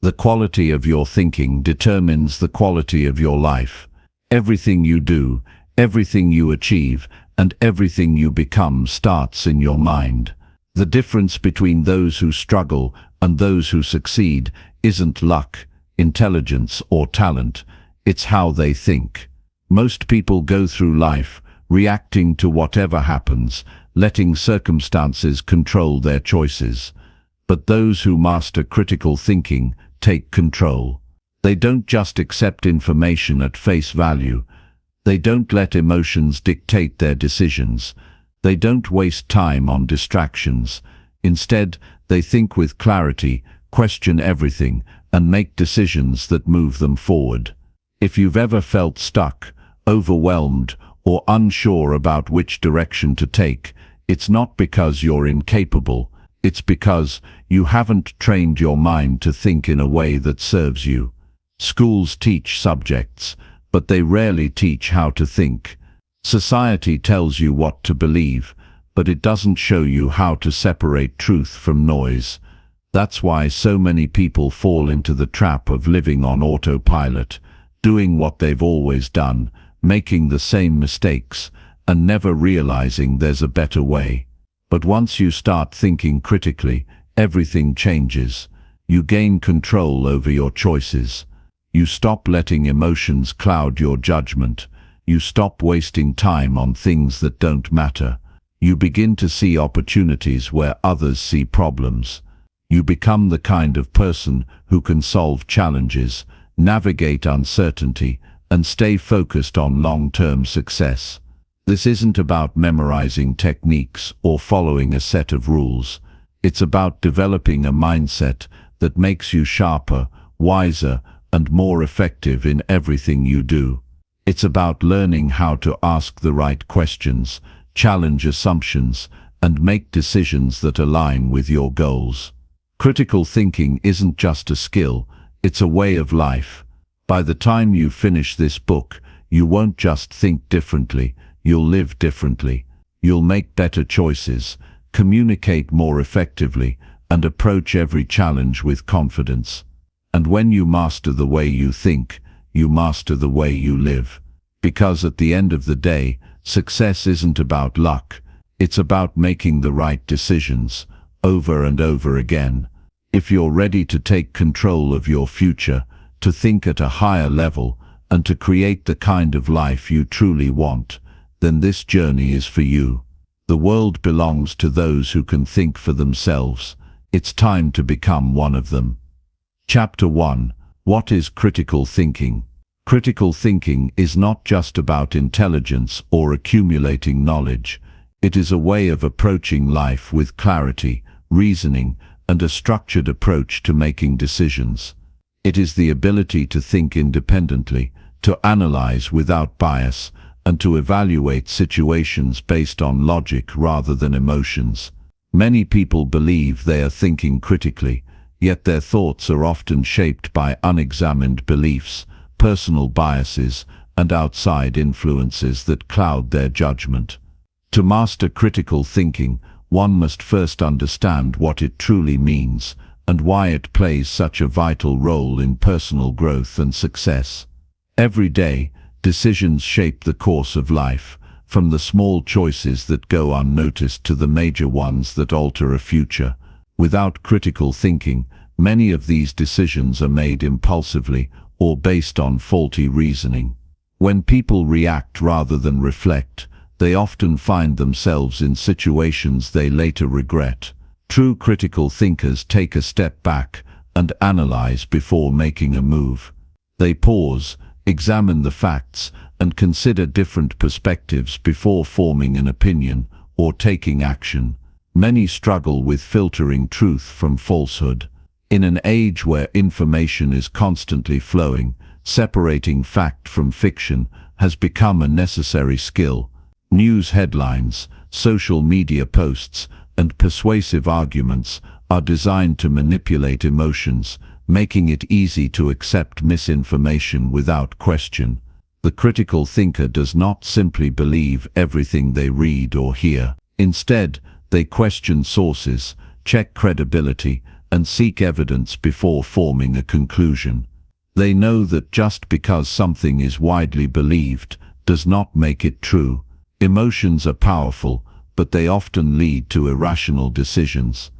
The quality of your thinking determines the quality of your life. Everything you do, everything you achieve, and everything you become starts in your mind. The difference between those who struggle and those who succeed isn't luck, intelligence, or talent. It's how they think. Most people go through life reacting to whatever happens, letting circumstances control their choices. But those who master critical thinking take control. They don't just accept information at face value. They don't let emotions dictate their decisions. They don't waste time on distractions. Instead, they think with clarity, question everything, and make decisions that move them forward. If you've ever felt stuck, overwhelmed, or unsure about which direction to take, it's not because you're incapable. It's because you haven't trained your mind to think in a way that serves you. Schools teach subjects, but they rarely teach how to think. Society tells you what to believe, but it doesn't show you how to separate truth from noise. That's why so many people fall into the trap of living on autopilot, doing what they've always done, making the same mistakes, and never realizing there's a better way. But once you start thinking critically, everything changes. You gain control over your choices. You stop letting emotions cloud your judgment. You stop wasting time on things that don't matter. You begin to see opportunities where others see problems. You become the kind of person who can solve challenges, navigate uncertainty, and stay focused on long-term success. This isn't about memorizing techniques or following a set of rules. It's about developing a mindset that makes you sharper, wiser, and more effective in everything you do. It's about learning how to ask the right questions, challenge assumptions, and make decisions that align with your goals. Critical thinking isn't just a skill, it's a way of life. By the time you finish this book, you won't just think differently, you'll live differently. You'll make better choices, communicate more effectively, and approach every challenge with confidence. And when you master the way you think, you master the way you live. Because at the end of the day, success isn't about luck, it's about making the right decisions, over and over again. If you're ready to take control of your future, to think at a higher level, and to create the kind of life you truly want, then this journey is for you. The world belongs to those who can think for themselves. It's time to become one of them. Chapter 1. What is critical thinking? Critical thinking is not just about intelligence or accumulating knowledge. It is a way of approaching life with clarity, reasoning, and a structured approach to making decisions. It is the ability to think independently, to analyze without bias, and to evaluate situations based on logic rather than emotions. Many people believe they are thinking critically, yet their thoughts are often shaped by unexamined beliefs, personal biases, and outside influences that cloud their judgment. To master critical thinking, one must first understand what it truly means and why it plays such a vital role in personal growth and success. Every day, decisions shape the course of life, from the small choices that go unnoticed to the major ones that alter a future. Without critical thinking, many of these decisions are made impulsively or based on faulty reasoning. When people react rather than reflect, they often find themselves in situations they later regret. True critical thinkers take a step back and analyze before making a move. They pause, examine the facts, and consider different perspectives before forming an opinion or taking action. Many struggle with filtering truth from falsehood. In an age where information is constantly flowing, separating fact from fiction has become a necessary skill. News headlines, social media posts, and persuasive arguments are designed to manipulate emotions, making it easy to accept misinformation without question. The critical thinker does not simply believe everything they read or hear. Instead, they question sources, check credibility, and seek evidence before forming a conclusion. They know that just because something is widely believed does not make it true. Emotions are powerful, but they often lead to irrational decisions.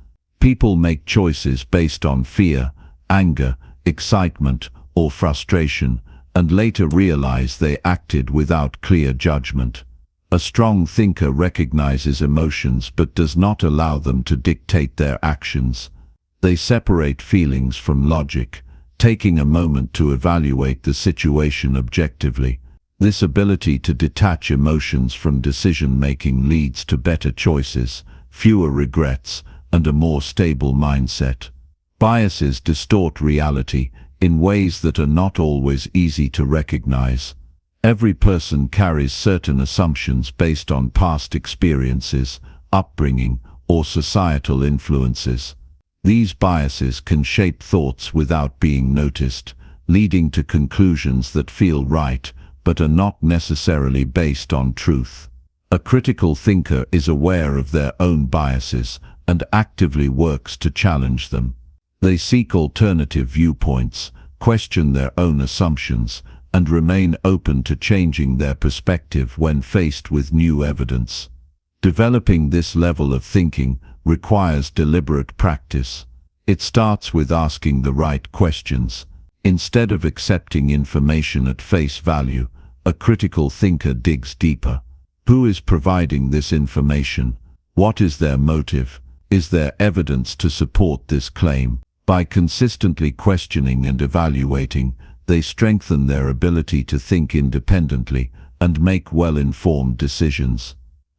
People make choices based on fear, anger, excitement, or frustration, and later realize they acted without clear judgment. A strong thinker recognizes emotions but does not allow them to dictate their actions. They separate feelings from logic, taking a moment to evaluate the situation objectively. This ability to detach emotions from decision-making leads to better choices, fewer regrets, and a more stable mindset. Biases distort reality in ways that are not always easy to recognize. Every person carries certain assumptions based on past experiences, upbringing, or societal influences. These biases can shape thoughts without being noticed, leading to conclusions that feel right, but are not necessarily based on truth. A critical thinker is aware of their own biases and actively works to challenge them. They seek alternative viewpoints, question their own assumptions, and remain open to changing their perspective when faced with new evidence. Developing this level of thinking requires deliberate practice. It starts with asking the right questions. Instead of accepting information at face value, a critical thinker digs deeper. Who is providing this information? What is their motive? Is there evidence to support this claim? By consistently questioning and evaluating, they strengthen their ability to think independently and make well-informed decisions.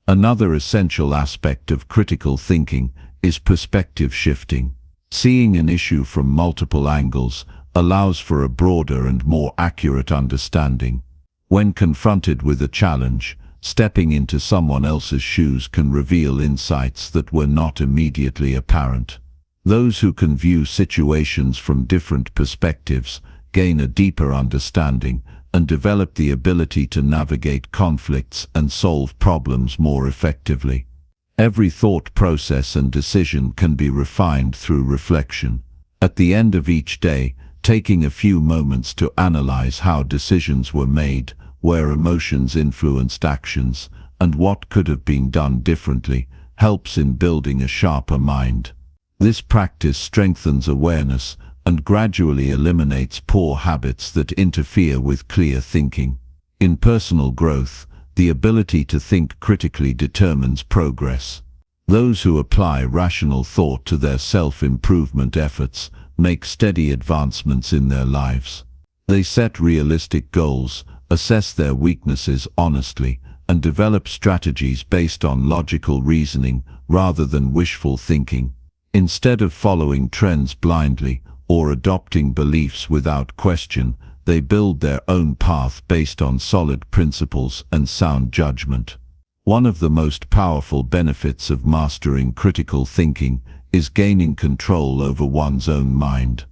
Another essential aspect of critical thinking is perspective shifting. Seeing an issue from multiple angles allows for a broader and more accurate understanding. When confronted with a challenge, stepping into someone else's shoes can reveal insights that were not immediately apparent. Those who can view situations from different perspectives gain a deeper understanding and develop the ability to navigate conflicts and solve problems more effectively. Every thought process and decision can be refined through reflection. At the end of each day, taking a few moments to analyze how decisions were made, where emotions influenced actions, and what could have been done differently, helps in building a sharper mind. This practice strengthens awareness and gradually eliminates poor habits that interfere with clear thinking. In personal growth, the ability to think critically determines progress. Those who apply rational thought to their self-improvement efforts make steady advancements in their lives. They set realistic goals, assess their weaknesses honestly, and develop strategies based on logical reasoning rather than wishful thinking. Instead of following trends blindly or adopting beliefs without question, they build their own path based on solid principles and sound judgment. One of the most powerful benefits of mastering critical thinking is gaining control over one's own mind.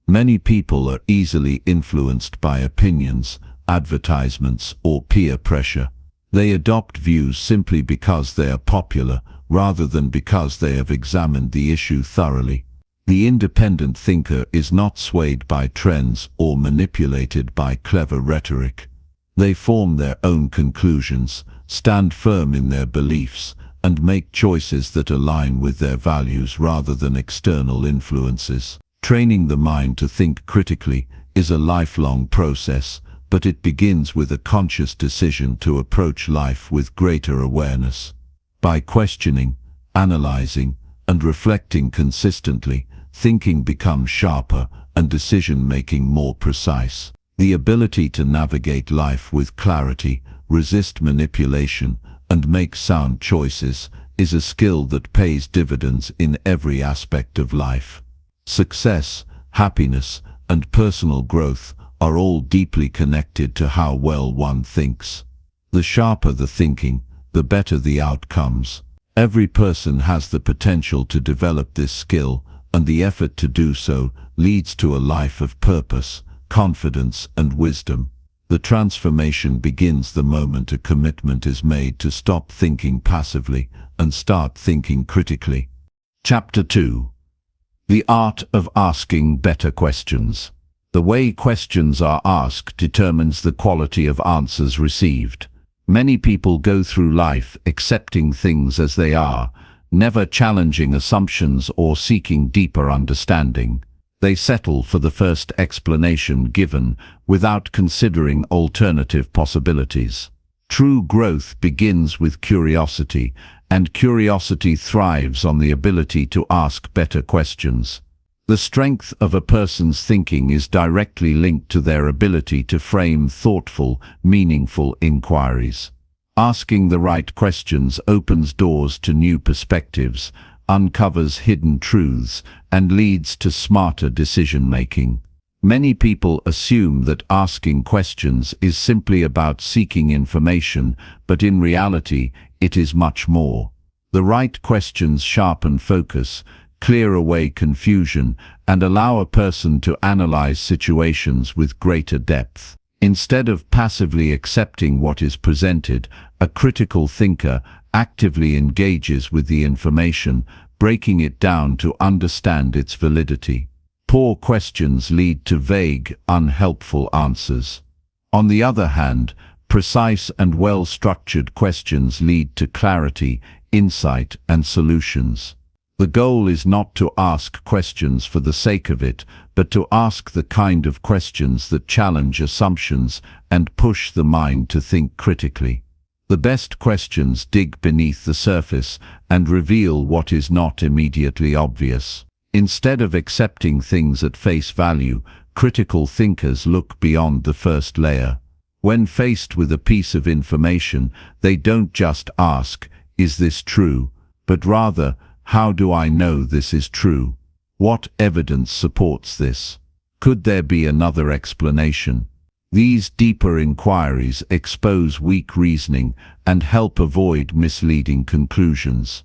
Many people are easily influenced by opinions, advertisements, or peer pressure. They adopt views simply because they are popular, rather than because they have examined the issue thoroughly. The independent thinker is not swayed by trends or manipulated by clever rhetoric. They form their own conclusions, stand firm in their beliefs, and make choices that align with their values rather than external influences. Training the mind to think critically is a lifelong process, but it begins with a conscious decision to approach life with greater awareness. By questioning, analyzing, and reflecting consistently, thinking becomes sharper and decision-making more precise. The ability to navigate life with clarity, resist manipulation, and make sound choices is a skill that pays dividends in every aspect of life. Success, happiness, and personal growth are all deeply connected to how well one thinks. The sharper the thinking, the better the outcomes. Every person has the potential to develop this skill, and the effort to do so leads to a life of purpose, confidence, and wisdom. The transformation begins the moment a commitment is made to stop thinking passively and start thinking critically. Chapter 2. The art of asking better questions. The way questions are asked determines the quality of answers received. Many people go through life accepting things as they are, never challenging assumptions or seeking deeper understanding. They settle for the first explanation given without considering alternative possibilities. True growth begins with curiosity, and curiosity thrives on the ability to ask better questions. The strength of a person's thinking is directly linked to their ability to frame thoughtful, meaningful inquiries. Asking the right questions opens doors to new perspectives, uncovers hidden truths, and leads to smarter decision-making. Many people assume that asking questions is simply about seeking information, but in reality, it is much more. The right questions sharpen focus, clear away confusion, and allow a person to analyze situations with greater depth. Instead of passively accepting what is presented, a critical thinker actively engages with the information, breaking it down to understand its validity. Poor questions lead to vague, unhelpful answers. On the other hand, precise and well-structured questions lead to clarity, insight, and solutions. The goal is not to ask questions for the sake of it, but to ask the kind of questions that challenge assumptions and push the mind to think critically. The best questions dig beneath the surface and reveal what is not immediately obvious. Instead of accepting things at face value, critical thinkers look beyond the first layer. When faced with a piece of information, they don't just ask, "Is this true?" but rather, "How do I know this is true? What evidence supports this? Could there be another explanation?" These deeper inquiries expose weak reasoning and help avoid misleading conclusions.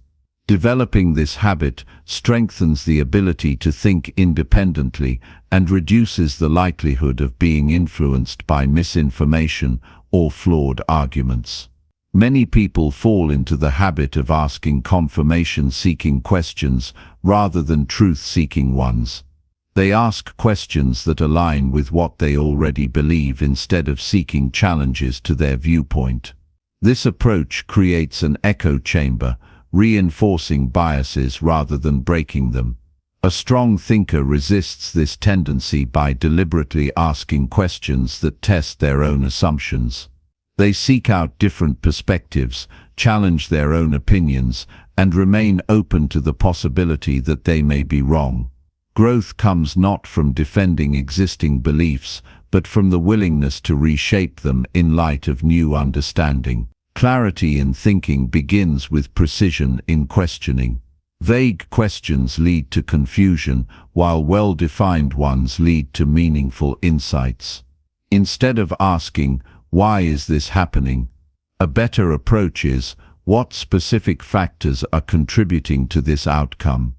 Developing this habit strengthens the ability to think independently and reduces the likelihood of being influenced by misinformation or flawed arguments. Many people fall into the habit of asking confirmation-seeking questions rather than truth-seeking ones. They ask questions that align with what they already believe instead of seeking challenges to their viewpoint. This approach creates an echo chamber, reinforcing biases rather than breaking them. A strong thinker resists this tendency by deliberately asking questions that test their own assumptions. They seek out different perspectives, challenge their own opinions, and remain open to the possibility that they may be wrong. Growth comes not from defending existing beliefs, but from the willingness to reshape them in light of new understanding. Clarity in thinking begins with precision in questioning. Vague questions lead to confusion, while well-defined ones lead to meaningful insights. Instead of asking, "Why is this happening?" a better approach is, "What specific factors are contributing to this outcome?"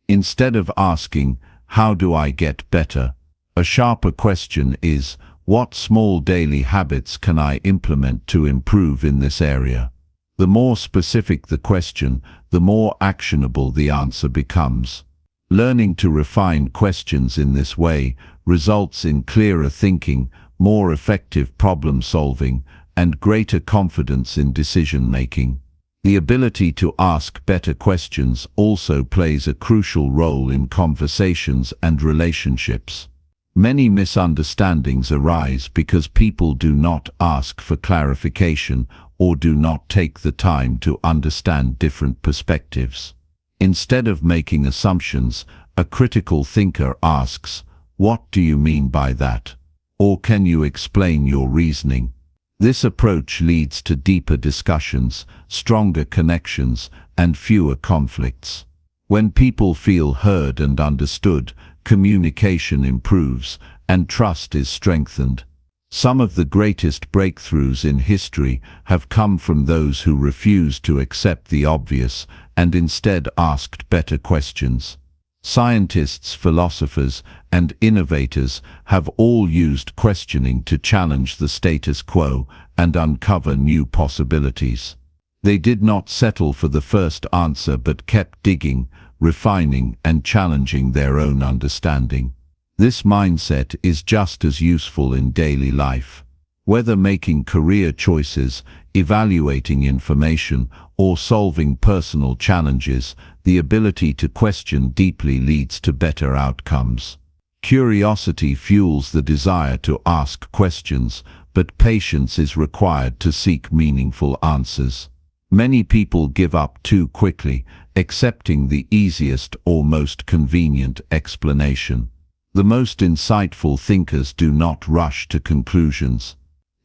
Instead of asking, "How do I get better?" a sharper question is, "What small daily habits can I implement to improve in this area?" The more specific the question, the more actionable the answer becomes. Learning to refine questions in this way results in clearer thinking, more effective problem-solving, and greater confidence in decision-making. The ability to ask better questions also plays a crucial role in conversations and relationships. Many misunderstandings arise because people do not ask for clarification or do not take the time to understand different perspectives. Instead of making assumptions, a critical thinker asks, "What do you mean by that?" Or "Can you explain your reasoning?" This approach leads to deeper discussions, stronger connections, and fewer conflicts. When people feel heard and understood, communication improves, and trust is strengthened. Some of the greatest breakthroughs in history have come from those who refused to accept the obvious and instead asked better questions. Scientists, philosophers, and innovators have all used questioning to challenge the status quo and uncover new possibilities. They did not settle for the first answer but kept digging, refining and challenging their own understanding. This mindset is just as useful in daily life. Whether making career choices, evaluating information, or solving personal challenges, the ability to question deeply leads to better outcomes. Curiosity fuels the desire to ask questions, but patience is required to seek meaningful answers. Many people give up too quickly, accepting the easiest or most convenient explanation. The most insightful thinkers do not rush to conclusions.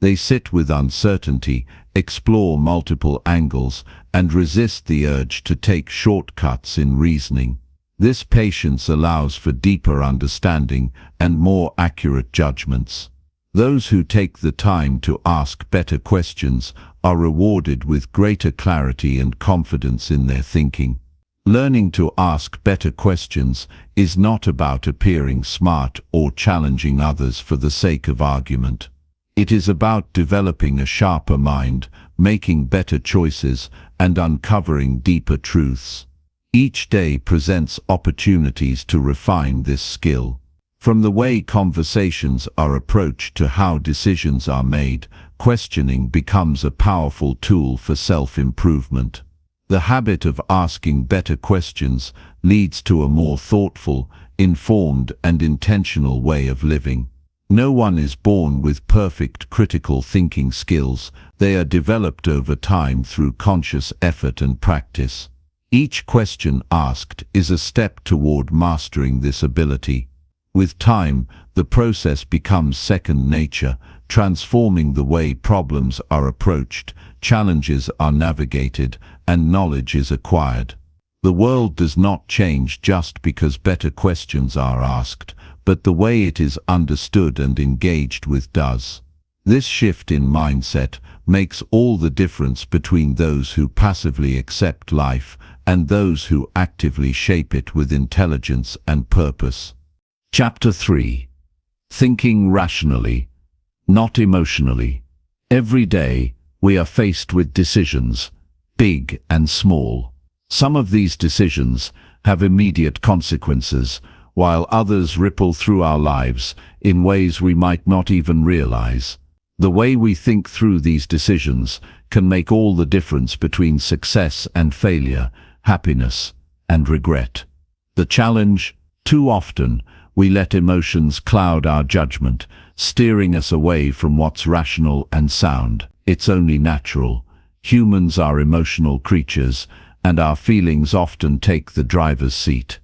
They sit with uncertainty, explore multiple angles, and resist the urge to take shortcuts in reasoning. This patience allows for deeper understanding and more accurate judgments. Those who take the time to ask better questions are rewarded with greater clarity and confidence in their thinking. Learning to ask better questions is not about appearing smart or challenging others for the sake of argument. It is about developing a sharper mind, making better choices, and uncovering deeper truths. Each day presents opportunities to refine this skill. From the way conversations are approached to how decisions are made, questioning becomes a powerful tool for self-improvement. The habit of asking better questions leads to a more thoughtful, informed, and intentional way of living. No one is born with perfect critical thinking skills. They are developed over time through conscious effort and practice. Each question asked is a step toward mastering this ability. With time, the process becomes second nature, transforming the way problems are approached, challenges are navigated, and knowledge is acquired. The world does not change just because better questions are asked, but the way it is understood and engaged with does. This shift in mindset makes all the difference between those who passively accept life and those who actively shape it with intelligence and purpose. Chapter 3. Thinking rationally, not emotionally. Every day, we are faced with decisions, big and small. Some of these decisions have immediate consequences, while others ripple through our lives in ways we might not even realize. The way we think through these decisions can make all the difference between success and failure, happiness and regret. The challenge: too often, we let emotions cloud our judgment, steering us away from what's rational and sound. It's only natural. Humans are emotional creatures, and our feelings often take the driver's seat.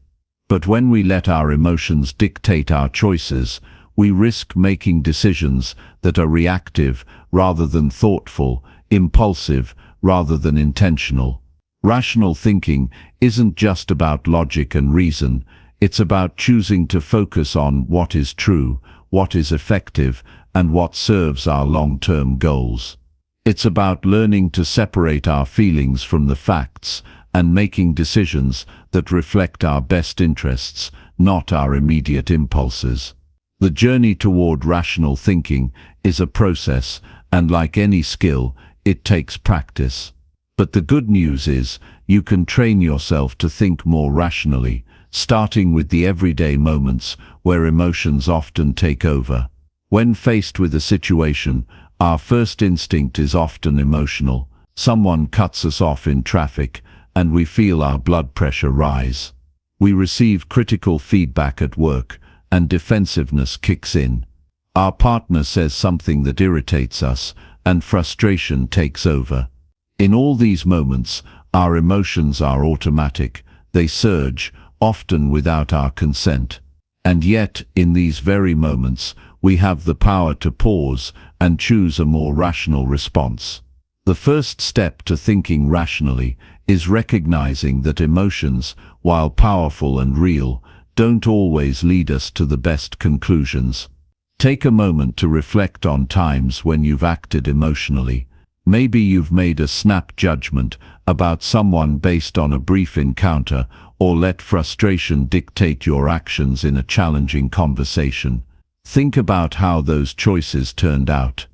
But when we let our emotions dictate our choices, we risk making decisions that are reactive rather than thoughtful, impulsive rather than intentional. Rational thinking isn't just about logic and reason. It's about choosing to focus on what is true, what is effective, and what serves our long-term goals. It's about learning to separate our feelings from the facts and making decisions that reflect our best interests, not our immediate impulses. The journey toward rational thinking is a process, and like any skill, it takes practice. But the good news is, you can train yourself to think more rationally, starting with the everyday moments where emotions often take over. When faced with a situation, our first instinct is often emotional. Someone cuts us off in traffic, and we feel our blood pressure rise. We receive critical feedback at work, and defensiveness kicks in. Our partner says something that irritates us, and frustration takes over. In all these moments, our emotions are automatic. They surge, often without our consent. And yet, in these very moments, we have the power to pause and choose a more rational response. The first step to thinking rationally is recognizing that emotions, while powerful and real, don't always lead us to the best conclusions. Take a moment to reflect on times when you've acted emotionally. Maybe you've made a snap judgment about someone based on a brief encounter, or let frustration dictate your actions in a challenging conversation. Think about how those choices turned out.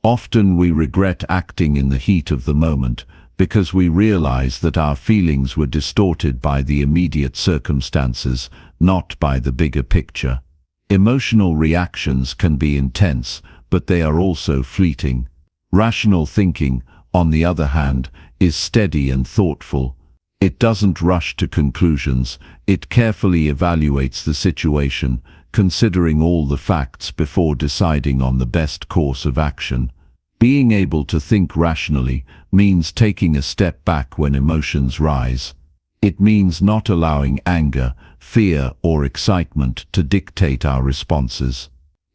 Often we regret acting in the heat of the moment, because we realize that our feelings were distorted by the immediate circumstances, not by the bigger picture. Emotional reactions can be intense, but they are also fleeting. Rational thinking, on the other hand, is steady and thoughtful. It doesn't rush to conclusions, it carefully evaluates the situation, considering all the facts before deciding on the best course of action. Being able to think rationally means taking a step back when emotions rise. It means not allowing anger, fear, or excitement to dictate our responses.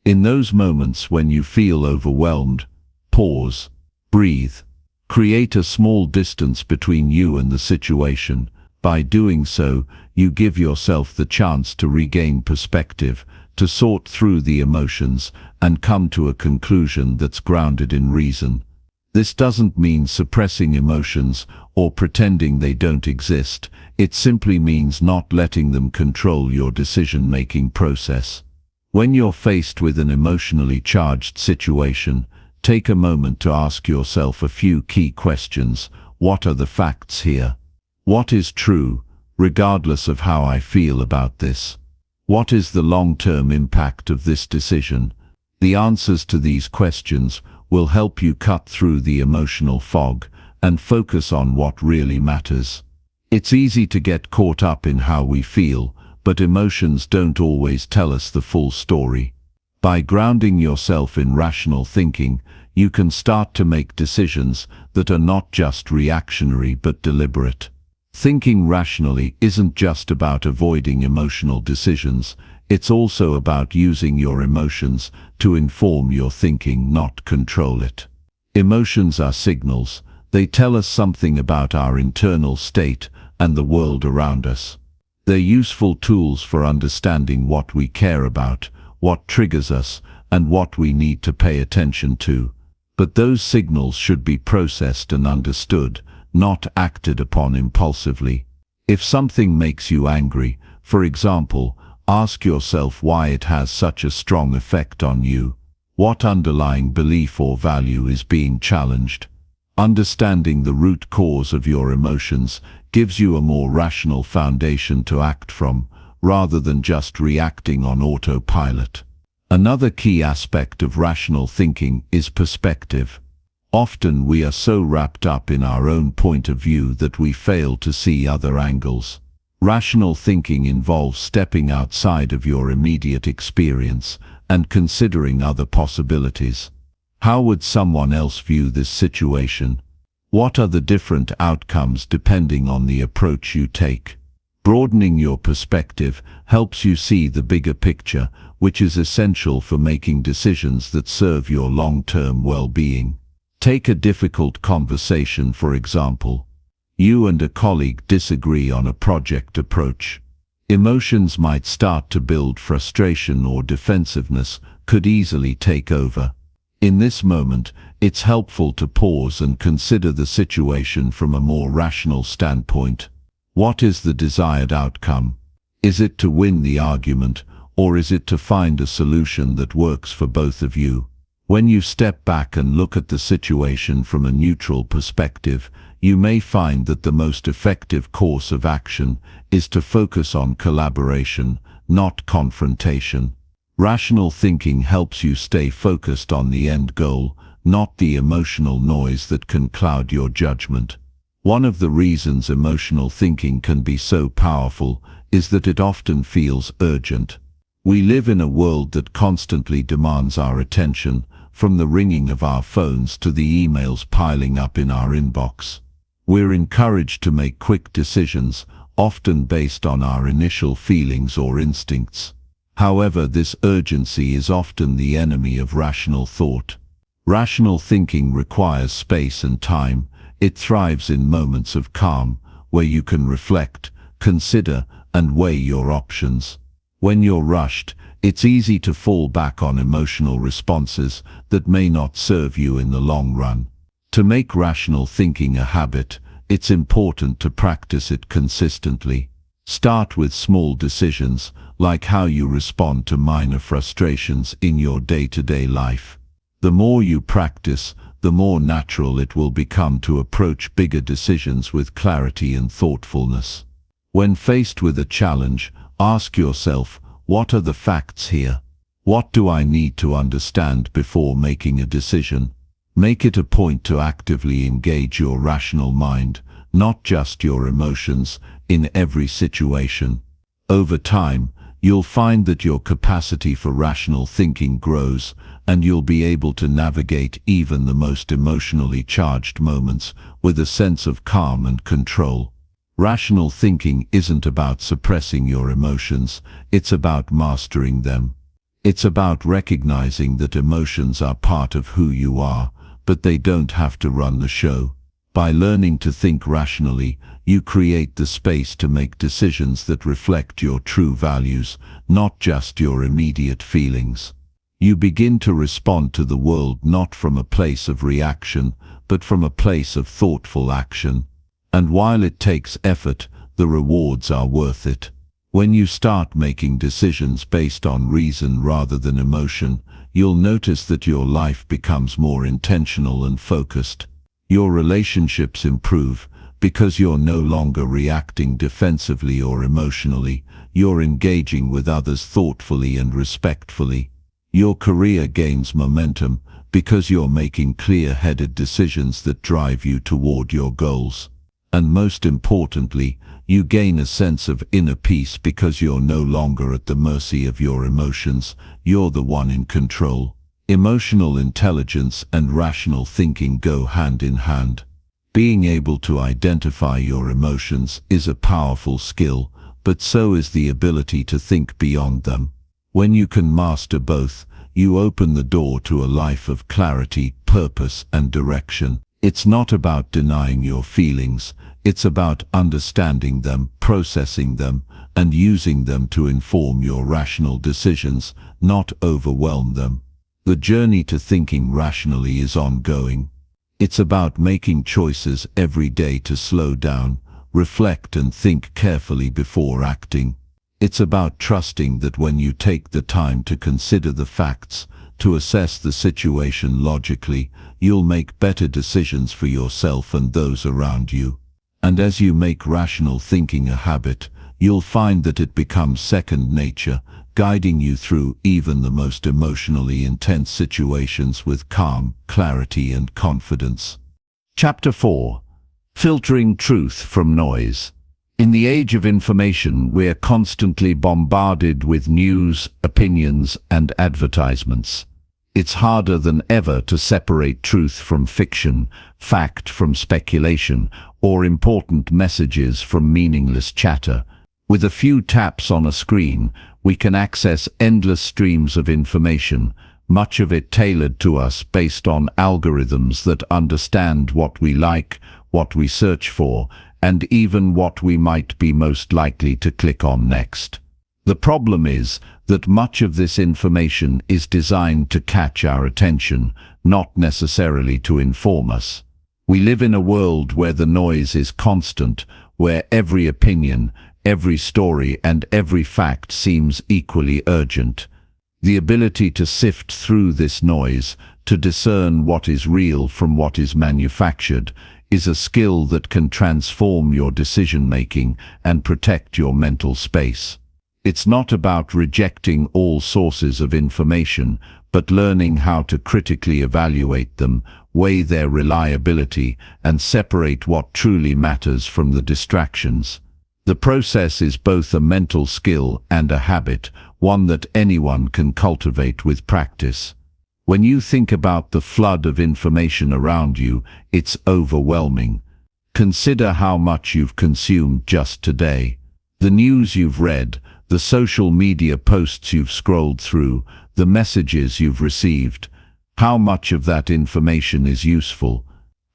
In those moments when you feel overwhelmed, pause, breathe. Create a small distance between you and the situation. By doing so, you give yourself the chance to regain perspective, to sort through the emotions, and come to a conclusion that's grounded in reason. This doesn't mean suppressing emotions or pretending they don't exist. It simply means not letting them control your decision-making process. When you're faced with an emotionally charged situation, take a moment to ask yourself a few key questions. What are the facts here? What is true, regardless of how I feel about this? What is the long-term impact of this decision? The answers to these questions will help you cut through the emotional fog and focus on what really matters. It's easy to get caught up in how we feel, but emotions don't always tell us the full story. By grounding yourself in rational thinking, you can start to make decisions that are not just reactionary but deliberate. Thinking rationally isn't just about avoiding emotional decisions, it's also about using your emotions to inform your thinking, not control it. Emotions are signals. They tell us something about our internal state and the world around us. They're useful tools for understanding what we care about, what triggers us, and what we need to pay attention to. But those signals should be processed and understood, not acted upon impulsively. If something makes you angry, for example, ask yourself why it has such a strong effect on you. What underlying belief or value is being challenged? Understanding the root cause of your emotions gives you a more rational foundation to act from, rather than just reacting on autopilot. Another key aspect of rational thinking is perspective. Often we are so wrapped up in our own point of view that we fail to see other angles. Rational thinking involves stepping outside of your immediate experience and considering other possibilities. How would someone else view this situation? What are the different outcomes depending on the approach you take? Broadening your perspective helps you see the bigger picture, which is essential for making decisions that serve your long-term well-being. Take a difficult conversation, for example. You and a colleague disagree on a project approach. Emotions might start to build. Frustration or defensiveness could easily take over. In this moment, it's helpful to pause and consider the situation from a more rational standpoint. What is the desired outcome? Is it to win the argument, or is it to find a solution that works for both of you? When you step back and look at the situation from a neutral perspective, you may find that the most effective course of action is to focus on collaboration, not confrontation. Rational thinking helps you stay focused on the end goal, not the emotional noise that can cloud your judgment. One of the reasons emotional thinking can be so powerful is that it often feels urgent. We live in a world that constantly demands our attention, from the ringing of our phones to the emails piling up in our inbox. We're encouraged to make quick decisions, often based on our initial feelings or instincts. However, this urgency is often the enemy of rational thought. Rational thinking requires space and time. It thrives in moments of calm, where you can reflect, consider, and weigh your options. When you're rushed, it's easy to fall back on emotional responses that may not serve you in the long run. To make rational thinking a habit, it's important to practice it consistently. Start with small decisions, like how you respond to minor frustrations in your day-to-day life. The more you practice, the more natural it will become to approach bigger decisions with clarity and thoughtfulness. When faced with a challenge, ask yourself, what are the facts here? What do I need to understand before making a decision? Make it a point to actively engage your rational mind, not just your emotions, in every situation. Over time, you'll find that your capacity for rational thinking grows, and you'll be able to navigate even the most emotionally charged moments with a sense of calm and control. Rational thinking isn't about suppressing your emotions, it's about mastering them. It's about recognizing that emotions are part of who you are, but they don't have to run the show. By learning to think rationally, you create the space to make decisions that reflect your true values, not just your immediate feelings. You begin to respond to the world not from a place of reaction, but from a place of thoughtful action. And while it takes effort, the rewards are worth it. When you start making decisions based on reason rather than emotion, you'll notice that your life becomes more intentional and focused. Your relationships improve because you're no longer reacting defensively or emotionally, you're engaging with others thoughtfully and respectfully. Your career gains momentum because you're making clear-headed decisions that drive you toward your goals. And most importantly, you gain a sense of inner peace because you're no longer at the mercy of your emotions, you're the one in control. Emotional intelligence and rational thinking go hand in hand. Being able to identify your emotions is a powerful skill, but so is the ability to think beyond them. When you can master both, you open the door to a life of clarity, purpose, and direction. It's not about denying your feelings, it's about understanding them, processing them, and using them to inform your rational decisions, not overwhelm them. The journey to thinking rationally is ongoing. It's about making choices every day to slow down, reflect and think carefully before acting. It's about trusting that when you take the time to consider the facts, to assess the situation logically, you'll make better decisions for yourself and those around you. And as you make rational thinking a habit, you'll find that it becomes second nature, guiding you through even the most emotionally intense situations with calm, clarity, and confidence. Chapter 4. Filtering Truth from Noise. In the age of information, we're constantly bombarded with news, opinions, and advertisements. It's harder than ever to separate truth from fiction, fact from speculation, or important messages from meaningless chatter. With a few taps on a screen, we can access endless streams of information, much of it tailored to us based on algorithms that understand what we like, what we search for, and even what we might be most likely to click on next. The problem is that much of this information is designed to catch our attention, not necessarily to inform us. We live in a world where the noise is constant, where every opinion, every story, and every fact seems equally urgent. The ability to sift through this noise, to discern what is real from what is manufactured, is a skill that can transform your decision-making and protect your mental space. It's not about rejecting all sources of information, but learning how to critically evaluate them, weigh their reliability, and separate what truly matters from the distractions. The process is both a mental skill and a habit, one that anyone can cultivate with practice. When you think about the flood of information around you, it's overwhelming. Consider how much you've consumed just today. The news you've read, the social media posts you've scrolled through, the messages you've received. How much of that information is useful?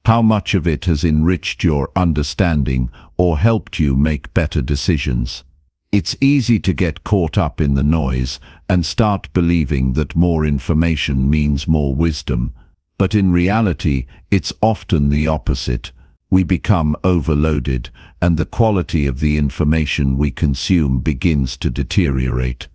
How much of it has enriched your understanding or helped you make better decisions? It's easy to get caught up in the noise and start believing that more information means more wisdom. But in reality, it's often the opposite. We become overloaded, and the quality of the information we consume begins to deteriorate.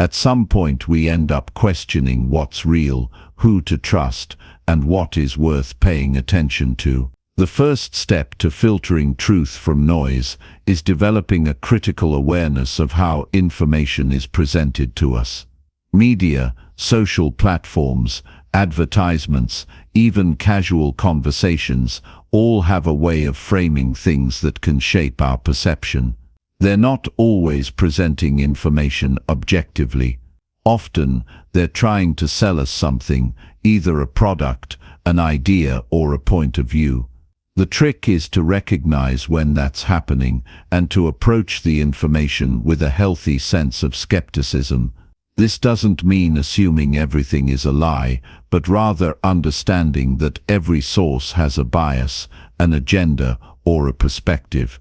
At some point we end up questioning what's real, who to trust, and what is worth paying attention to. The first step to filtering truth from noise is developing a critical awareness of how information is presented to us. Media, social platforms, advertisements, even casual conversations, all have a way of framing things that can shape our perception. They're not always presenting information objectively. Often, they're trying to sell us something, either a product, an idea, or a point of view. The trick is to recognize when that's happening and to approach the information with a healthy sense of skepticism. This doesn't mean assuming everything is a lie, but rather understanding that every source has a bias, an agenda, or a perspective.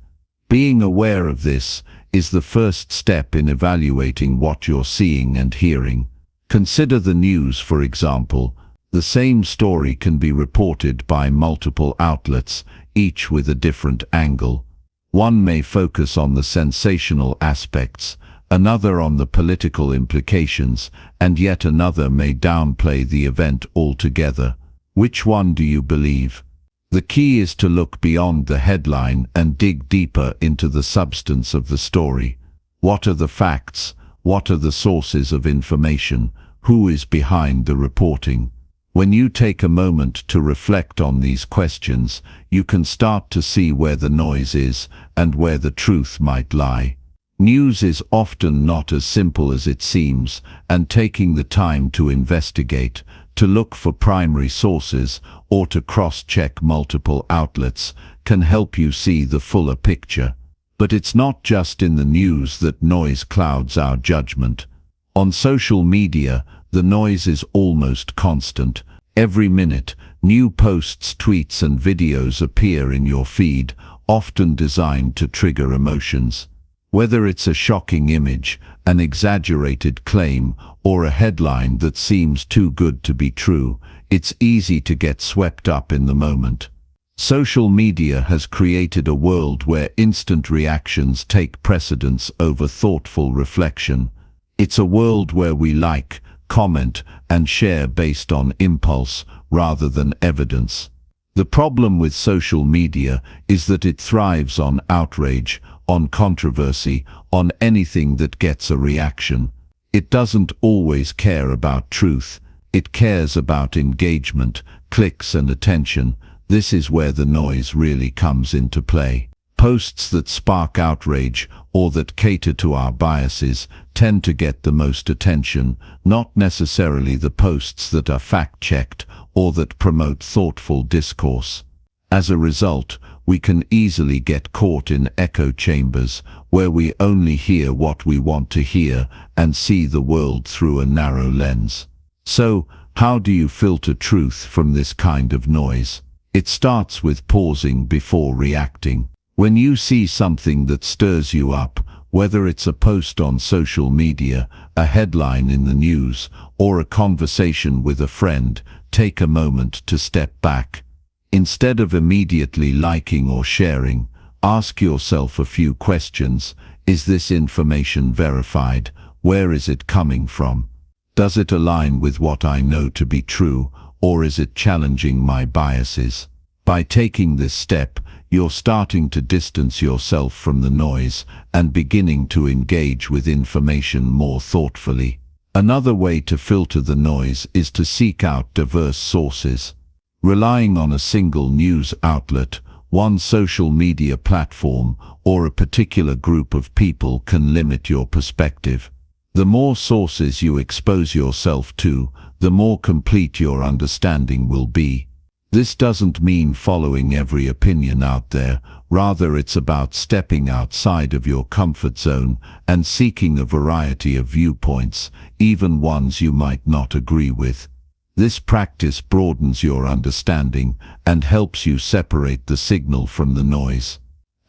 Being aware of this is the first step in evaluating what you're seeing and hearing. Consider the news, for example. The same story can be reported by multiple outlets, each with a different angle. One may focus on the sensational aspects, another on the political implications, and yet another may downplay the event altogether. Which one do you believe? The key is to look beyond the headline and dig deeper into the substance of the story. What are the facts? What are the sources of information? Who is behind the reporting? When you take a moment to reflect on these questions, you can start to see where the noise is and where the truth might lie. News is often not as simple as it seems, and taking the time to investigate, to look for primary sources, or to cross-check multiple outlets can help you see the fuller picture. But it's not just in the news that noise clouds our judgment. On social media, the noise is almost constant. Every minute, new posts, tweets, and videos appear in your feed, often designed to trigger emotions. Whether it's a shocking image, an exaggerated claim, or a headline that seems too good to be true, it's easy to get swept up in the moment. Social media has created a world where instant reactions take precedence over thoughtful reflection. It's a world where we like, comment, and share based on impulse rather than evidence. The problem with social media is that it thrives on outrage, on controversy, on anything that gets a reaction. It doesn't always care about truth. It cares about engagement, clicks, and attention. This is where the noise really comes into play. Posts that spark outrage or that cater to our biases tend to get the most attention, not necessarily the posts that are fact-checked or that promote thoughtful discourse. As a result, we can easily get caught in echo chambers where we only hear what we want to hear and see the world through a narrow lens. So, how do you filter truth from this kind of noise? It starts with pausing before reacting. When you see something that stirs you up, whether it's a post on social media, a headline in the news, or a conversation with a friend, take a moment to step back. Instead of immediately liking or sharing, ask yourself a few questions. Is this information verified? Where is it coming from? Does it align with what I know to be true, or is it challenging my biases? By taking this step, you're starting to distance yourself from the noise and beginning to engage with information more thoughtfully. Another way to filter the noise is to seek out diverse sources. Relying on a single news outlet, one social media platform, or a particular group of people can limit your perspective. The more sources you expose yourself to, the more complete your understanding will be. This doesn't mean following every opinion out there. Rather, it's about stepping outside of your comfort zone and seeking a variety of viewpoints, even ones you might not agree with. This practice broadens your understanding and helps you separate the signal from the noise.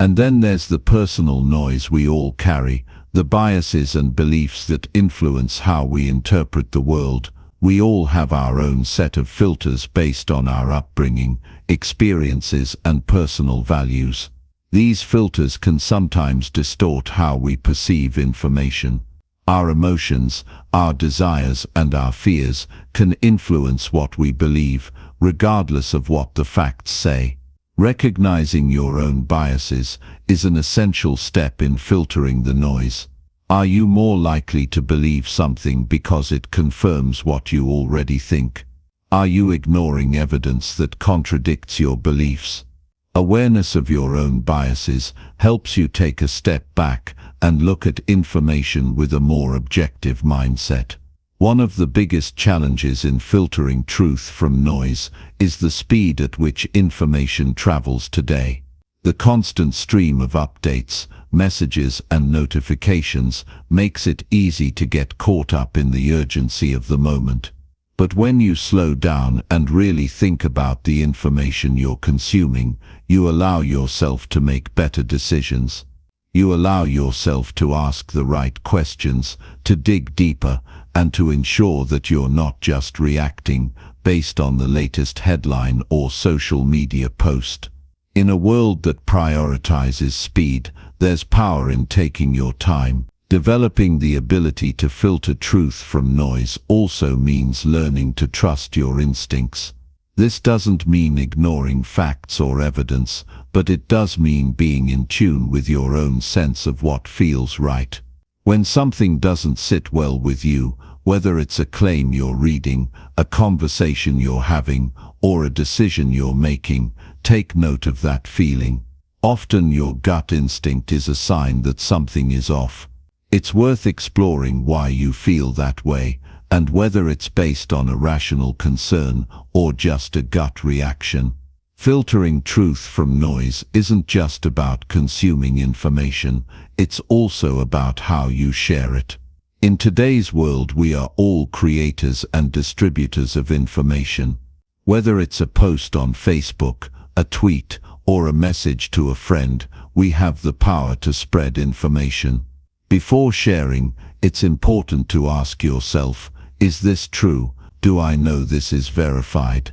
And then there's the personal noise we all carry, the biases and beliefs that influence how we interpret the world. We all have our own set of filters based on our upbringing, experiences, and personal values. These filters can sometimes distort how we perceive information. Our emotions, our desires, and our fears can influence what we believe, regardless of what the facts say. Recognizing your own biases is an essential step in filtering the noise. Are you more likely to believe something because it confirms what you already think? Are you ignoring evidence that contradicts your beliefs? Awareness of your own biases helps you take a step back and look at information with a more objective mindset. One of the biggest challenges in filtering truth from noise is the speed at which information travels today. The constant stream of updates, messages, and notifications makes it easy to get caught up in the urgency of the moment. But when you slow down and really think about the information you're consuming, you allow yourself to make better decisions. You allow yourself to ask the right questions, to dig deeper, and to ensure that you're not just reacting based on the latest headline or social media post. In a world that prioritizes speed, there's power in taking your time. Developing the ability to filter truth from noise also means learning to trust your instincts. This doesn't mean ignoring facts or evidence, but it does mean being in tune with your own sense of what feels right. When something doesn't sit well with you, whether it's a claim you're reading, a conversation you're having, or a decision you're making, take note of that feeling. Often your gut instinct is a sign that something is off. It's worth exploring why you feel that way, and whether it's based on a rational concern or just a gut reaction. Filtering truth from noise isn't just about consuming information, it's also about how you share it. In today's world, we are all creators and distributors of information. Whether it's a post on Facebook, a tweet, or a message to a friend, we have the power to spread information. Before sharing, it's important to ask yourself, is this true? Do I know this is verified?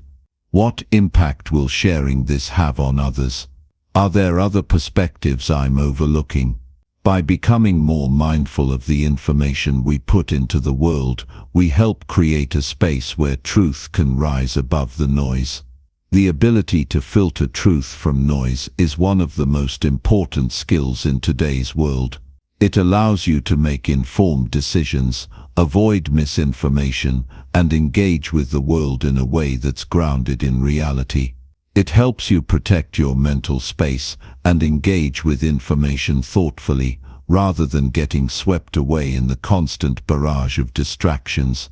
What impact will sharing this have on others? Are there other perspectives I'm overlooking? By becoming more mindful of the information we put into the world, we help create a space where truth can rise above the noise. The ability to filter truth from noise is one of the most important skills in today's world. It allows you to make informed decisions, avoid misinformation, and engage with the world in a way that's grounded in reality. It helps you protect your mental space and engage with information thoughtfully, rather than getting swept away in the constant barrage of distractions.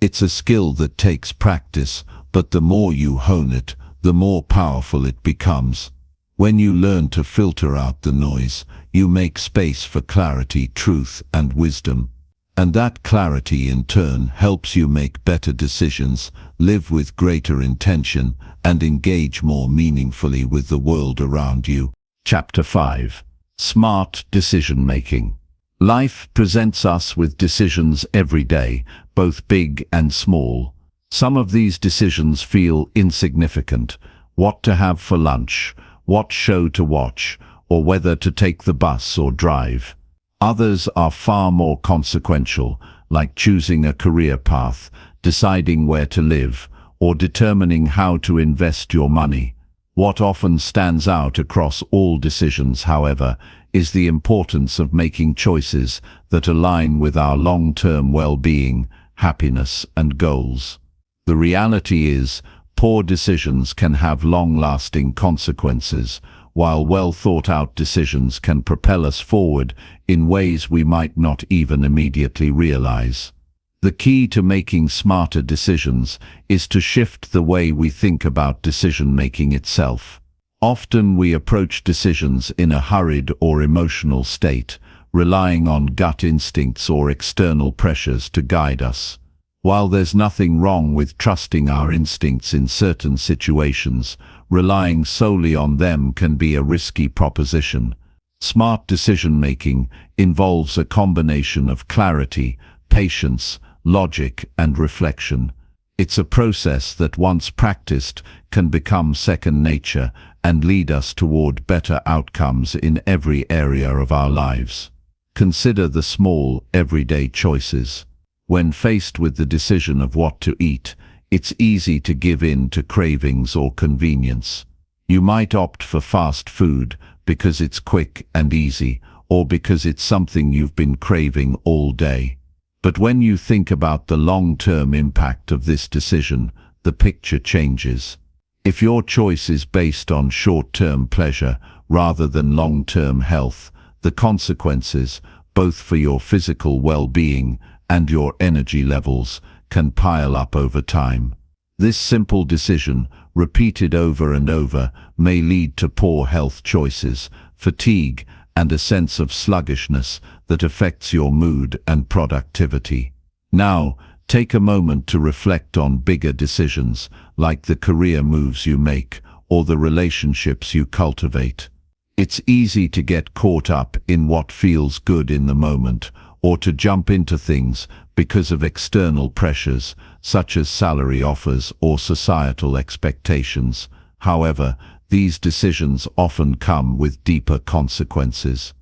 It's a skill that takes practice, but the more you hone it, the more powerful it becomes. When you learn to filter out the noise, you make space for clarity, truth, and wisdom. And that clarity in turn helps you make better decisions, live with greater intention, and engage more meaningfully with the world around you. Chapter 5. Smart Decision Making. Life presents us with decisions every day, both big and small. Some of these decisions feel insignificant: what to have for lunch, what show to watch, or whether to take the bus or drive. Others are far more consequential, like choosing a career path, deciding where to live, or determining how to invest your money. What often stands out across all decisions, however, is the importance of making choices that align with our long-term well-being, happiness, and goals. The reality is, poor decisions can have long-lasting consequences, while well-thought-out decisions can propel us forward in ways we might not even immediately realize. The key to making smarter decisions is to shift the way we think about decision-making itself. Often we approach decisions in a hurried or emotional state, relying on gut instincts or external pressures to guide us. While there's nothing wrong with trusting our instincts in certain situations, relying solely on them can be a risky proposition. Smart decision-making involves a combination of clarity, patience, logic, and reflection. It's a process that, once practiced, can become second nature and lead us toward better outcomes in every area of our lives. Consider the small, everyday choices. When faced with the decision of what to eat, it's easy to give in to cravings or convenience. You might opt for fast food because it's quick and easy, or because it's something you've been craving all day. But when you think about the long-term impact of this decision, the picture changes. If your choice is based on short-term pleasure rather than long-term health, the consequences, both for your physical well-being and your energy levels, can pile up over time. This simple decision, repeated over and over, may lead to poor health choices, fatigue, and a sense of sluggishness that affects your mood and productivity. Now, take a moment to reflect on bigger decisions, like the career moves you make or the relationships you cultivate. It's easy to get caught up in what feels good in the moment, or to jump into things because of external pressures, such as salary offers or societal expectations. However, these decisions often come with deeper consequences.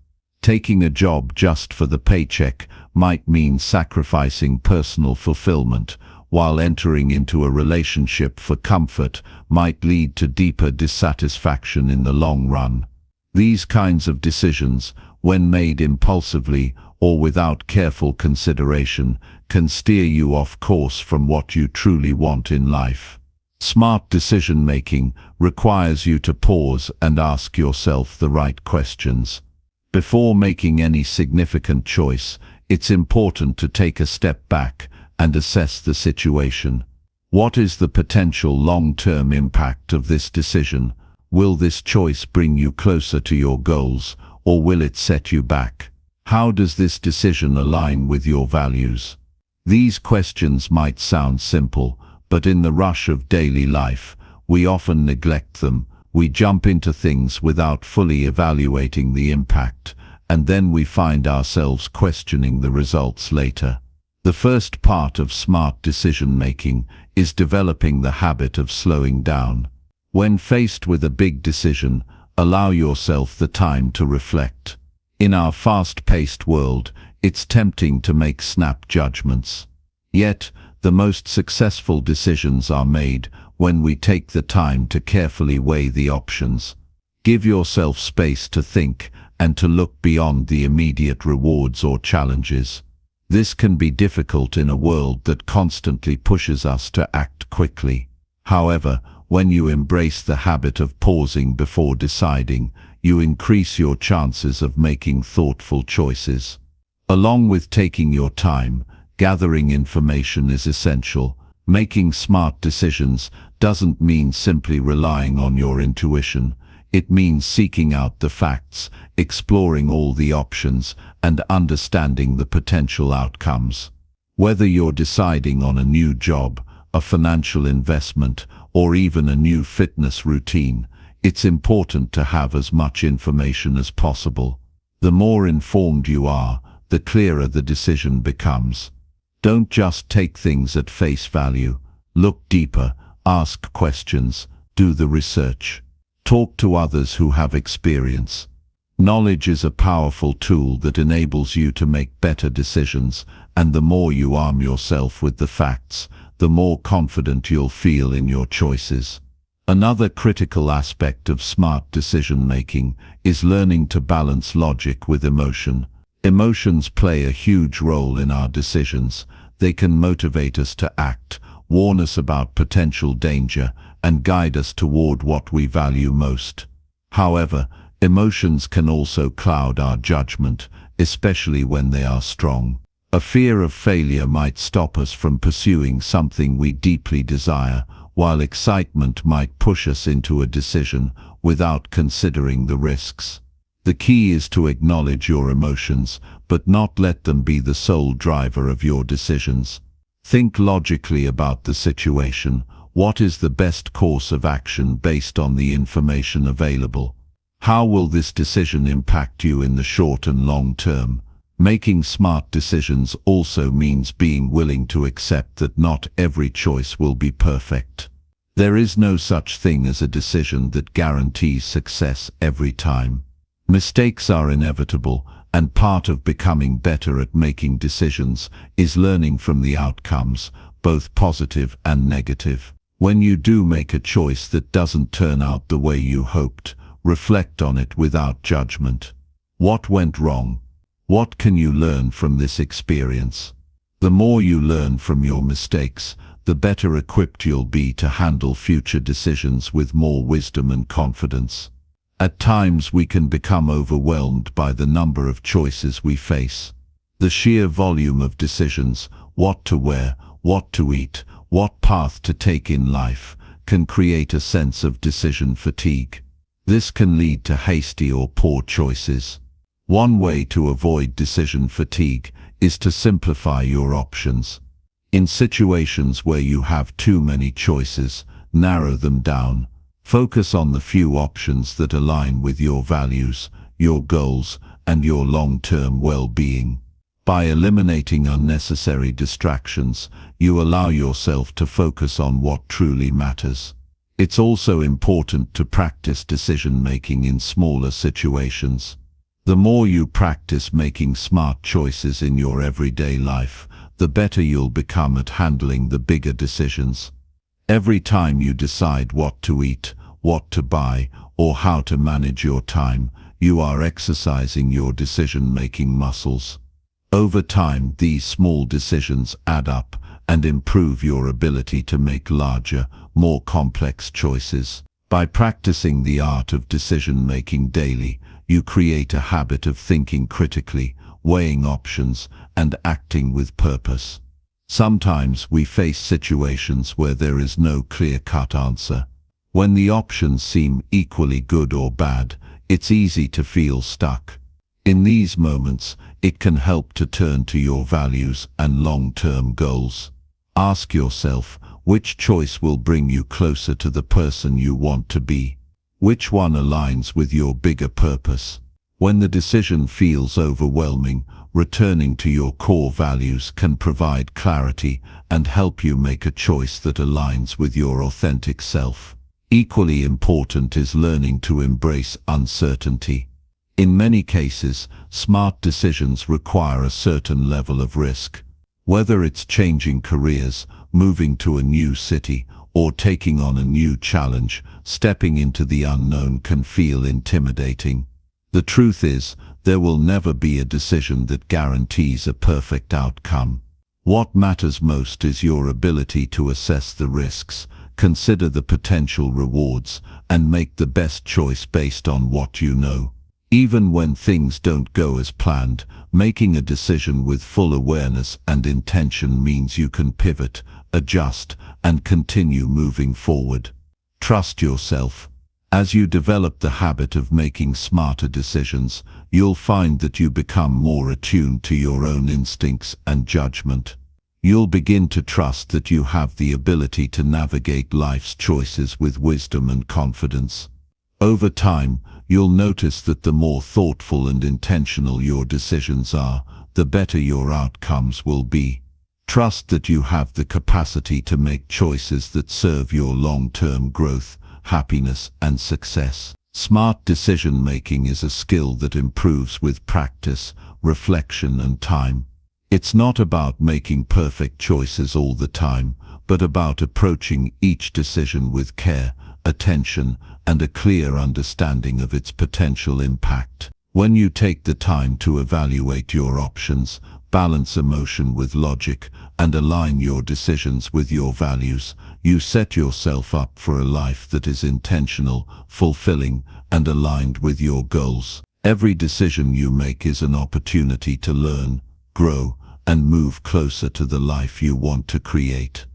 Taking a job just for the paycheck might mean sacrificing personal fulfillment, while entering into a relationship for comfort might lead to deeper dissatisfaction in the long run. These kinds of decisions, when made impulsively or without careful consideration, can steer you off course from what you truly want in life. Smart decision-making requires you to pause and ask yourself the right questions. Before making any significant choice, it's important to take a step back and assess the situation. What is the potential long-term impact of this decision? Will this choice bring you closer to your goals, or will it set you back? How does this decision align with your values? These questions might sound simple, but in the rush of daily life, we often neglect them. We jump into things without fully evaluating the impact, and then we find ourselves questioning the results later. The first part of smart decision-making is developing the habit of slowing down. When faced with a big decision, allow yourself the time to reflect. In our fast-paced world, it's tempting to make snap judgments. Yet, the most successful decisions are made when we take the time to carefully weigh the options. Give yourself space to think and to look beyond the immediate rewards or challenges. This can be difficult in a world that constantly pushes us to act quickly. However, when you embrace the habit of pausing before deciding, you increase your chances of making thoughtful choices. Along with taking your time, gathering information is essential. Making smart decisions doesn't mean simply relying on your intuition. It means seeking out the facts, exploring all the options, and understanding the potential outcomes. Whether you're deciding on a new job, a financial investment, or even a new fitness routine, it's important to have as much information as possible. The more informed you are, the clearer the decision becomes. Don't just take things at face value. Look deeper, ask questions, do the research. Talk to others who have experience. Knowledge is a powerful tool that enables you to make better decisions, and the more you arm yourself with the facts, the more confident you'll feel in your choices. Another critical aspect of smart decision-making is learning to balance logic with emotion. Emotions play a huge role in our decisions. They can motivate us to act, warn us about potential danger, and guide us toward what we value most. However, emotions can also cloud our judgment, especially when they are strong. A fear of failure might stop us from pursuing something we deeply desire, while excitement might push us into a decision without considering the risks. The key is to acknowledge your emotions, but not let them be the sole driver of your decisions. Think logically about the situation. What is the best course of action based on the information available? How will this decision impact you in the short and long term? Making smart decisions also means being willing to accept that not every choice will be perfect. There is no such thing as a decision that guarantees success every time. Mistakes are inevitable, And part of becoming better at making decisions is learning from the outcomes, both positive and negative. When you do make a choice that doesn't turn out the way you hoped, reflect on it without judgment. What went wrong? What can you learn from this experience? The more you learn from your mistakes, the better equipped you'll be to handle future decisions with more wisdom and confidence. At times we can become overwhelmed by the number of choices we face. The sheer volume of decisions, what to wear, what to eat, what path to take in life, can create a sense of decision fatigue. This can lead to hasty or poor choices. One way to avoid decision fatigue is to simplify your options. In situations where you have too many choices, narrow them down. Focus on the few options that align with your values, your goals, and your long-term well-being. By eliminating unnecessary distractions, you allow yourself to focus on what truly matters. It's also important to practice decision-making in smaller situations. The more you practice making smart choices in your everyday life, the better you'll become at handling the bigger decisions. Every time you decide what to eat, what to buy, or how to manage your time, you are exercising your decision-making muscles. Over time, these small decisions add up and improve your ability to make larger, more complex choices. By practicing the art of decision-making daily, you create a habit of thinking critically, weighing options, and acting with purpose. Sometimes we face situations where there is no clear-cut answer. When the options seem equally good or bad, it's easy to feel stuck. In these moments, it can help to turn to your values and long-term goals. Ask yourself, which choice will bring you closer to the person you want to be? Which one aligns with your bigger purpose? When the decision feels overwhelming, returning to your core values can provide clarity and help you make a choice that aligns with your authentic self. Equally important is learning to embrace uncertainty. In many cases, smart decisions require a certain level of risk. Whether it's changing careers, moving to a new city, or taking on a new challenge, stepping into the unknown can feel intimidating. The truth is, there will never be a decision that guarantees a perfect outcome. What matters most is your ability to assess the risks, consider the potential rewards, and make the best choice based on what you know. Even when things don't go as planned, making a decision with full awareness and intention means you can pivot, adjust, and continue moving forward. Trust yourself. As you develop the habit of making smarter decisions, you'll find that you become more attuned to your own instincts and judgment. You'll begin to trust that you have the ability to navigate life's choices with wisdom and confidence. Over time, you'll notice that the more thoughtful and intentional your decisions are, the better your outcomes will be. Trust that you have the capacity to make choices that serve your long-term growth, happiness, and success. Smart decision-making is a skill that improves with practice, reflection, and time. It's not about making perfect choices all the time, but about approaching each decision with care, attention, and a clear understanding of its potential impact. When you take the time to evaluate your options, balance emotion with logic, and align your decisions with your values, you set yourself up for a life that is intentional, fulfilling, and aligned with your goals. Every decision you make is an opportunity to learn, grow, and move closer to the life you want to create.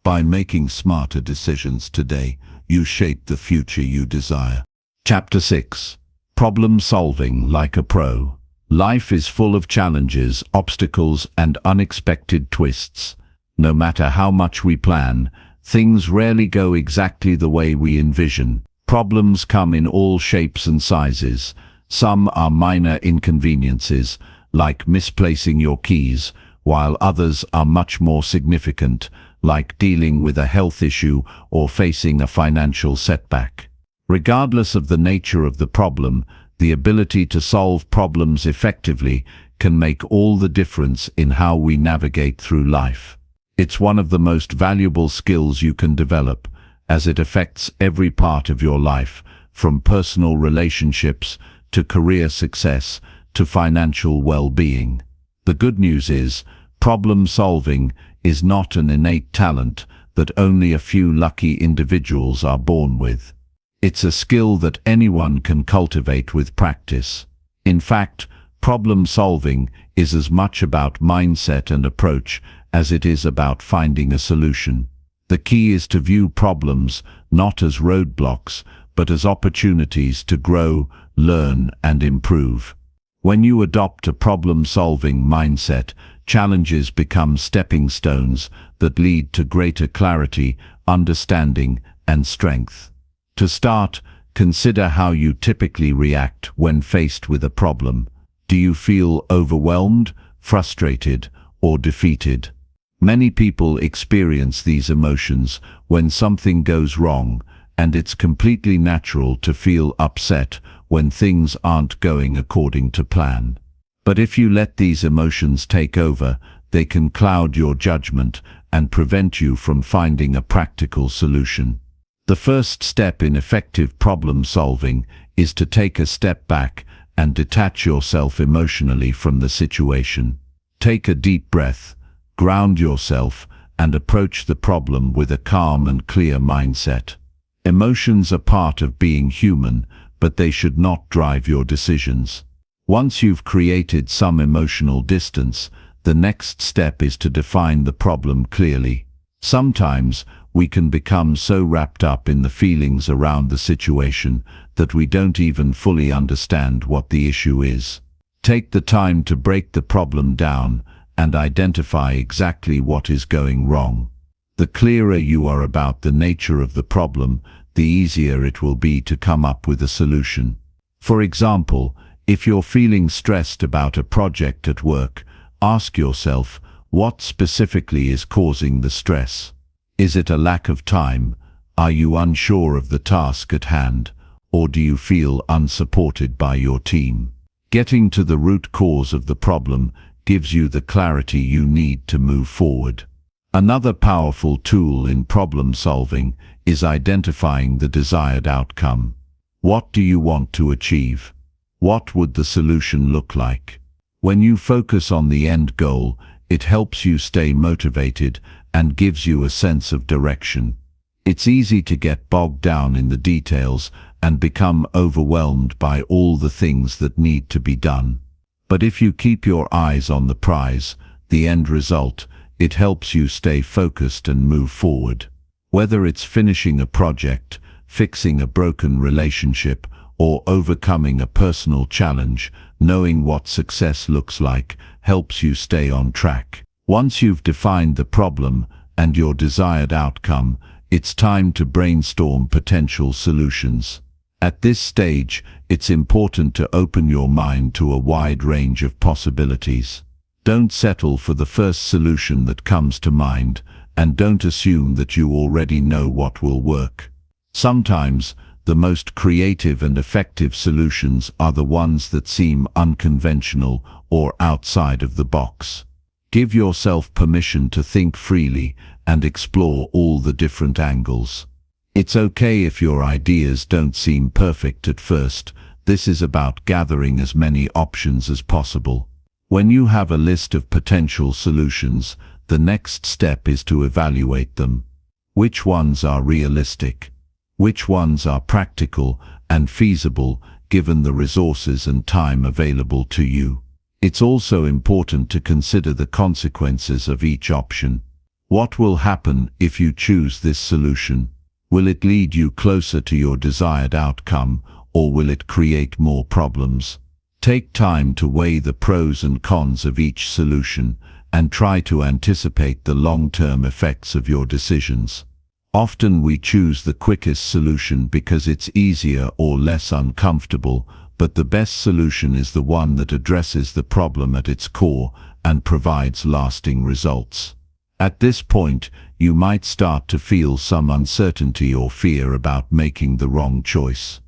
By making smarter decisions today, you shape the future you desire. Chapter 6. Problem Solving Like a Pro. Life is full of challenges, obstacles, and unexpected twists. No matter how much we plan, things rarely go exactly the way we envision. Problems come in all shapes and sizes. Some are minor inconveniences, like misplacing your keys, while others are much more significant, like dealing with a health issue or facing a financial setback. Regardless of the nature of the problem, The ability to solve problems effectively can make all the difference in how we navigate through life. It's one of the most valuable skills you can develop, as it affects every part of your life, from personal relationships to career success to financial well-being. The good news is, problem solving is not an innate talent that only a few lucky individuals are born with. It's a skill that anyone can cultivate with practice. In fact, problem solving is as much about mindset and approach as it is about finding a solution. The key is to view problems not as roadblocks, but as opportunities to grow, learn, and improve. When you adopt a problem-solving mindset, challenges become stepping stones that lead to greater clarity, understanding, and strength. To start, consider how you typically react when faced with a problem. Do you feel overwhelmed, frustrated, or defeated? Many people experience these emotions when something goes wrong, and it's completely natural to feel upset when things aren't going according to plan. But if you let these emotions take over, they can cloud your judgment and prevent you from finding a practical solution. The first step in effective problem solving is to take a step back and detach yourself emotionally from the situation. Take a deep breath, ground yourself, and approach the problem with a calm and clear mindset. Emotions are part of being human, but they should not drive your decisions. Once you've created some emotional distance, the next step is to define the problem clearly. Sometimes we can become so wrapped up in the feelings around the situation that we don't even fully understand what the issue is. Take the time to break the problem down and identify exactly what is going wrong. The clearer you are about the nature of the problem, the easier it will be to come up with a solution. For example, if you're feeling stressed about a project at work, ask yourself, what specifically is causing the stress? Is it a lack of time? Are you unsure of the task at hand? Or do you feel unsupported by your team? Getting to the root cause of the problem gives you the clarity you need to move forward. Another powerful tool in problem solving is identifying the desired outcome. What do you want to achieve? What would the solution look like? When you focus on the end goal, it helps you stay motivated and gives you a sense of direction. It's easy to get bogged down in the details and become overwhelmed by all the things that need to be done. But if you keep your eyes on the prize, the end result, it helps you stay focused and move forward. Whether it's finishing a project, fixing a broken relationship, or overcoming a personal challenge, knowing what success looks like helps you stay on track. Once you've defined the problem and your desired outcome, it's time to brainstorm potential solutions. At this stage, it's important to open your mind to a wide range of possibilities. Don't settle for the first solution that comes to mind, and don't assume that you already know what will work. Sometimes, the most creative and effective solutions are the ones that seem unconventional or outside of the box. Give yourself permission to think freely and explore all the different angles. It's okay if your ideas don't seem perfect at first. This is about gathering as many options as possible. When you have a list of potential solutions, the next step is to evaluate them. Which ones are realistic? Which ones are practical and feasible given the resources and time available to you? It's also important to consider the consequences of each option. What will happen if you choose this solution? Will it lead you closer to your desired outcome, or will it create more problems? Take time to weigh the pros and cons of each solution and try to anticipate the long-term effects of your decisions. Often we choose the quickest solution because it's easier or less uncomfortable, but the best solution is the one that addresses the problem at its core and provides lasting results. At this point, you might start to feel some uncertainty or fear about making the wrong choice.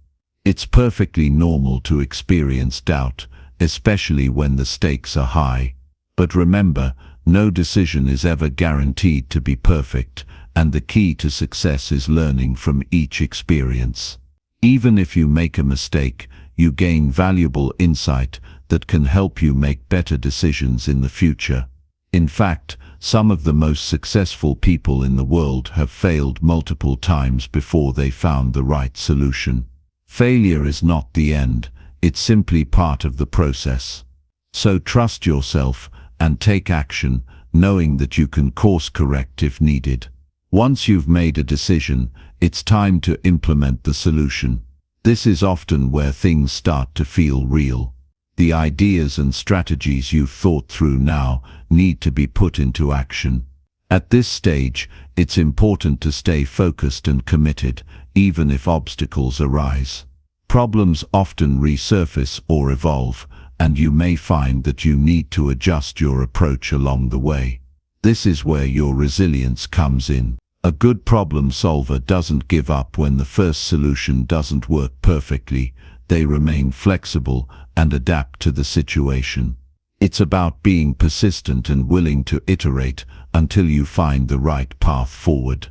It's perfectly normal to experience doubt, especially when the stakes are high. But remember, no decision is ever guaranteed to be perfect, and the key to success is learning from each experience. Even if you make a mistake, you gain valuable insight that can help you make better decisions in the future. In fact, some of the most successful people in the world have failed multiple times before they found the right solution. Failure is not the end, it's simply part of the process. So trust yourself and take action, knowing that you can course correct if needed. Once you've made a decision, it's time to implement the solution. This is often where things start to feel real. The ideas and strategies you've thought through now need to be put into action. At this stage, it's important to stay focused and committed, even if obstacles arise. Problems often resurface or evolve, and you may find that you need to adjust your approach along the way. This is where your resilience comes in. A good problem solver doesn't give up when the first solution doesn't work perfectly. They remain flexible and adapt to the situation. It's about being persistent and willing to iterate until you find the right path forward.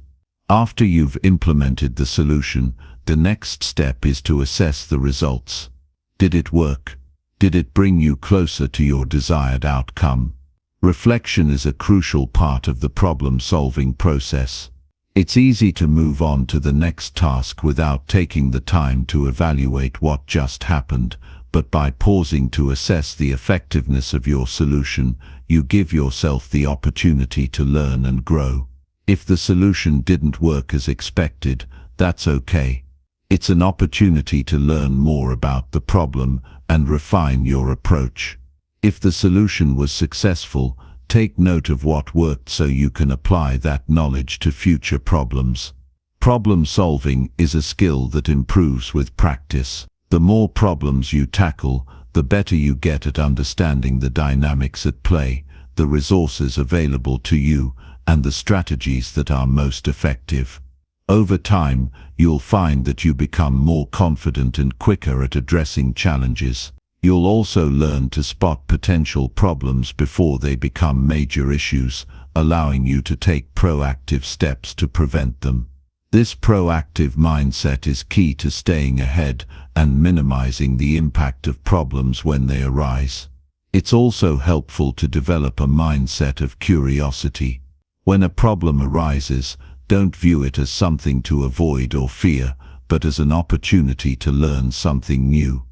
After you've implemented the solution, the next step is to assess the results. Did it work? Did it bring you closer to your desired outcome? Reflection is a crucial part of the problem-solving process. It's easy to move on to the next task without taking the time to evaluate what just happened, but by pausing to assess the effectiveness of your solution, you give yourself the opportunity to learn and grow. If the solution didn't work as expected, that's okay. It's an opportunity to learn more about the problem and refine your approach. If the solution was successful, take note of what worked so you can apply that knowledge to future problems. Problem solving is a skill that improves with practice. The more problems you tackle, the better you get at understanding the dynamics at play, the resources available to you, and the strategies that are most effective. Over time, you'll find that you become more confident and quicker at addressing challenges. You'll also learn to spot potential problems before they become major issues, allowing you to take proactive steps to prevent them. This proactive mindset is key to staying ahead and minimizing the impact of problems when they arise. It's also helpful to develop a mindset of curiosity. When a problem arises, don't view it as something to avoid or fear, but as an opportunity to learn something new.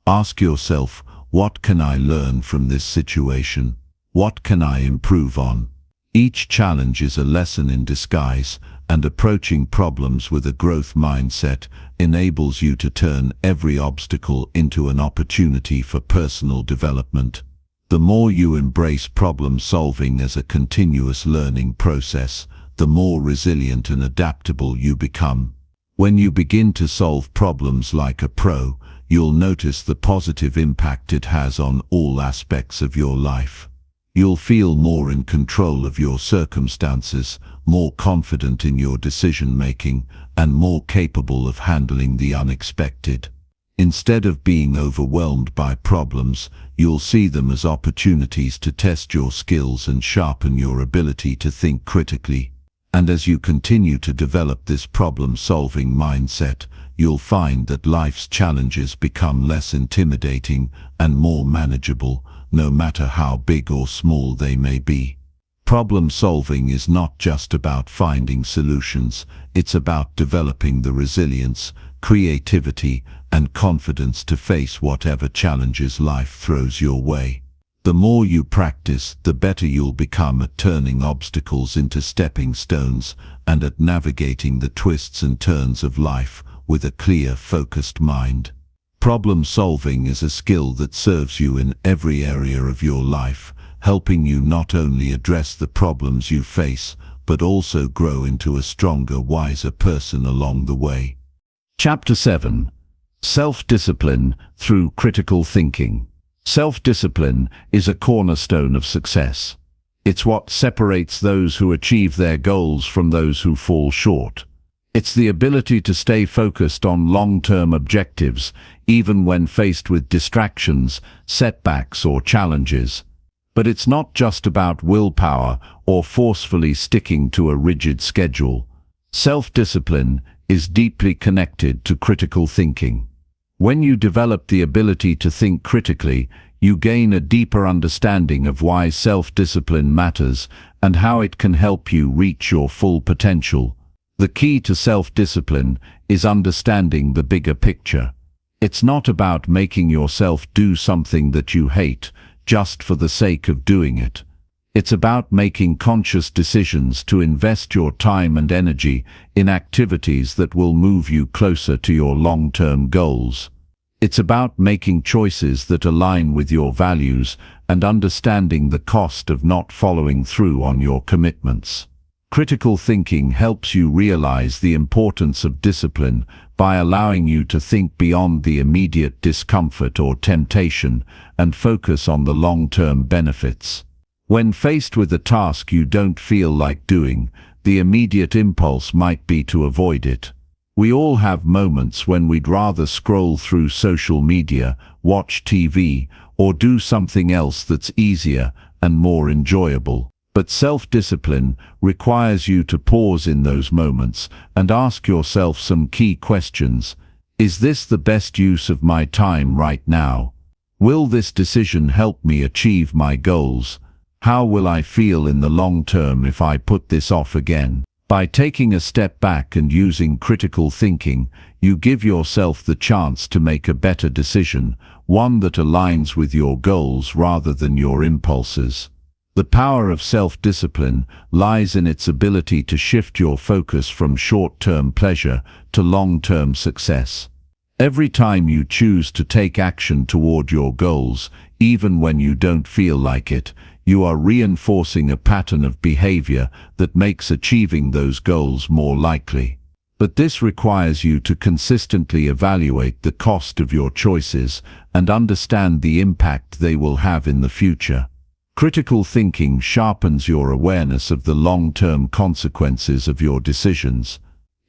Ask yourself, what can I learn from this situation? What can I improve on? Each challenge is a lesson in disguise, and approaching problems with a growth mindset enables you to turn every obstacle into an opportunity for personal development. The more you embrace problem solving as a continuous learning process, the more resilient and adaptable you become. When you begin to solve problems like a pro, you'll notice the positive impact it has on all aspects of your life. You'll feel more in control of your circumstances, more confident in your decision-making, and more capable of handling the unexpected. Instead of being overwhelmed by problems, you'll see them as opportunities to test your skills and sharpen your ability to think critically. And as you continue to develop this problem-solving mindset, you'll find that life's challenges become less intimidating and more manageable, no matter how big or small they may be. Problem solving is not just about finding solutions, it's about developing the resilience, creativity, and confidence to face whatever challenges life throws your way. The more you practice, the better you'll become at turning obstacles into stepping stones and at navigating the twists and turns of life with a clear, focused mind. Problem solving is a skill that serves you in every area of your life, helping you not only address the problems you face, but also grow into a stronger, wiser person along the way. Chapter 7. Self-discipline through critical thinking. Self-discipline is a cornerstone of success. It's what separates those who achieve their goals from those who fall short. It's the ability to stay focused on long-term objectives, even when faced with distractions, setbacks, or challenges. But it's not just about willpower or forcefully sticking to a rigid schedule. Self-discipline is deeply connected to critical thinking. When you develop the ability to think critically, you gain a deeper understanding of why self-discipline matters and how it can help you reach your full potential. The key to self-discipline is understanding the bigger picture. It's not about making yourself do something that you hate just for the sake of doing it. It's about making conscious decisions to invest your time and energy in activities that will move you closer to your long-term goals. It's about making choices that align with your values and understanding the cost of not following through on your commitments. Critical thinking helps you realize the importance of discipline by allowing you to think beyond the immediate discomfort or temptation and focus on the long-term benefits. When faced with a task you don't feel like doing, the immediate impulse might be to avoid it. We all have moments when we'd rather scroll through social media, watch TV, or do something else that's easier and more enjoyable. But self-discipline requires you to pause in those moments and ask yourself some key questions. Is this the best use of my time right now? Will this decision help me achieve my goals? How will I feel in the long term if I put this off again? By taking a step back and using critical thinking, you give yourself the chance to make a better decision, one that aligns with your goals rather than your impulses. The power of self-discipline lies in its ability to shift your focus from short-term pleasure to long-term success. Every time you choose to take action toward your goals, even when you don't feel like it, you are reinforcing a pattern of behavior that makes achieving those goals more likely. But this requires you to consistently evaluate the cost of your choices and understand the impact they will have in the future. Critical thinking sharpens your awareness of the long-term consequences of your decisions.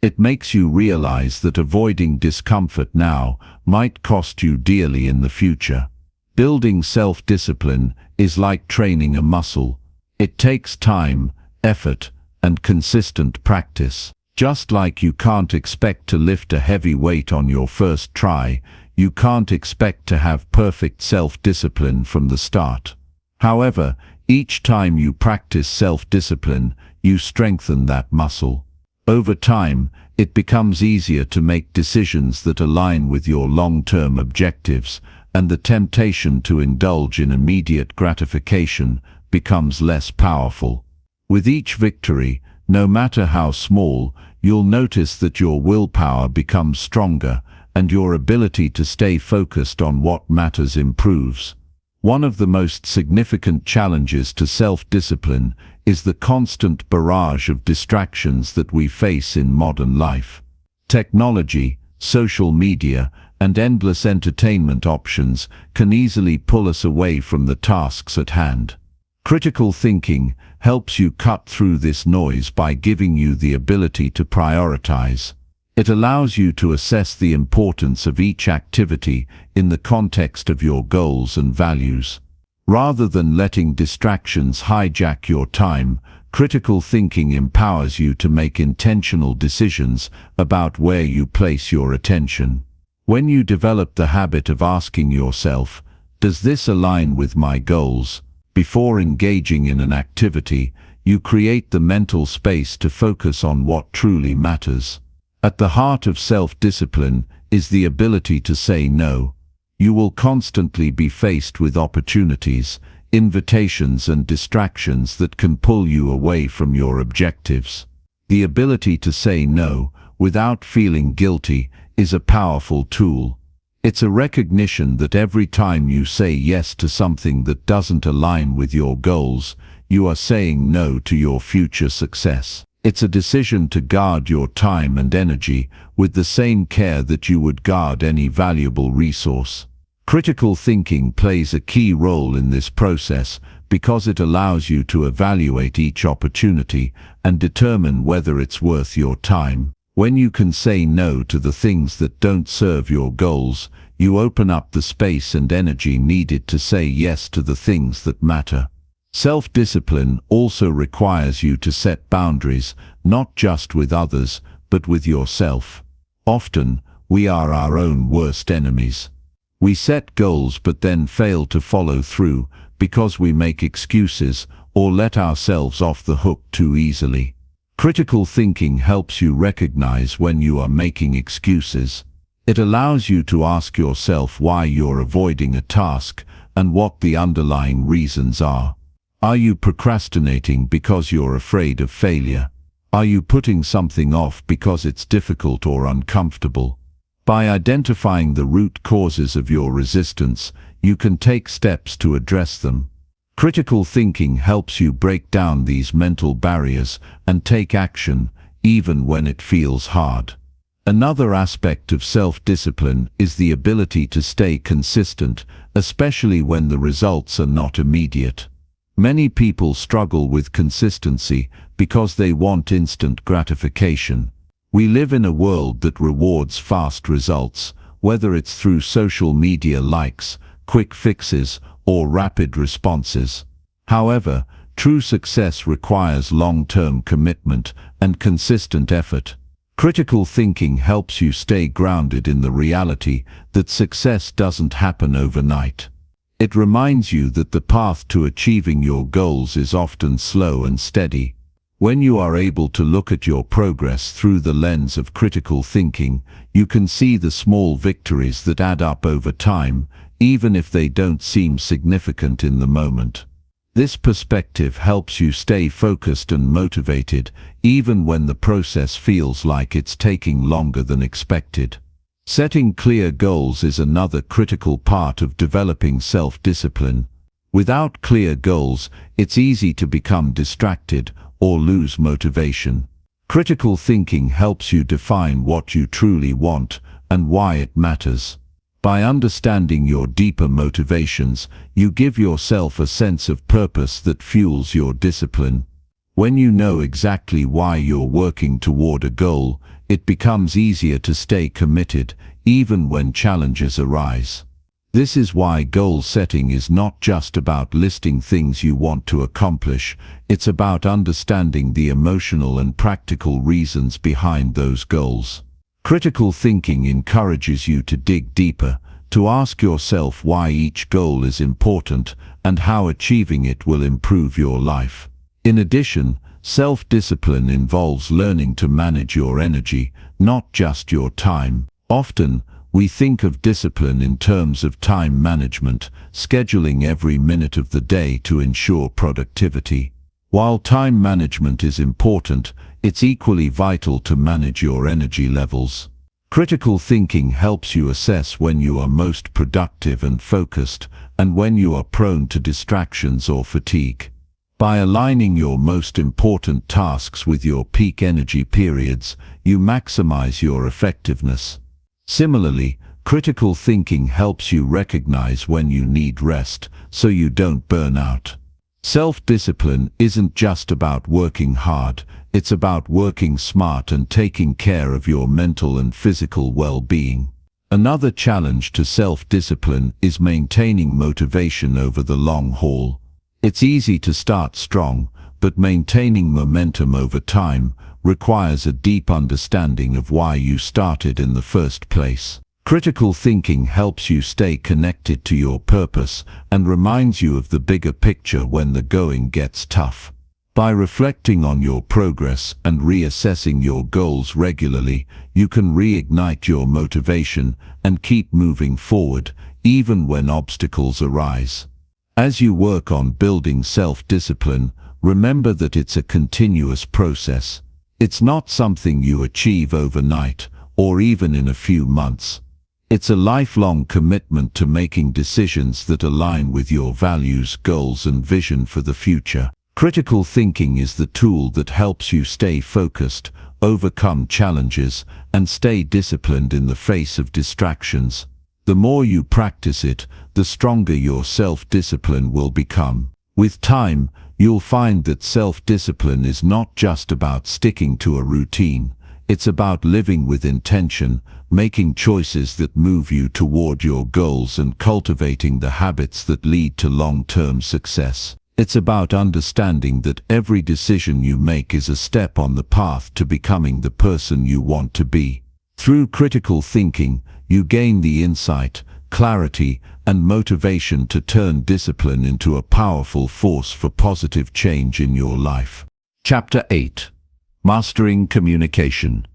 It makes you realize that avoiding discomfort now might cost you dearly in the future. Building self-discipline is like training a muscle. It takes time, effort, and consistent practice. Just like you can't expect to lift a heavy weight on your first try, you can't expect to have perfect self-discipline from the start. However, each time you practice self-discipline, you strengthen that muscle. Over time, it becomes easier to make decisions that align with your long-term objectives, and the temptation to indulge in immediate gratification becomes less powerful. With each victory, no matter how small, you'll notice that your willpower becomes stronger and your ability to stay focused on what matters improves. One of the most significant challenges to self-discipline is the constant barrage of distractions that we face in modern life. Technology, social media, and endless entertainment options can easily pull us away from the tasks at hand. Critical thinking helps you cut through this noise by giving you the ability to prioritize. It allows you to assess the importance of each activity in the context of your goals and values. Rather than letting distractions hijack your time, critical thinking empowers you to make intentional decisions about where you place your attention. When you develop the habit of asking yourself, "Does this align with my goals?" before engaging in an activity, you create the mental space to focus on what truly matters. At the heart of self-discipline is the ability to say no. You will constantly be faced with opportunities, invitations, and distractions that can pull you away from your objectives. The ability to say no without feeling guilty is a powerful tool. It's a recognition that every time you say yes to something that doesn't align with your goals, you are saying no to your future success. It's a decision to guard your time and energy with the same care that you would guard any valuable resource. Critical thinking plays a key role in this process because it allows you to evaluate each opportunity and determine whether it's worth your time. When you can say no to the things that don't serve your goals, you open up the space and energy needed to say yes to the things that matter. Self-discipline also requires you to set boundaries, not just with others, but with yourself. Often, we are our own worst enemies. We set goals but then fail to follow through because we make excuses or let ourselves off the hook too easily. Critical thinking helps you recognize when you are making excuses. It allows you to ask yourself why you're avoiding a task and what the underlying reasons are. Are you procrastinating because you're afraid of failure? Are you putting something off because it's difficult or uncomfortable? By identifying the root causes of your resistance, you can take steps to address them. Critical thinking helps you break down these mental barriers and take action, even when it feels hard. Another aspect of self-discipline is the ability to stay consistent, especially when the results are not immediate. Many people struggle with consistency because they want instant gratification. We live in a world that rewards fast results, whether it's through social media likes, quick fixes, or rapid responses. However, true success requires long-term commitment and consistent effort. Critical thinking helps you stay grounded in the reality that success doesn't happen overnight. It reminds you that the path to achieving your goals is often slow and steady. When you are able to look at your progress through the lens of critical thinking, you can see the small victories that add up over time, even if they don't seem significant in the moment. This perspective helps you stay focused and motivated, even when the process feels like it's taking longer than expected. Setting clear goals is another critical part of developing self-discipline. Without clear goals, it's easy to become distracted or lose motivation. Critical thinking helps you define what you truly want and why it matters. By understanding your deeper motivations, you give yourself a sense of purpose that fuels your discipline. When you know exactly why you're working toward a goal, it becomes easier to stay committed, even when challenges arise. This is why goal setting is not just about listing things you want to accomplish, it's about understanding the emotional and practical reasons behind those goals. Critical thinking encourages you to dig deeper, to ask yourself why each goal is important and how achieving it will improve your life. In addition, self-discipline involves learning to manage your energy, not just your time. Often, we think of discipline in terms of time management, scheduling every minute of the day to ensure productivity. While time management is important, it's equally vital to manage your energy levels. Critical thinking helps you assess when you are most productive and focused, and when you are prone to distractions or fatigue. By aligning your most important tasks with your peak energy periods, you maximize your effectiveness. Similarly, critical thinking helps you recognize when you need rest, so you don't burn out. Self-discipline isn't just about working hard, it's about working smart and taking care of your mental and physical well-being. Another challenge to self-discipline is maintaining motivation over the long haul. It's easy to start strong, but maintaining momentum over time requires a deep understanding of why you started in the first place. Critical thinking helps you stay connected to your purpose and reminds you of the bigger picture when the going gets tough. By reflecting on your progress and reassessing your goals regularly, you can reignite your motivation and keep moving forward, even when obstacles arise. As you work on building self-discipline, remember that it's a continuous process. It's not something you achieve overnight, or even in a few months. It's a lifelong commitment to making decisions that align with your values, goals, and vision for the future. Critical thinking is the tool that helps you stay focused, overcome challenges, and stay disciplined in the face of distractions. The more you practice it, the stronger your self-discipline will become. With time, you'll find that self-discipline is not just about sticking to a routine. It's about living with intention, making choices that move you toward your goals and cultivating the habits that lead to long-term success. It's about understanding that every decision you make is a step on the path to becoming the person you want to be. Through critical thinking, you gain the insight, clarity, and motivation to turn discipline into a powerful force for positive change in your life. Chapter 8. Mastering communication.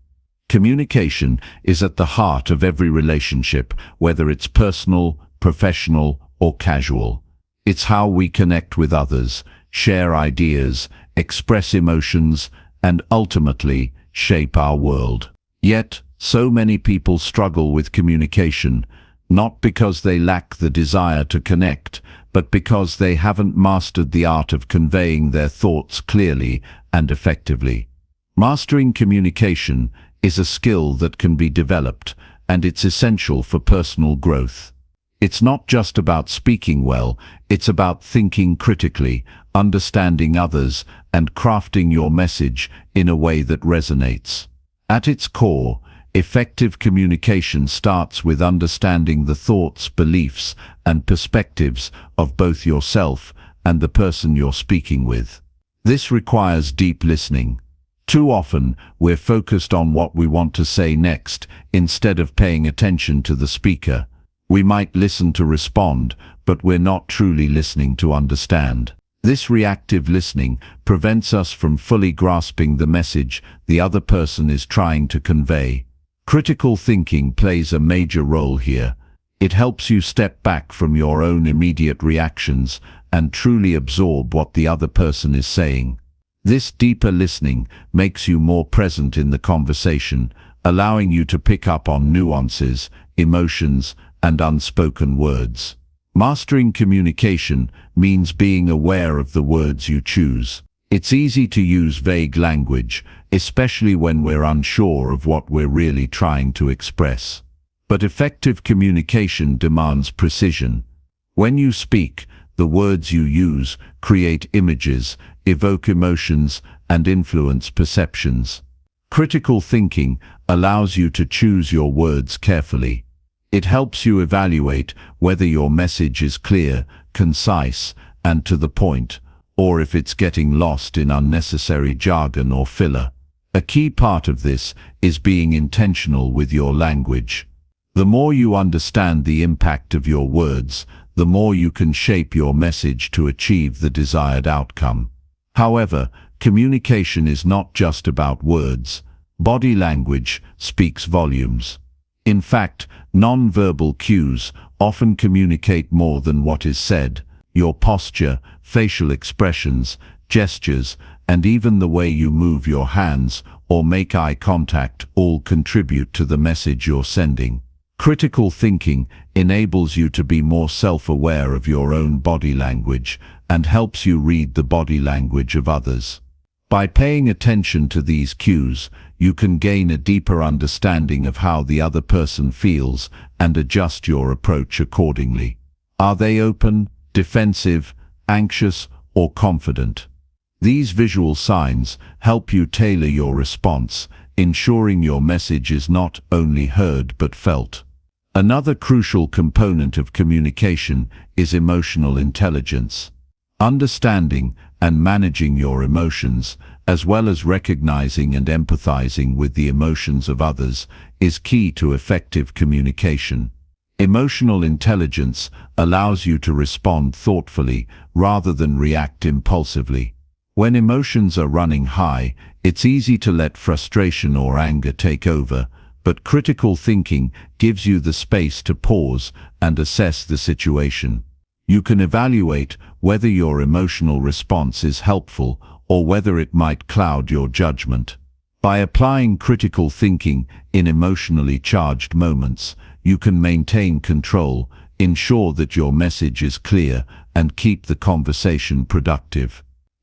Communication is at the heart of every relationship, whether it's personal, professional, or casual. It's how we connect with others, share ideas, express emotions, and ultimately shape our world. Yet, so many people struggle with communication, not because they lack the desire to connect, but because they haven't mastered the art of conveying their thoughts clearly and effectively. Mastering communication is a skill that can be developed, and it's essential for personal growth. It's not just about speaking well, it's about thinking critically, understanding others, and crafting your message in a way that resonates. At its core, effective communication starts with understanding the thoughts, beliefs, and perspectives of both yourself and the person you're speaking with. This requires deep listening. Too often, we're focused on what we want to say next, instead of paying attention to the speaker. We might listen to respond, but we're not truly listening to understand. This reactive listening prevents us from fully grasping the message the other person is trying to convey. Critical thinking plays a major role here. It helps you step back from your own immediate reactions and truly absorb what the other person is saying. This deeper listening makes you more present in the conversation, allowing you to pick up on nuances, emotions, and unspoken words. Mastering communication means being aware of the words you choose. It's easy to use vague language, especially when we're unsure of what we're really trying to express. But effective communication demands precision. When you speak, the words you use create images, evoke emotions, and influence perceptions. Critical thinking allows you to choose your words carefully. It helps you evaluate whether your message is clear, concise, and to the point, or if it's getting lost in unnecessary jargon or filler. A key part of this is being intentional with your language. The more you understand the impact of your words, the more you can shape your message to achieve the desired outcome. However, communication is not just about words. Body language speaks volumes. In fact, non-verbal cues often communicate more than what is said. Your posture, facial expressions, gestures, and even the way you move your hands or make eye contact all contribute to the message you're sending. Critical thinking enables you to be more self-aware of your own body language and helps you read the body language of others. By paying attention to these cues, you can gain a deeper understanding of how the other person feels and adjust your approach accordingly. Are they open, defensive, anxious, or confident? These visual signs help you tailor your response, ensuring your message is not only heard but felt. Another crucial component of communication is emotional intelligence. Understanding and managing your emotions, as well as recognizing and empathizing with the emotions of others, is key to effective communication. Emotional intelligence allows you to respond thoughtfully rather than react impulsively. When emotions are running high, it's easy to let frustration or anger take over, but critical thinking gives you the space to pause and assess the situation. You can evaluate whether your emotional response is helpful or whether it might cloud your judgment. By applying critical thinking in emotionally charged moments, you can maintain control, ensure that your message is clear, and keep the conversation productive.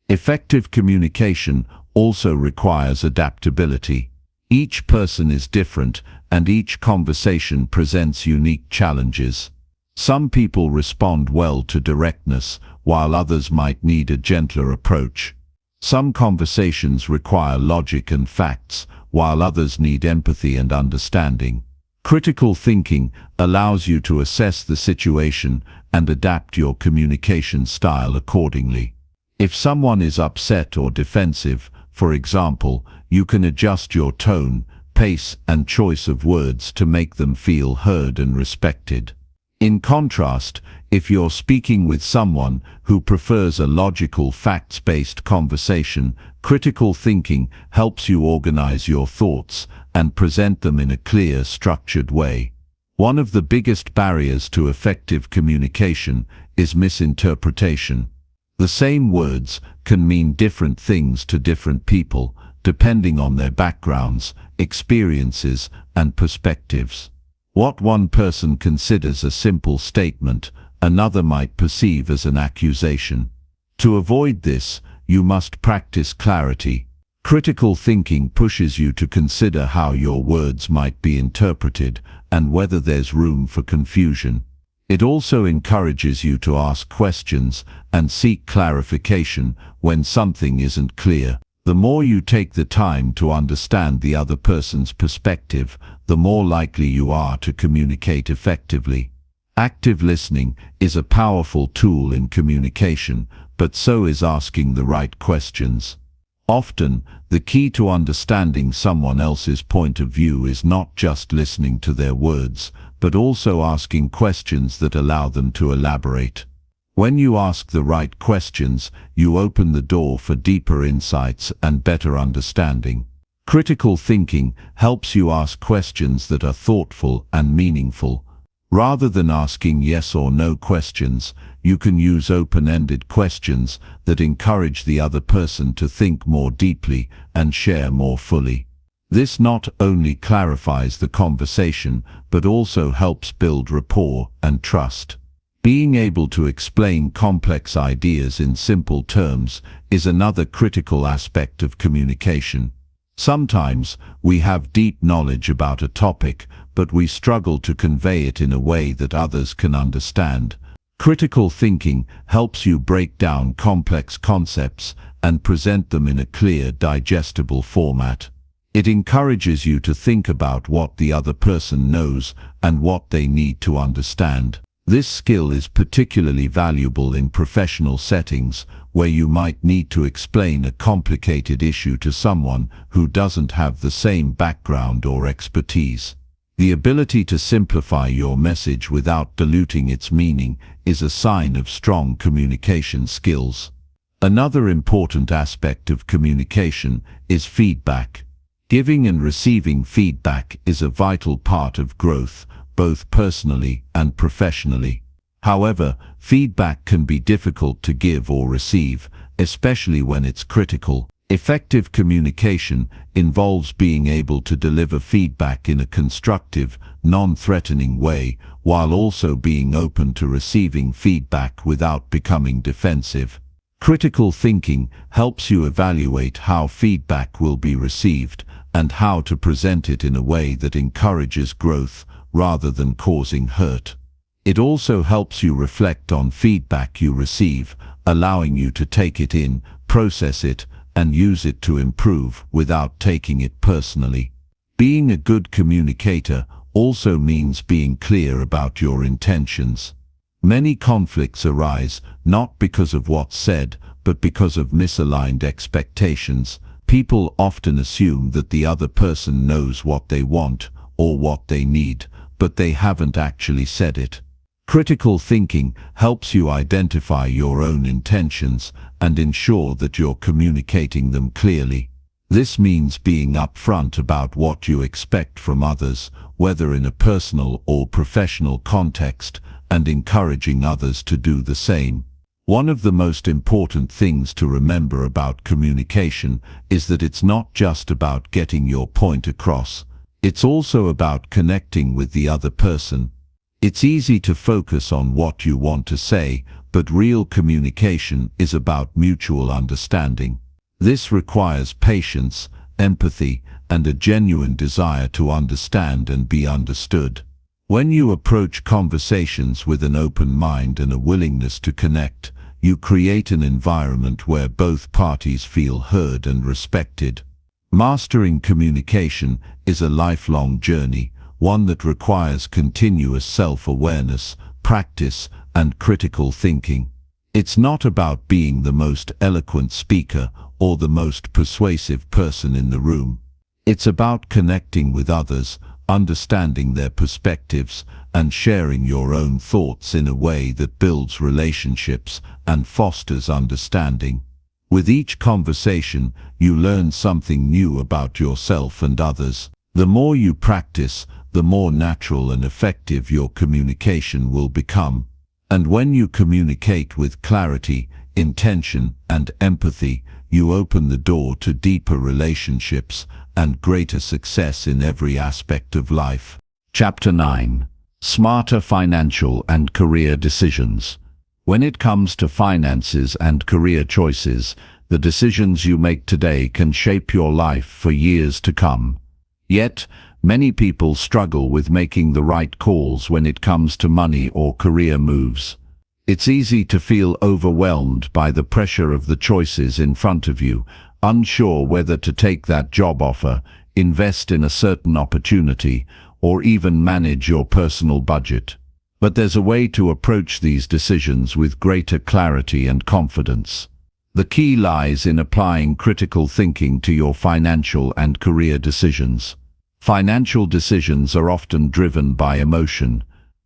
Effective communication also requires adaptability. Each person is different, and each conversation presents unique challenges. Some people respond well to directness, while others might need a gentler approach. Some conversations require logic and facts, while others need empathy and understanding. Critical thinking allows you to assess the situation and adapt your communication style accordingly. If someone is upset or defensive, for example, you can adjust your tone, pace, and choice of words to make them feel heard and respected. In contrast, if you're speaking with someone who prefers a logical, facts-based conversation, critical thinking helps you organize your thoughts and present them in a clear, structured way. One of the biggest barriers to effective communication is misinterpretation. The same words can mean different things to different people, depending on their backgrounds, experiences, and perspectives. What one person considers a simple statement, another might perceive as an accusation. To avoid this, you must practice clarity. Critical thinking pushes you to consider how your words might be interpreted and whether there's room for confusion. It also encourages you to ask questions and seek clarification when something isn't clear. The more you take the time to understand the other person's perspective, the more likely you are to communicate effectively. Active listening is a powerful tool in communication, but so is asking the right questions. Often, the key to understanding someone else's point of view is not just listening to their words, but also asking questions that allow them to elaborate. When you ask the right questions, you open the door for deeper insights and better understanding. Critical thinking helps you ask questions that are thoughtful and meaningful. Rather than asking yes or no questions, you can use open-ended questions that encourage the other person to think more deeply and share more fully. This not only clarifies the conversation, but also helps build rapport and trust. Being able to explain complex ideas in simple terms is another critical aspect of communication. Sometimes we have deep knowledge about a topic, but we struggle to convey it in a way that others can understand. Critical thinking helps you break down complex concepts and present them in a clear, digestible format. It encourages you to think about what the other person knows and what they need to understand. This skill is particularly valuable in professional settings, where you might need to explain a complicated issue to someone who doesn't have the same background or expertise. The ability to simplify your message without diluting its meaning is a sign of strong communication skills. Another important aspect of communication is feedback. Giving and receiving feedback is a vital part of growth, both personally and professionally. However, feedback can be difficult to give or receive, especially when it's critical. Effective communication involves being able to deliver feedback in a constructive, non-threatening way, while also being open to receiving feedback without becoming defensive. Critical thinking helps you evaluate how feedback will be received and how to present it in a way that encourages growth rather than causing hurt. It also helps you reflect on feedback you receive, allowing you to take it in, process it, and use it to improve without taking it personally. Being a good communicator also means being clear about your intentions. Many conflicts arise not because of what's said, but because of misaligned expectations. People often assume that the other person knows what they want or what they need, but they haven't actually said it. Critical thinking helps you identify your own intentions and ensure that you're communicating them clearly. This means being upfront about what you expect from others, whether in a personal or professional context, and encouraging others to do the same. One of the most important things to remember about communication is that it's not just about getting your point across. It's also about connecting with the other person. It's easy to focus on what you want to say, but real communication is about mutual understanding. This requires patience, empathy, and a genuine desire to understand and be understood. When you approach conversations with an open mind and a willingness to connect, you create an environment where both parties feel heard and respected. Mastering communication is a lifelong journey, one that requires continuous self-awareness, practice, and critical thinking. It's not about being the most eloquent speaker or the most persuasive person in the room. It's about connecting with others, understanding their perspectives, and sharing your own thoughts in a way that builds relationships and fosters understanding. With each conversation, you learn something new about yourself and others. The more you practice, the more natural and effective your communication will become. And when you communicate with clarity, intention, and empathy, you open the door to deeper relationships and greater success in every aspect of life. Chapter 9. Smarter Financial and Career Decisions. When it comes to finances and career choices, the decisions you make today can shape your life for years to come. Yet, many people struggle with making the right calls when it comes to money or career moves. It's easy to feel overwhelmed by the pressure of the choices in front of you, unsure whether to take that job offer, invest in a certain opportunity, or even manage your personal budget. But there's a way to approach these decisions with greater clarity and confidence. The key lies in applying critical thinking to your financial and career decisions. Financial decisions are often driven by emotion.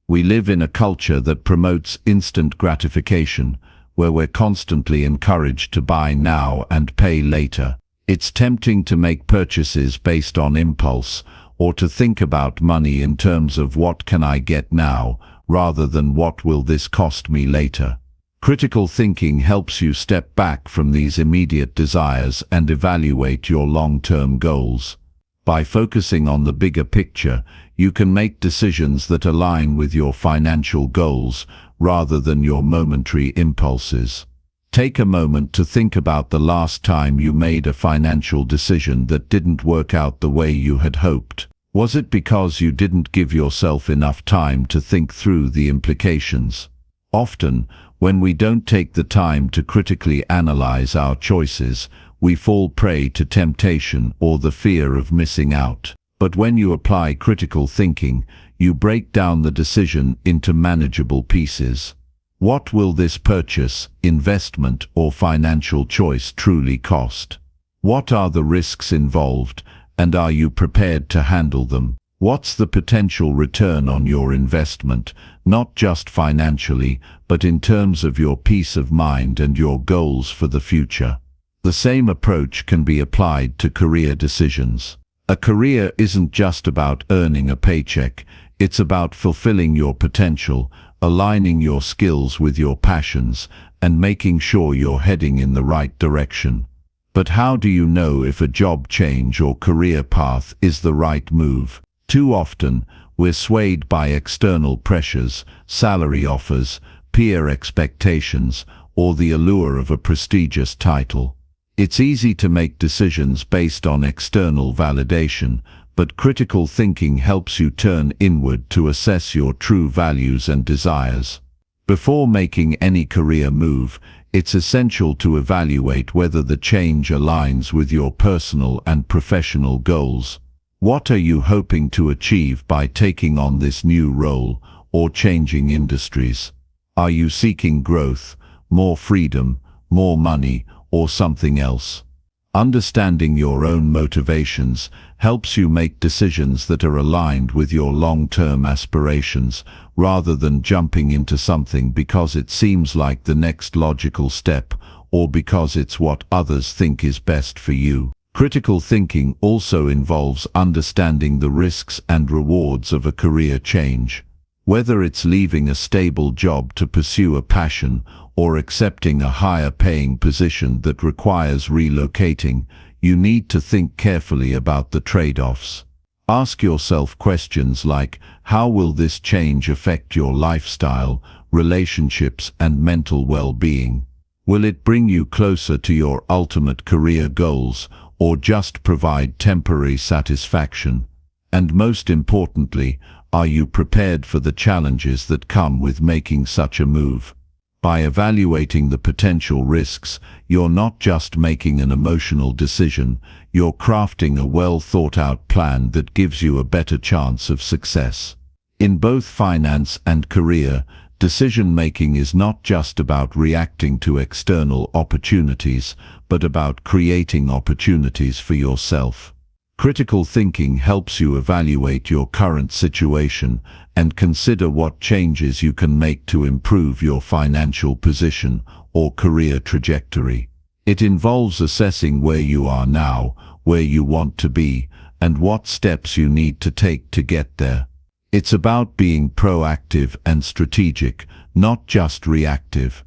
We live in a culture that promotes instant gratification, where we're constantly encouraged to buy now and pay later. It's tempting to make purchases based on impulse, or to think about money in terms of what can I get now, rather than what will this cost me later. Critical thinking helps you step back from these immediate desires and evaluate your long-term goals. By focusing on the bigger picture, you can make decisions that align with your financial goals rather than your momentary impulses. Take a moment to think about the last time you made a financial decision that didn't work out the way you had hoped. Was it because you didn't give yourself enough time to think through the implications? Often, when we don't take the time to critically analyze our choices, we fall prey to temptation or the fear of missing out. But when you apply critical thinking, you break down the decision into manageable pieces. What will this purchase, investment, or financial choice truly cost? What are the risks involved, and are you prepared to handle them? What's the potential return on your investment, not just financially, but in terms of your peace of mind and your goals for the future? The same approach can be applied to career decisions. A career isn't just about earning a paycheck, it's about fulfilling your potential, aligning your skills with your passions, and making sure you're heading in the right direction. But how do you know if a job change or career path is the right move? Too often, we're swayed by external pressures, salary offers, peer expectations, or the allure of a prestigious title. It's easy to make decisions based on external validation, but critical thinking helps you turn inward to assess your true values and desires. Before making any career move, it's essential to evaluate whether the change aligns with your personal and professional goals. What are you hoping to achieve by taking on this new role or changing industries? Are you seeking growth, more freedom, more money, or something else? Understanding your own motivations helps you make decisions that are aligned with your long-term aspirations, rather than jumping into something because it seems like the next logical step, or because it's what others think is best for you. Critical thinking also involves understanding the risks and rewards of a career change. Whether it's leaving a stable job to pursue a passion, or accepting a higher-paying position that requires relocating, you need to think carefully about the trade-offs. Ask yourself questions like, how will this change affect your lifestyle, relationships, and mental well-being? Will it bring you closer to your ultimate career goals, or just provide temporary satisfaction? And most importantly, are you prepared for the challenges that come with making such a move? By evaluating the potential risks, you're not just making an emotional decision, you're crafting a well-thought-out plan that gives you a better chance of success. In both finance and career, decision-making is not just about reacting to external opportunities, but about creating opportunities for yourself. Critical thinking helps you evaluate your current situation and consider what changes you can make to improve your financial position or career trajectory. It involves assessing where you are now, where you want to be, and what steps you need to take to get there. It's about being proactive and strategic, not just reactive.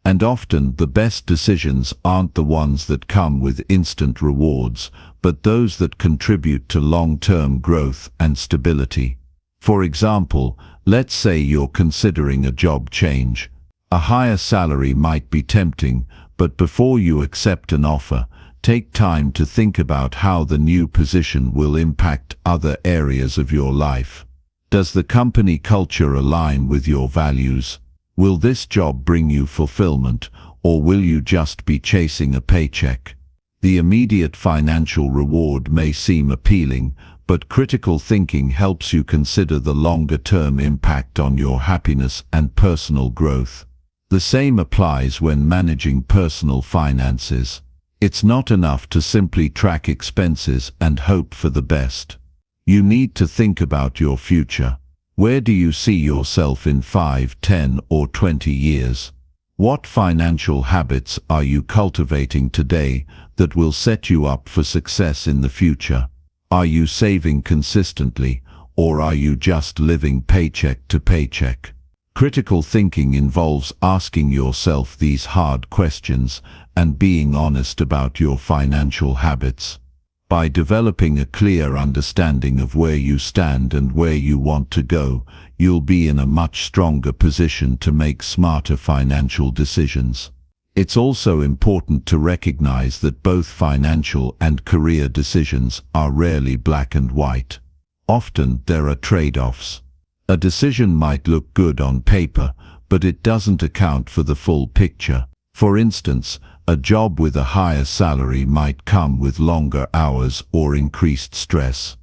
And often the best decisions aren't the ones that come with instant rewards, but those that contribute to long-term growth and stability. For example, let's say you're considering a job change. A higher salary might be tempting, but before you accept an offer, take time to think about how the new position will impact other areas of your life. Does the company culture align with your values? Will this job bring you fulfillment, or will you just be chasing a paycheck? The immediate financial reward may seem appealing, but critical thinking helps you consider the longer-term impact on your happiness and personal growth. The same applies when managing personal finances. It's not enough to simply track expenses and hope for the best. You need to think about your future. Where do you see yourself in 5, 10, or 20 years? What financial habits are you cultivating today that will set you up for success in the future? Are you saving consistently, or are you just living paycheck to paycheck? Critical thinking involves asking yourself these hard questions and being honest about your financial habits. By developing a clear understanding of where you stand and where you want to go, you'll be in a much stronger position to make smarter financial decisions. It's also important to recognize that both financial and career decisions are rarely black and white. Often there are trade-offs. A decision might look good on paper, but it doesn't account for the full picture. For instance, a job with a higher salary might come with longer hours or increased stress.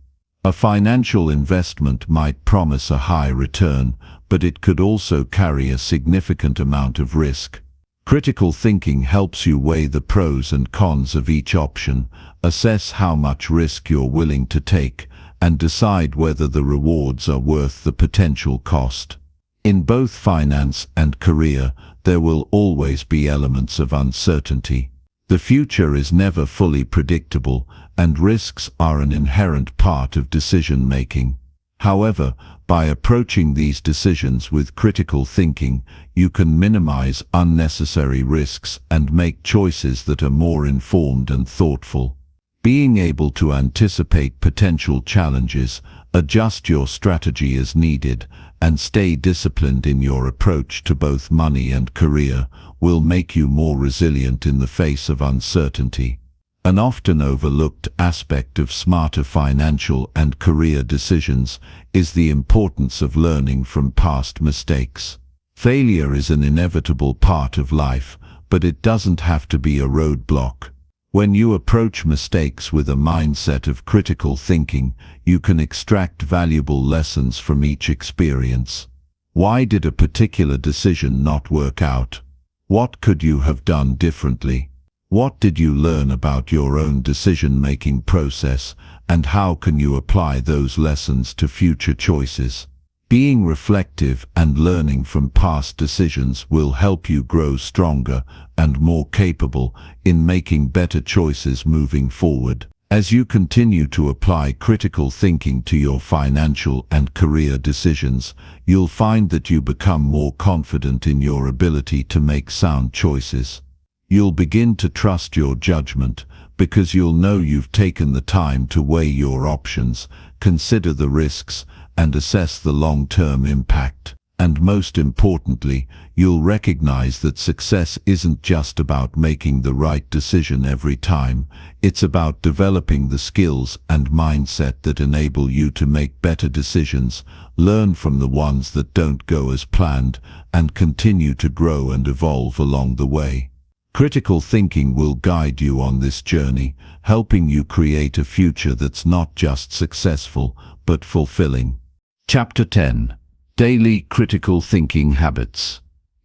A financial investment might promise a high return, but it could also carry a significant amount of risk. Critical thinking helps you weigh the pros and cons of each option, assess how much risk you're willing to take, and decide whether the rewards are worth the potential cost. In both finance and career, there will always be elements of uncertainty. The future is never fully predictable, and risks are an inherent part of decision-making. However, by approaching these decisions with critical thinking, you can minimize unnecessary risks and make choices that are more informed and thoughtful. Being able to anticipate potential challenges, adjust your strategy as needed, and stay disciplined in your approach to both money and career will make you more resilient in the face of uncertainty. An often overlooked aspect of smarter financial and career decisions is the importance of learning from past mistakes. Failure is an inevitable part of life, but it doesn't have to be a roadblock. When you approach mistakes with a mindset of critical thinking, you can extract valuable lessons from each experience. Why did a particular decision not work out? What could you have done differently? What did you learn about your own decision-making process, and how can you apply those lessons to future choices? Being reflective and learning from past decisions will help you grow stronger and more capable in making better choices moving forward. As you continue to apply critical thinking to your financial and career decisions, you'll find that you become more confident in your ability to make sound choices. You'll begin to trust your judgment because you'll know you've taken the time to weigh your options, consider the risks, and assess the long-term impact. And most importantly, you'll recognize that success isn't just about making the right decision every time. It's about developing the skills and mindset that enable you to make better decisions, learn from the ones that don't go as planned, and continue to grow and evolve along the way. Critical thinking will guide you on this journey, helping you create a future that's not just successful, but fulfilling. Chapter 10. Daily Critical Thinking Habits.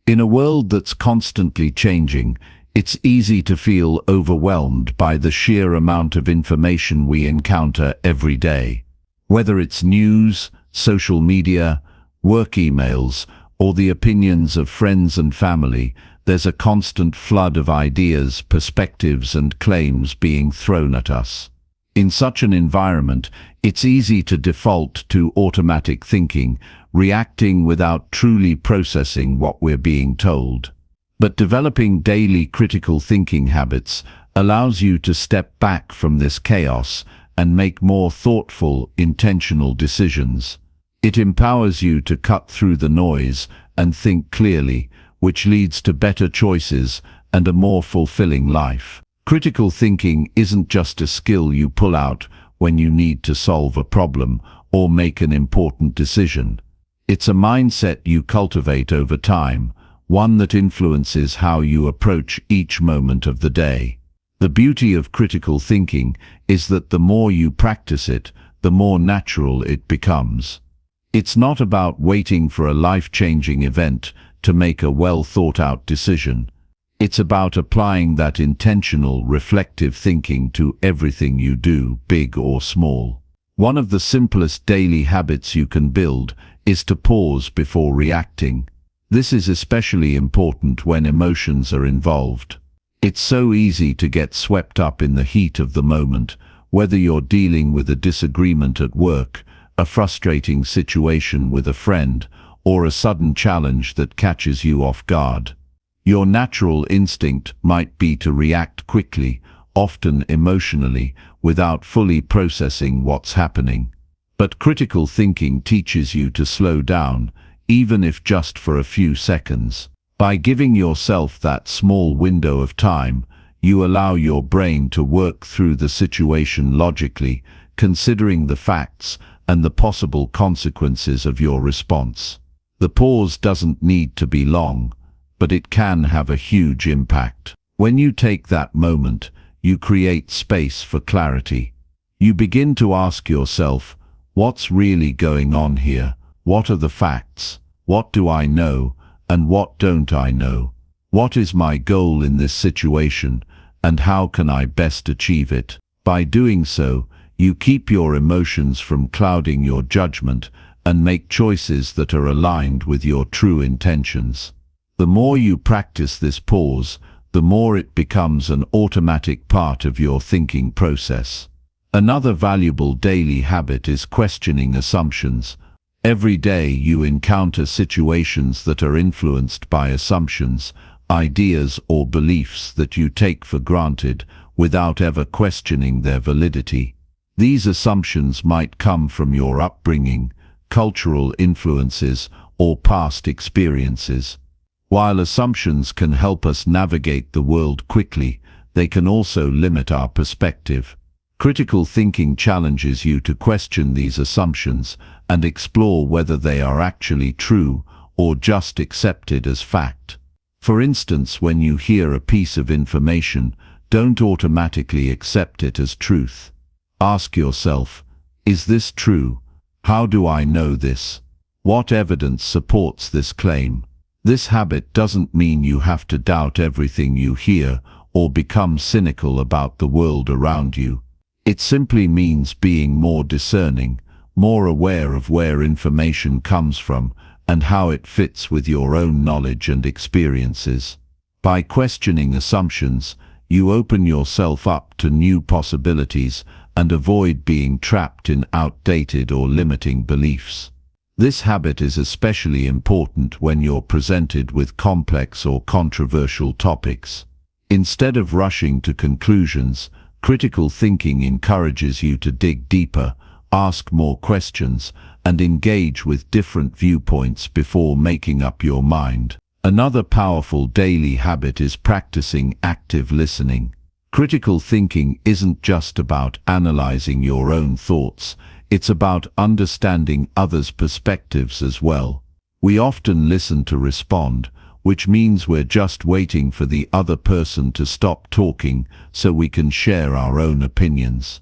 In a world that's constantly changing, it's easy to feel overwhelmed by the sheer amount of information we encounter every day. Whether it's news, social media, work emails, or the opinions of friends and family, there's a constant flood of ideas, perspectives, and claims being thrown at us. In such an environment, it's easy to default to automatic thinking, reacting without truly processing what we're being told. But developing daily critical thinking habits allows you to step back from this chaos and make more thoughtful, intentional decisions. It empowers you to cut through the noise and think clearly, which leads to better choices and a more fulfilling life. Critical thinking isn't just a skill you pull out when you need to solve a problem or make an important decision. It's a mindset you cultivate over time, one that influences how you approach each moment of the day. The beauty of critical thinking is that the more you practice it, the more natural it becomes. It's not about waiting for a life-changing event to make a well-thought-out decision. It's about applying that intentional, reflective thinking to everything you do, big or small. One of the simplest daily habits you can build is to pause before reacting. This is especially important when emotions are involved. It's so easy to get swept up in the heat of the moment, whether you're dealing with a disagreement at work, a frustrating situation with a friend, or a sudden challenge that catches you off guard. Your natural instinct might be to react quickly, often emotionally, without fully processing what's happening. But critical thinking teaches you to slow down, even if just for a few seconds. By giving yourself that small window of time, you allow your brain to work through the situation logically, considering the facts and the possible consequences of your response. The pause doesn't need to be long, but it can have a huge impact. When you take that moment, you create space for clarity. You begin to ask yourself, what's really going on here? What are the facts? What do I know? And what don't I know? What is my goal in this situation? And how can I best achieve it? By doing so, you keep your emotions from clouding your judgment and make choices that are aligned with your true intentions. The more you practice this pause, the more it becomes an automatic part of your thinking process. Another valuable daily habit is questioning assumptions. Every day you encounter situations that are influenced by assumptions, ideas or beliefs that you take for granted without ever questioning their validity. These assumptions might come from your upbringing, cultural influences, or past experiences. While assumptions can help us navigate the world quickly, they can also limit our perspective. Critical thinking challenges you to question these assumptions and explore whether they are actually true or just accepted as fact. For instance, when you hear a piece of information, don't automatically accept it as truth. Ask yourself, is this true? How do I know this? What evidence supports this claim? This habit doesn't mean you have to doubt everything you hear or become cynical about the world around you. It simply means being more discerning, more aware of where information comes from and how it fits with your own knowledge and experiences. By questioning assumptions, you open yourself up to new possibilities and avoid being trapped in outdated or limiting beliefs. This habit is especially important when you're presented with complex or controversial topics. Instead of rushing to conclusions, critical thinking encourages you to dig deeper, ask more questions, and engage with different viewpoints before making up your mind. Another powerful daily habit is practicing active listening. Critical thinking isn't just about analyzing your own thoughts, it's about understanding others' perspectives as well. We often listen to respond, which means we're just waiting for the other person to stop talking so we can share our own opinions.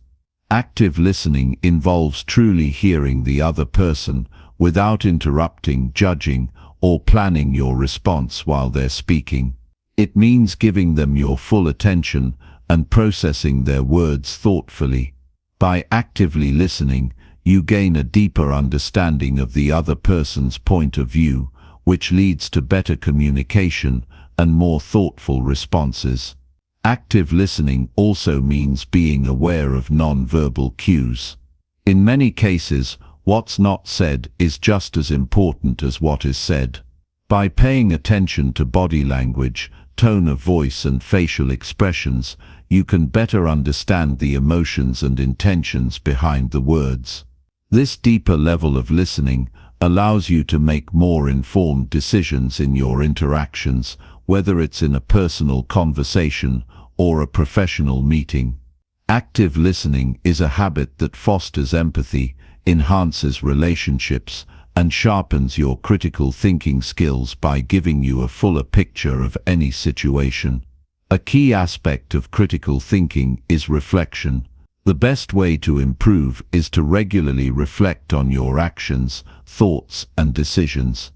Active listening involves truly hearing the other person without interrupting, judging, or planning your response while they're speaking. It means giving them your full attention and processing their words thoughtfully. By actively listening, you gain a deeper understanding of the other person's point of view, which leads to better communication and more thoughtful responses. Active listening also means being aware of non-verbal cues. In many cases, what's not said is just as important as what is said. By paying attention to body language, tone of voice and facial expressions, you can better understand the emotions and intentions behind the words. This deeper level of listening allows you to make more informed decisions in your interactions, whether it's in a personal conversation or a professional meeting. Active listening is a habit that fosters empathy, enhances relationships, and sharpens your critical thinking skills by giving you a fuller picture of any situation. A key aspect of critical thinking is reflection. The best way to improve is to regularly reflect on your actions, thoughts, and decisions.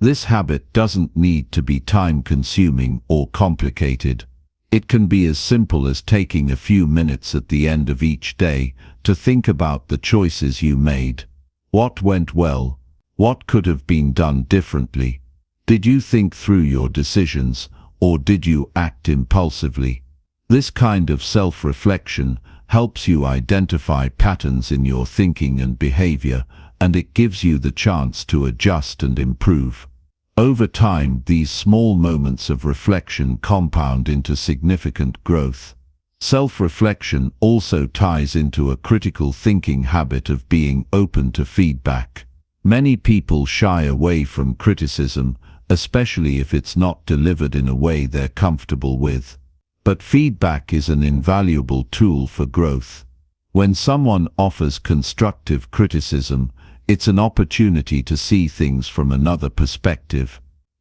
This habit doesn't need to be time-consuming or complicated. It can be as simple as taking a few minutes at the end of each day to think about the choices you made. What went well? What could have been done differently? Did you think through your decisions, or did you act impulsively? This kind of self-reflection helps you identify patterns in your thinking and behavior, and it gives you the chance to adjust and improve. Over time, these small moments of reflection compound into significant growth. Self-reflection also ties into a critical thinking habit of being open to feedback. Many people shy away from criticism, especially if it's not delivered in a way they're comfortable with. But feedback is an invaluable tool for growth. When someone offers constructive criticism, it's an opportunity to see things from another perspective.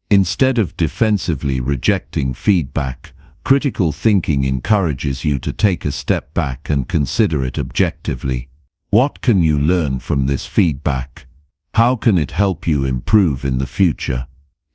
Instead of defensively rejecting feedback, critical thinking encourages you to take a step back and consider it objectively. What can you learn from this feedback? How can it help you improve in the future?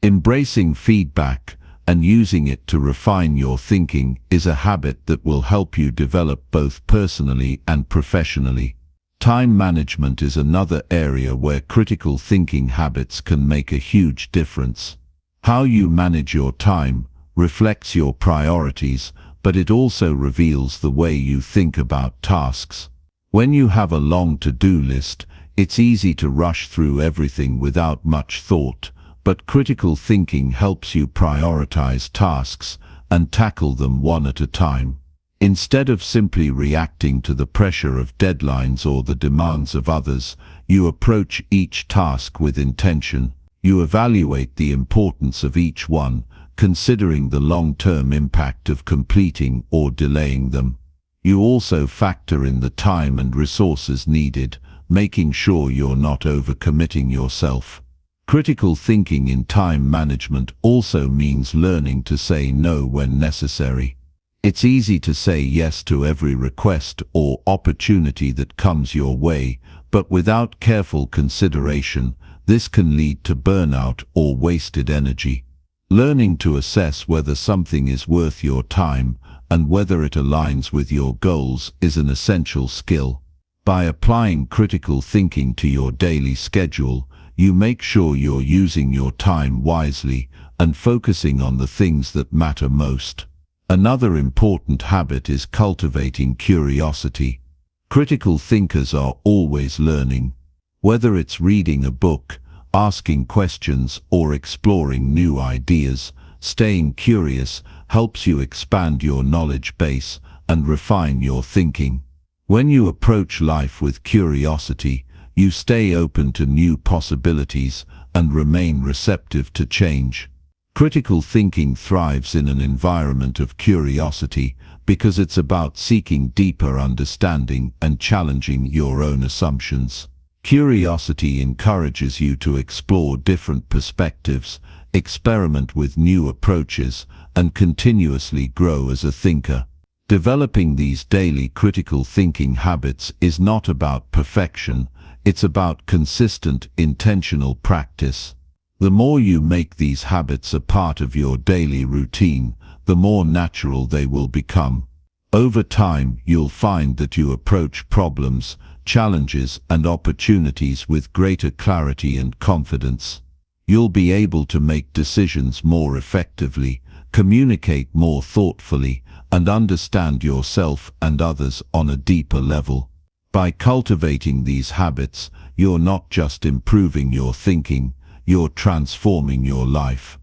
Embracing feedback and using it to refine your thinking is a habit that will help you develop both personally and professionally. Time management is another area where critical thinking habits can make a huge difference. How you manage your time reflects your priorities, but it also reveals the way you think about tasks. When you have a long to-do list, it's easy to rush through everything without much thought, but critical thinking helps you prioritize tasks and tackle them one at a time. Instead of simply reacting to the pressure of deadlines or the demands of others, you approach each task with intention. You evaluate the importance of each one, considering the long-term impact of completing or delaying them. You also factor in the time and resources needed, making sure you're not overcommitting yourself. Critical thinking in time management also means learning to say no when necessary. It's easy to say yes to every request or opportunity that comes your way, but without careful consideration, this can lead to burnout or wasted energy. Learning to assess whether something is worth your time and whether it aligns with your goals is an essential skill. By applying critical thinking to your daily schedule, you make sure you're using your time wisely and focusing on the things that matter most. Another important habit is cultivating curiosity. Critical thinkers are always learning. Whether it's reading a book, asking questions, or exploring new ideas, staying curious helps you expand your knowledge base and refine your thinking. When you approach life with curiosity, You stay open to new possibilities and remain receptive to change. Critical thinking thrives in an environment of curiosity because it's about seeking deeper understanding and challenging your own assumptions. Curiosity encourages you to explore different perspectives, experiment with new approaches, and continuously grow as a thinker. Developing these daily critical thinking habits is not about perfection, it's about consistent, intentional practice. The more you make these habits a part of your daily routine, the more natural they will become. Over time, you'll find that you approach problems, challenges, and opportunities with greater clarity and confidence. You'll be able to make decisions more effectively, communicate more thoughtfully, and understand yourself and others on a deeper level. By cultivating these habits, you're not just improving your thinking, you're transforming your life.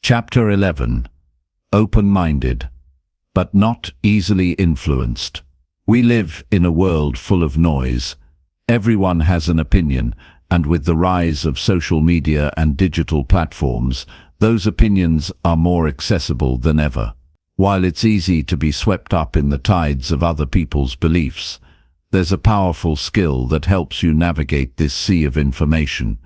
Chapter 11. Open-minded, but not easily influenced. We live in a world full of noise. Everyone has an opinion, and with the rise of social media and digital platforms, those opinions are more accessible than ever. While it's easy to be swept up in the tides of other people's beliefs, there's a powerful skill that helps you navigate this sea of information,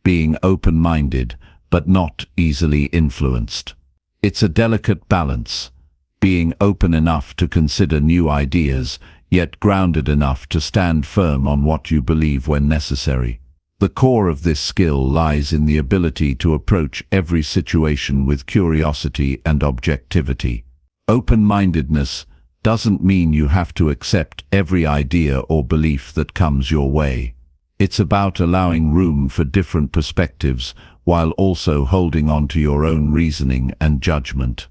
being open-minded, but not easily influenced. It's a delicate balance, being open enough to consider new ideas, yet grounded enough to stand firm on what you believe when necessary. The core of this skill lies in the ability to approach every situation with curiosity and objectivity. Open-mindedness doesn't mean you have to accept every idea or belief that comes your way. It's about allowing room for different perspectives while also holding on to your own reasoning and judgment.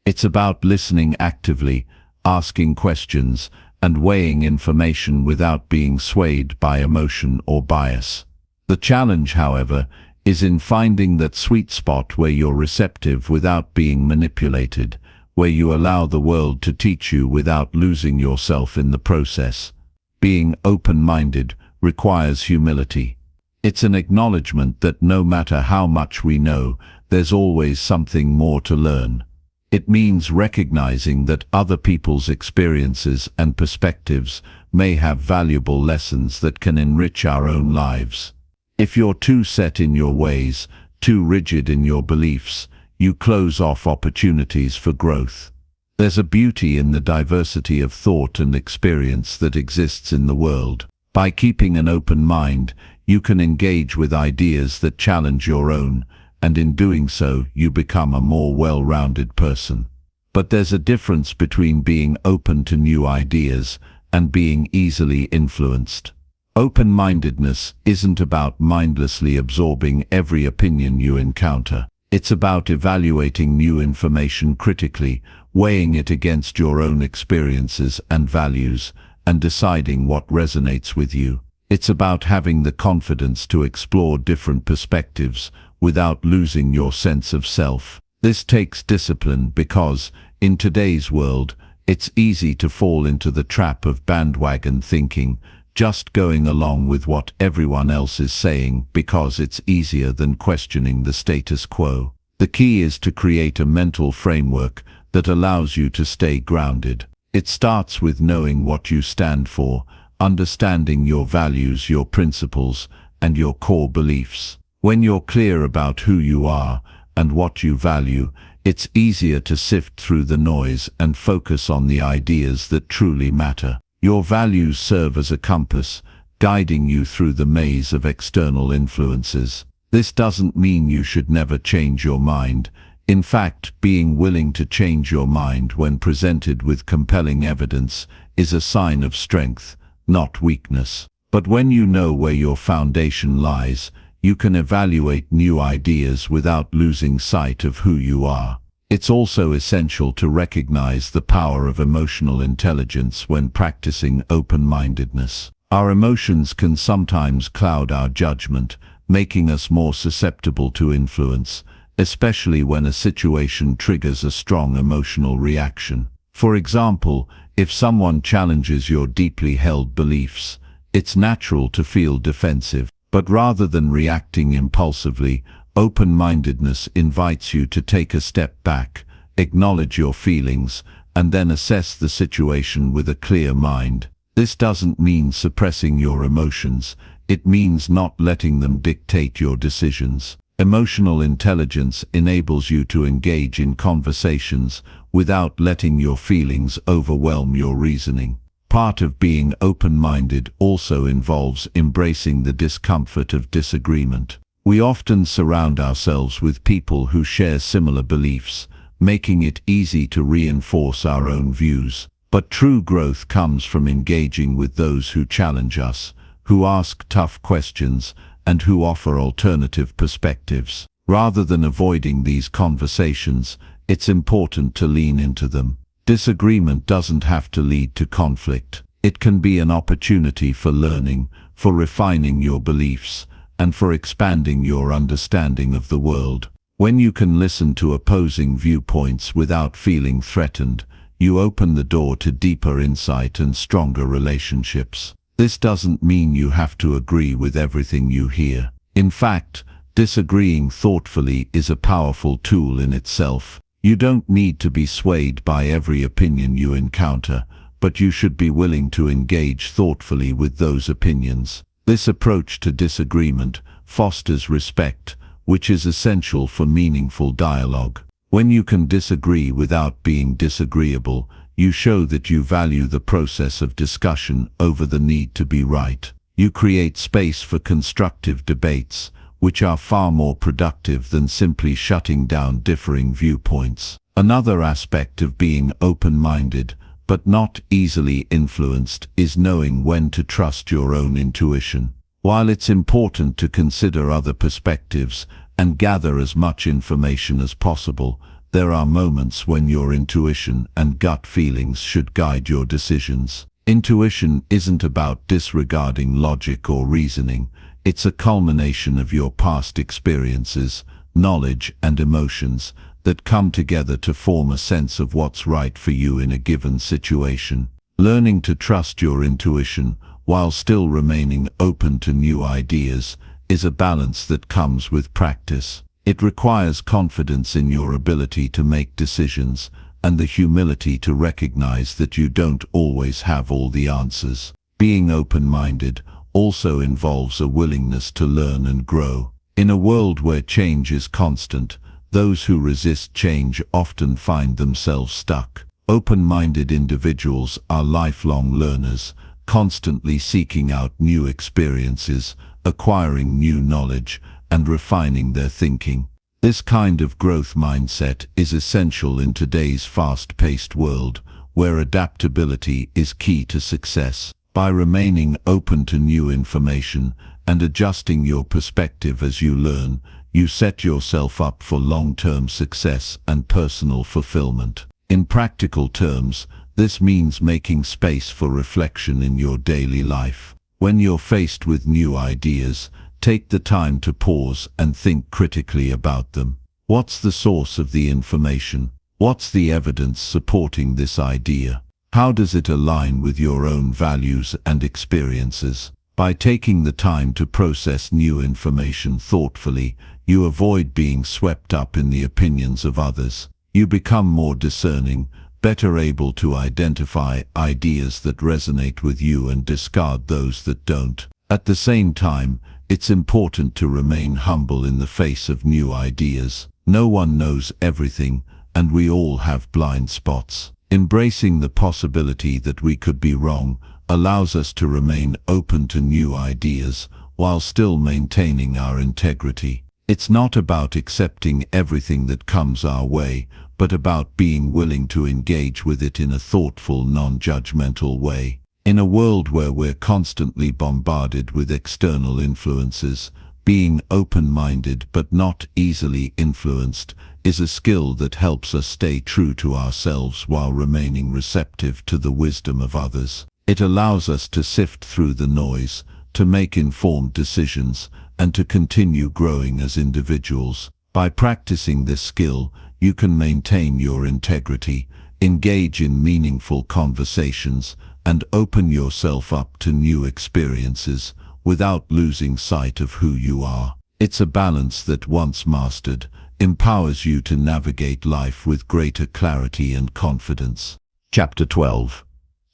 It's about listening actively, asking questions, and weighing information without being swayed by emotion or bias. The challenge, however, is in finding that sweet spot where you're receptive without being manipulated, where you allow the world to teach you without losing yourself in the process. Being open-minded requires humility. It's an acknowledgement that no matter how much we know, there's always something more to learn. It means recognizing that other people's experiences and perspectives may have valuable lessons that can enrich our own lives. If you're too set in your ways, too rigid in your beliefs, you close off opportunities for growth. There's a beauty in the diversity of thought and experience that exists in the world. By keeping an open mind, you can engage with ideas that challenge your own, and in doing so, you become a more well-rounded person. But there's a difference between being open to new ideas and being easily influenced. Open-mindedness isn't about mindlessly absorbing every opinion you encounter. It's about evaluating new information critically, weighing it against your own experiences and values, and deciding what resonates with you. It's about having the confidence to explore different perspectives without losing your sense of self. This takes discipline because, in today's world, it's easy to fall into the trap of bandwagon thinking, just going along with what everyone else is saying because it's easier than questioning the status quo. The key is to create a mental framework that allows you to stay grounded. It starts with knowing what you stand for, understanding your values, your principles, and your core beliefs. When you're clear about who you are and what you value, it's easier to sift through the noise and focus on the ideas that truly matter. Your values serve as a compass, guiding you through the maze of external influences. This doesn't mean you should never change your mind. In fact, being willing to change your mind when presented with compelling evidence is a sign of strength, not weakness. But when you know where your foundation lies, you can evaluate new ideas without losing sight of who you are. It's also essential to recognize the power of emotional intelligence when practicing open-mindedness. Our emotions can sometimes cloud our judgment, making us more susceptible to influence, especially when a situation triggers a strong emotional reaction. For example, if someone challenges your deeply held beliefs, It's natural to feel defensive, but rather than reacting impulsively, open-mindedness invites you to take a step back, acknowledge your feelings, and then assess the situation with a clear mind. This doesn't mean suppressing your emotions, it means not letting them dictate your decisions. Emotional intelligence enables you to engage in conversations without letting your feelings overwhelm your reasoning. Part of being open-minded also involves embracing the discomfort of disagreement. We often surround ourselves with people who share similar beliefs, making it easy to reinforce our own views. But true growth comes from engaging with those who challenge us, who ask tough questions, and who offer alternative perspectives. Rather than avoiding these conversations, it's important to lean into them. Disagreement doesn't have to lead to conflict. It can be an opportunity for learning, for refining your beliefs, and for expanding your understanding of the world. When you can listen to opposing viewpoints without feeling threatened, you open the door to deeper insight and stronger relationships. This doesn't mean you have to agree with everything you hear. In fact, disagreeing thoughtfully is a powerful tool in itself. You don't need to be swayed by every opinion you encounter, but you should be willing to engage thoughtfully with those opinions. This approach to disagreement fosters respect, which is essential for meaningful dialogue. When you can disagree without being disagreeable, you show that you value the process of discussion over the need to be right. You create space for constructive debates, which are far more productive than simply shutting down differing viewpoints. Another aspect of being open-minded, but not easily influenced, is knowing when to trust your own intuition. While it's important to consider other perspectives and gather as much information as possible, there are moments when your intuition and gut feelings should guide your decisions. Intuition isn't about disregarding logic or reasoning. It's a culmination of your past experiences, knowledge, and emotions that come together to form a sense of what's right for you in a given situation. Learning to trust your intuition while still remaining open to new ideas is a balance that comes with practice. It requires confidence in your ability to make decisions and the humility to recognize that you don't always have all the answers. Being open-minded also involves a willingness to learn and grow. In a world where change is constant, those who resist change often find themselves stuck. Open-minded individuals are lifelong learners, constantly seeking out new experiences, acquiring new knowledge, and refining their thinking. This kind of growth mindset is essential in today's fast-paced world, where adaptability is key to success. By remaining open to new information and adjusting your perspective as you learn, you set yourself up for long-term success and personal fulfillment. In practical terms, this means making space for reflection in your daily life. When you're faced with new ideas, take the time to pause and think critically about them. What's the source of the information? What's the evidence supporting this idea? How does it align with your own values and experiences? By taking the time to process new information thoughtfully, you avoid being swept up in the opinions of others. You become more discerning, better able to identify ideas that resonate with you and discard those that don't. At the same time, it's important to remain humble in the face of new ideas. No one knows everything, and we all have blind spots. Embracing the possibility that we could be wrong allows us to remain open to new ideas while still maintaining our integrity. It's not about accepting everything that comes our way, but about being willing to engage with it in a thoughtful, non-judgmental way. In a world where we're constantly bombarded with external influences, being open-minded but not easily influenced is a skill that helps us stay true to ourselves while remaining receptive to the wisdom of others. It allows us to sift through the noise, to make informed decisions, and to continue growing as individuals. By practicing this skill, you can maintain your integrity, engage in meaningful conversations, and open yourself up to new experiences without losing sight of who you are. It's a balance that, once mastered, empowers you to navigate life with greater clarity and confidence. Chapter 12.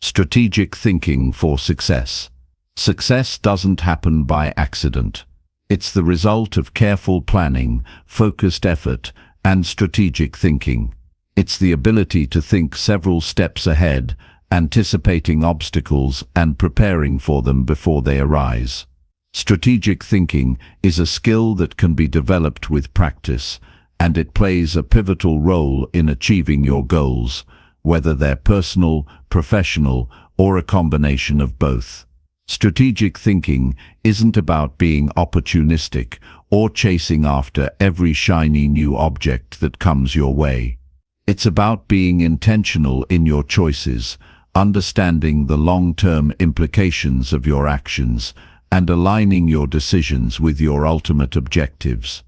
Strategic Thinking for Success. Success doesn't happen by accident. It's the result of careful planning, focused effort, and strategic thinking. It's the ability to think several steps ahead, anticipating obstacles and preparing for them before they arise. Strategic thinking is a skill that can be developed with practice, and it plays a pivotal role in achieving your goals, whether they're personal, professional, or a combination of both. Strategic thinking isn't about being opportunistic or chasing after every shiny new object that comes your way. It's about being intentional in your choices, understanding the long-term implications of your actions, and aligning your decisions with your ultimate objectives.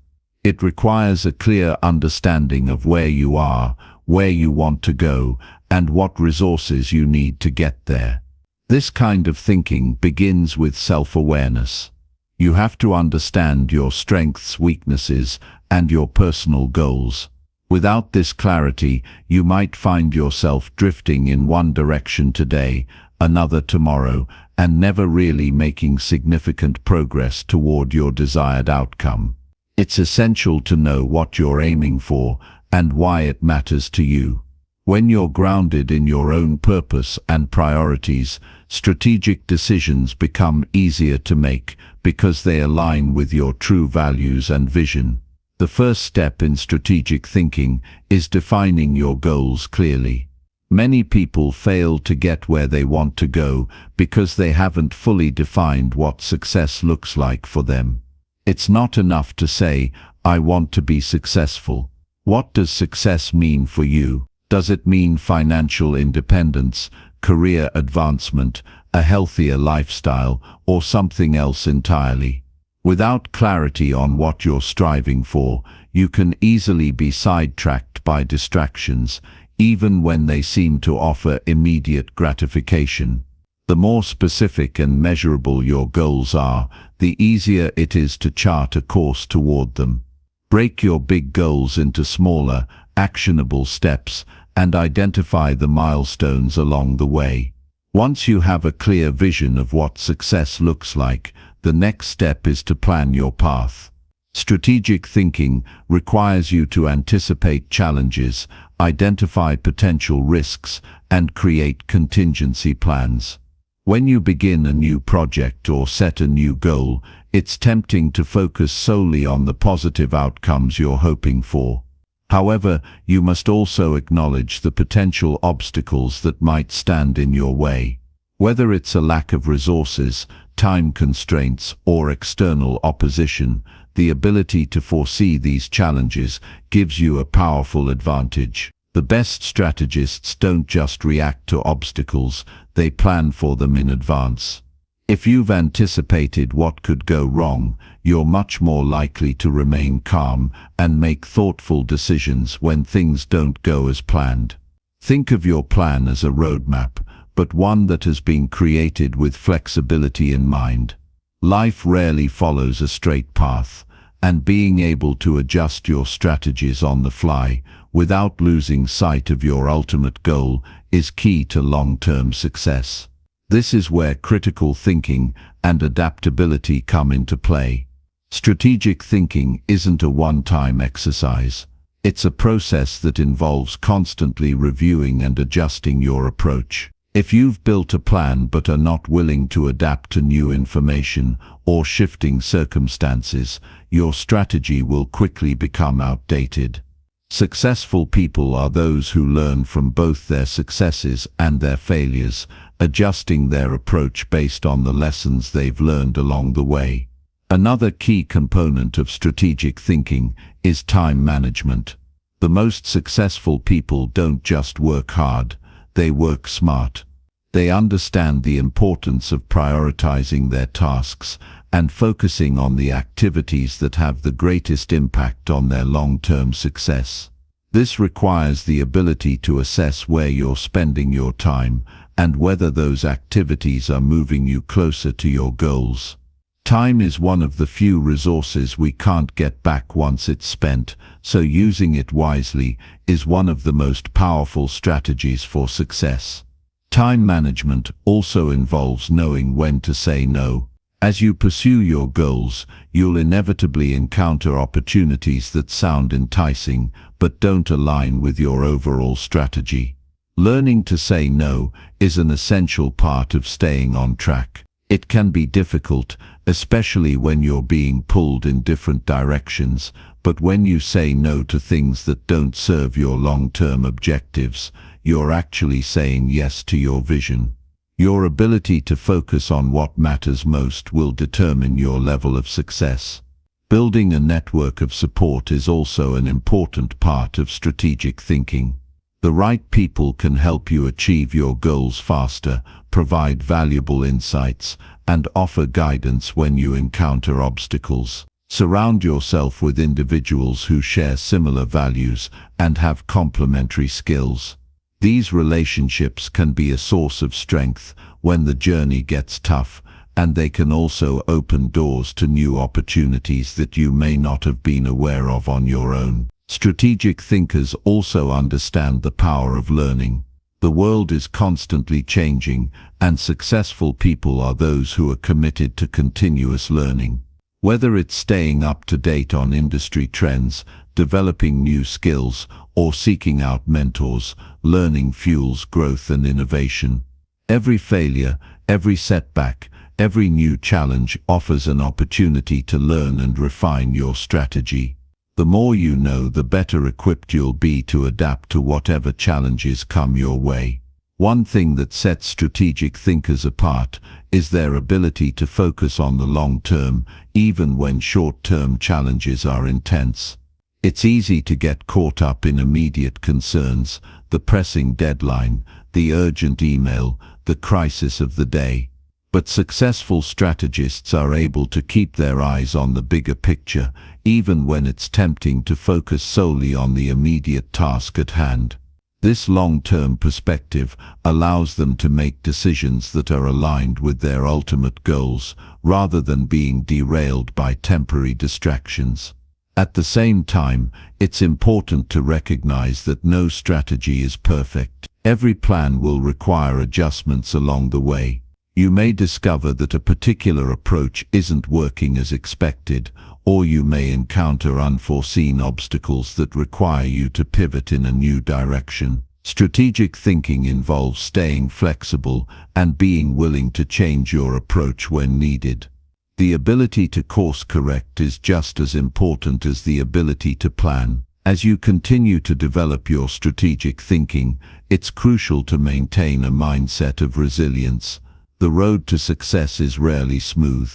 It requires a clear understanding of where you are, where you want to go, and what resources you need to get there. This kind of thinking begins with self-awareness. You have to understand your strengths, weaknesses, and your personal goals. Without this clarity, you might find yourself drifting in one direction today, another tomorrow, and never really making significant progress toward your desired outcome. It's essential to know what you're aiming for and why it matters to you. When you're grounded in your own purpose and priorities, strategic decisions become easier to make because they align with your true values and vision. The first step in strategic thinking is defining your goals clearly. Many people fail to get where they want to go because they haven't fully defined what success looks like for them. It's not enough to say, "I want to be successful." What does success mean for you? Does it mean financial independence, career advancement, a healthier lifestyle, or something else entirely? Without clarity on what you're striving for, you can easily be sidetracked by distractions, even when they seem to offer immediate gratification. The more specific and measurable your goals are, the easier it is to chart a course toward them. Break your big goals into smaller, actionable steps and identify the milestones along the way. Once you have a clear vision of what success looks like, the next step is to plan your path. Strategic thinking requires you to anticipate challenges, identify potential risks, and create contingency plans. When you begin a new project or set a new goal, it's tempting to focus solely on the positive outcomes you're hoping for. However, you must also acknowledge the potential obstacles that might stand in your way. Whether it's a lack of resources, time constraints, or external opposition, the ability to foresee these challenges gives you a powerful advantage. The best strategists don't just react to obstacles, they plan for them in advance. If you've anticipated what could go wrong, you're much more likely to remain calm and make thoughtful decisions when things don't go as planned. Think of your plan as a roadmap, but one that has been created with flexibility in mind. Life rarely follows a straight path, and being able to adjust your strategies on the fly without losing sight of your ultimate goal is key to long-term success. This is where critical thinking and adaptability come into play. Strategic thinking isn't a one-time exercise. It's a process that involves constantly reviewing and adjusting your approach. If you've built a plan but are not willing to adapt to new information or shifting circumstances, your strategy will quickly become outdated. Successful people are those who learn from both their successes and their failures, adjusting their approach based on the lessons they've learned along the way. Another key component of strategic thinking is time management. The most successful people don't just work hard, they work smart. They understand the importance of prioritizing their tasks and focusing on the activities that have the greatest impact on their long-term success. This requires the ability to assess where you're spending your time and whether those activities are moving you closer to your goals. Time is one of the few resources we can't get back once it's spent, so using it wisely is one of the most powerful strategies for success. Time management also involves knowing when to say no. As you pursue your goals, you'll inevitably encounter opportunities that sound enticing but don't align with your overall strategy. Learning to say no is an essential part of staying on track. It can be difficult, especially when you're being pulled in different directions, but when you say no to things that don't serve your long-term objectives, you're actually saying yes to your vision. Your ability to focus on what matters most will determine your level of success. Building a network of support is also an important part of strategic thinking. The right people can help you achieve your goals faster, provide valuable insights, and offer guidance when you encounter obstacles. Surround yourself with individuals who share similar values and have complementary skills. These relationships can be a source of strength when the journey gets tough, and they can also open doors to new opportunities that you may not have been aware of on your own. Strategic thinkers also understand the power of learning. The world is constantly changing, and successful people are those who are committed to continuous learning. Whether it's staying up to date on industry trends, developing new skills, or seeking out mentors, learning fuels growth and innovation. Every failure, every setback, every new challenge offers an opportunity to learn and refine your strategy. The more you know, the better equipped you'll be to adapt to whatever challenges come your way. One thing that sets strategic thinkers apart is their ability to focus on the long term, even when short-term challenges are intense. It's easy to get caught up in immediate concerns, the pressing deadline, the urgent email, the crisis of the day. But successful strategists are able to keep their eyes on the bigger picture, even when it's tempting to focus solely on the immediate task at hand. This long-term perspective allows them to make decisions that are aligned with their ultimate goals, rather than being derailed by temporary distractions. At the same time, it's important to recognize that no strategy is perfect. Every plan will require adjustments along the way. You may discover that a particular approach isn't working as expected, or you may encounter unforeseen obstacles that require you to pivot in a new direction. Strategic thinking involves staying flexible and being willing to change your approach when needed. The ability to course correct is just as important as the ability to plan. As you continue to develop your strategic thinking, it's crucial to maintain a mindset of resilience. The road to success is rarely smooth.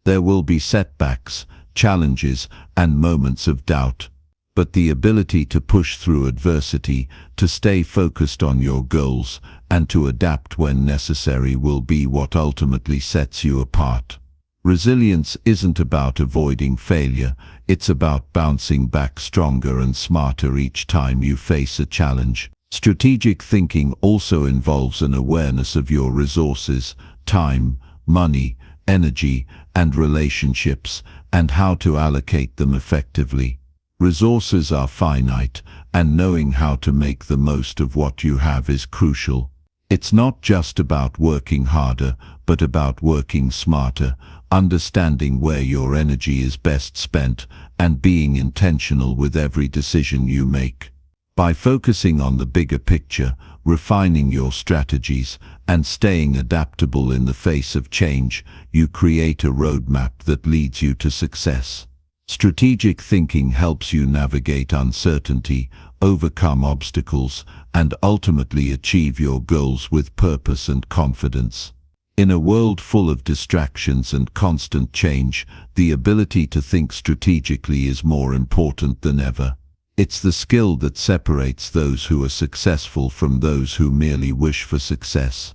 There will be setbacks, challenges, and moments of doubt. But the ability to push through adversity, to stay focused on your goals, and to adapt when necessary will be what ultimately sets you apart. Resilience isn't about avoiding failure, it's about bouncing back stronger and smarter each time you face a challenge. Strategic thinking also involves an awareness of your resources, time, money, energy, and relationships, and how to allocate them effectively. Resources are finite, and knowing how to make the most of what you have is crucial. It's not just about working harder, but about working smarter, understanding where your energy is best spent, and being intentional with every decision you make. By focusing on the bigger picture, refining your strategies, and staying adaptable in the face of change, you create a roadmap that leads you to success. Strategic thinking helps you navigate uncertainty, overcome obstacles, and ultimately achieve your goals with purpose and confidence. In a world full of distractions and constant change, the ability to think strategically is more important than ever. It's the skill that separates those who are successful from those who merely wish for success.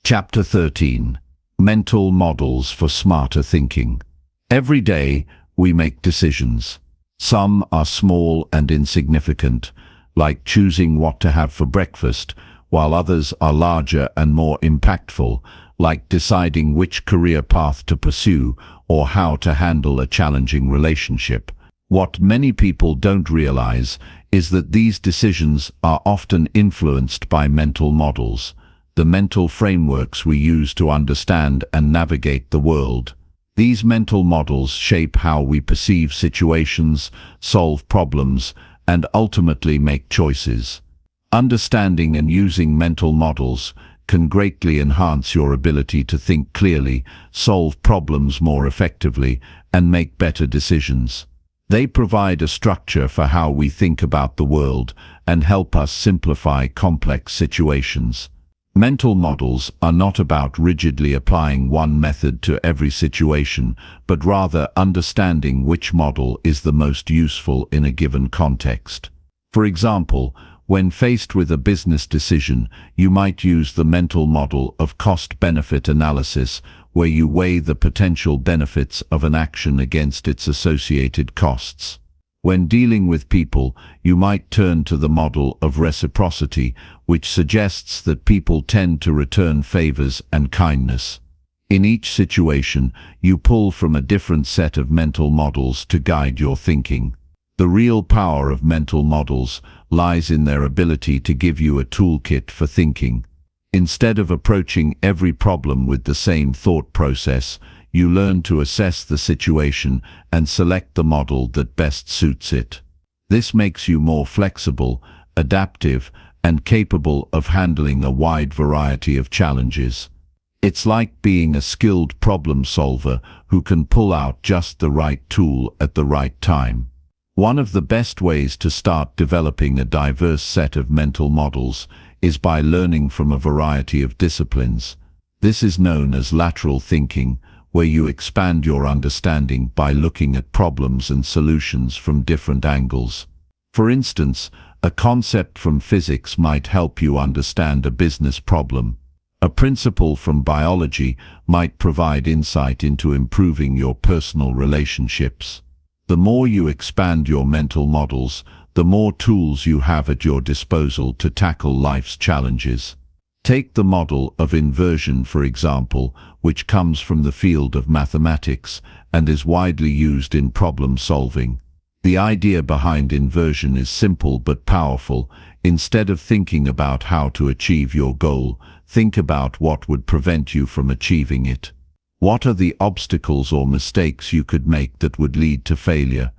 Chapter 13. Mental Models for Smarter Thinking. Every day, we make decisions. Some are small and insignificant, like choosing what to have for breakfast, while others are larger and more impactful, like deciding which career path to pursue or how to handle a challenging relationship. What many people don't realize is that these decisions are often influenced by mental models, the mental frameworks we use to understand and navigate the world. These mental models shape how we perceive situations, solve problems, and ultimately make choices. Understanding and using mental models can greatly enhance your ability to think clearly, solve problems more effectively, and make better decisions. They provide a structure for how we think about the world and help us simplify complex situations. Mental models are not about rigidly applying one method to every situation, but rather understanding which model is the most useful in a given context. For example, when faced with a business decision, you might use the mental model of cost-benefit analysis, where you weigh the potential benefits of an action against its associated costs. When dealing with people, you might turn to the model of reciprocity, which suggests that people tend to return favors and kindness. In each situation, you pull from a different set of mental models to guide your thinking. The real power of mental models lies in their ability to give you a toolkit for thinking. Instead of approaching every problem with the same thought process, you learn to assess the situation and select the model that best suits it. This makes you more flexible, adaptive, and capable of handling a wide variety of challenges. It's like being a skilled problem solver who can pull out just the right tool at the right time. One of the best ways to start developing a diverse set of mental models is by learning from a variety of disciplines. This is known as lateral thinking, where you expand your understanding by looking at problems and solutions from different angles. For instance, a concept from physics might help you understand a business problem. A principle from biology might provide insight into improving your personal relationships. The more you expand your mental models, the more tools you have at your disposal to tackle life's challenges. Take the model of inversion, for example, which comes from the field of mathematics and is widely used in problem solving. The idea behind inversion is simple but powerful. Instead of thinking about how to achieve your goal, think about what would prevent you from achieving it. What are the obstacles or mistakes you could make that would lead to failure?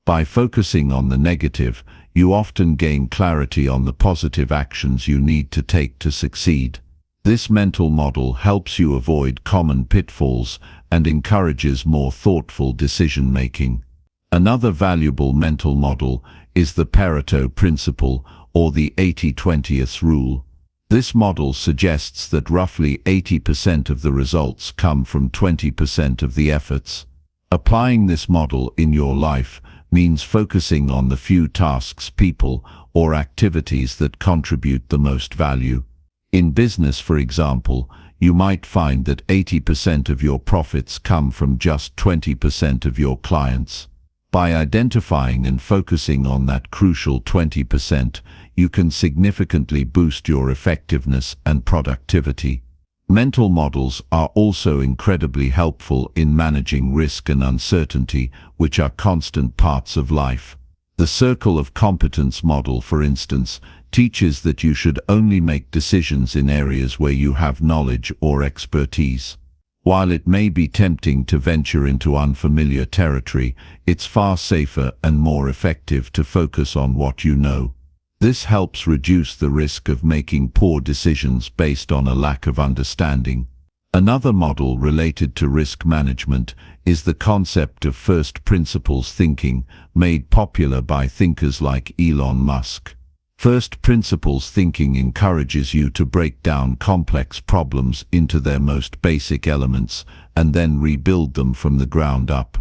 By focusing on the negative, you often gain clarity on the positive actions you need to take to succeed. This mental model helps you avoid common pitfalls and encourages more thoughtful decision-making. Another valuable mental model is the Pareto principle, or the 80-20 rule. This model suggests that roughly 80% of the results come from 20% of the efforts. Applying this model in your life means focusing on the few tasks, people, or activities that contribute the most value. In business, for example, you might find that 80% of your profits come from just 20% of your clients. By identifying and focusing on that crucial 20%, you can significantly boost your effectiveness and productivity. Mental models are also incredibly helpful in managing risk and uncertainty, which are constant parts of life. The circle of competence model, for instance, teaches that you should only make decisions in areas where you have knowledge or expertise. While it may be tempting to venture into unfamiliar territory, it's far safer and more effective to focus on what you know. This helps reduce the risk of making poor decisions based on a lack of understanding. Another model related to risk management is the concept of first principles thinking, made popular by thinkers like Elon Musk. First principles thinking encourages you to break down complex problems into their most basic elements and then rebuild them from the ground up.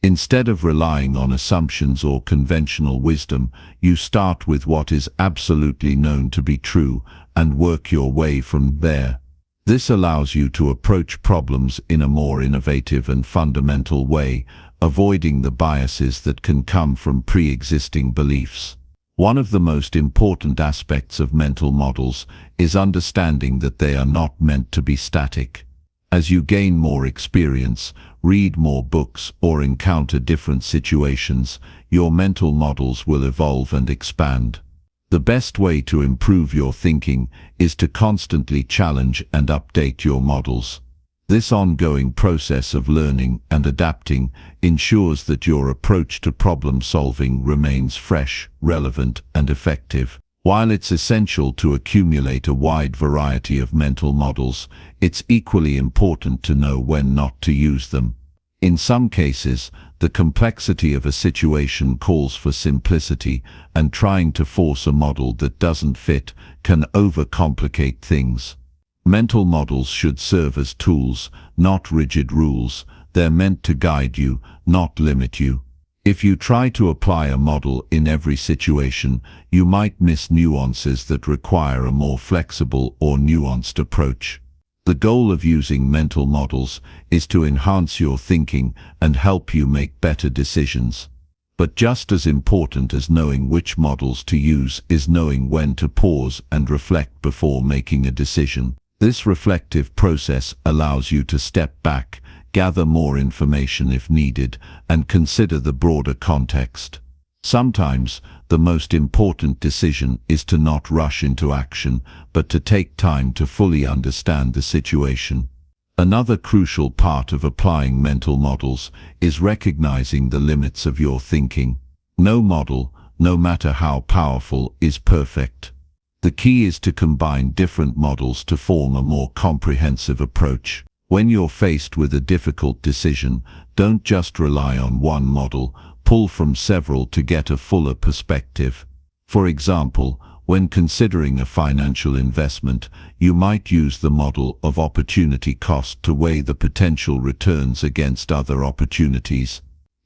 Instead of relying on assumptions or conventional wisdom, you start with what is absolutely known to be true and work your way from there. This allows you to approach problems in a more innovative and fundamental way, avoiding the biases that can come from pre-existing beliefs. One of the most important aspects of mental models is understanding that they are not meant to be static. As you gain more experience, read more books, or encounter different situations, your mental models will evolve and expand. The best way to improve your thinking is to constantly challenge and update your models. This ongoing process of learning and adapting ensures that your approach to problem solving remains fresh, relevant, and effective. While it's essential to accumulate a wide variety of mental models, it's equally important to know when not to use them. In some cases, the complexity of a situation calls for simplicity, and trying to force a model that doesn't fit can overcomplicate things. Mental models should serve as tools, not rigid rules. They're meant to guide you, not limit you. If you try to apply a model in every situation, you might miss nuances that require a more flexible or nuanced approach. The goal of using mental models is to enhance your thinking and help you make better decisions. But just as important as knowing which models to use is knowing when to pause and reflect before making a decision. This reflective process allows you to step back, gather more information if needed, and consider the broader context. Sometimes, the most important decision is to not rush into action, but to take time to fully understand the situation. Another crucial part of applying mental models is recognizing the limits of your thinking. No model, no matter how powerful, is perfect. The key is to combine different models to form a more comprehensive approach. When you're faced with a difficult decision, don't just rely on one model, pull from several to get a fuller perspective. For example, when considering a financial investment, you might use the model of opportunity cost to weigh the potential returns against other opportunities.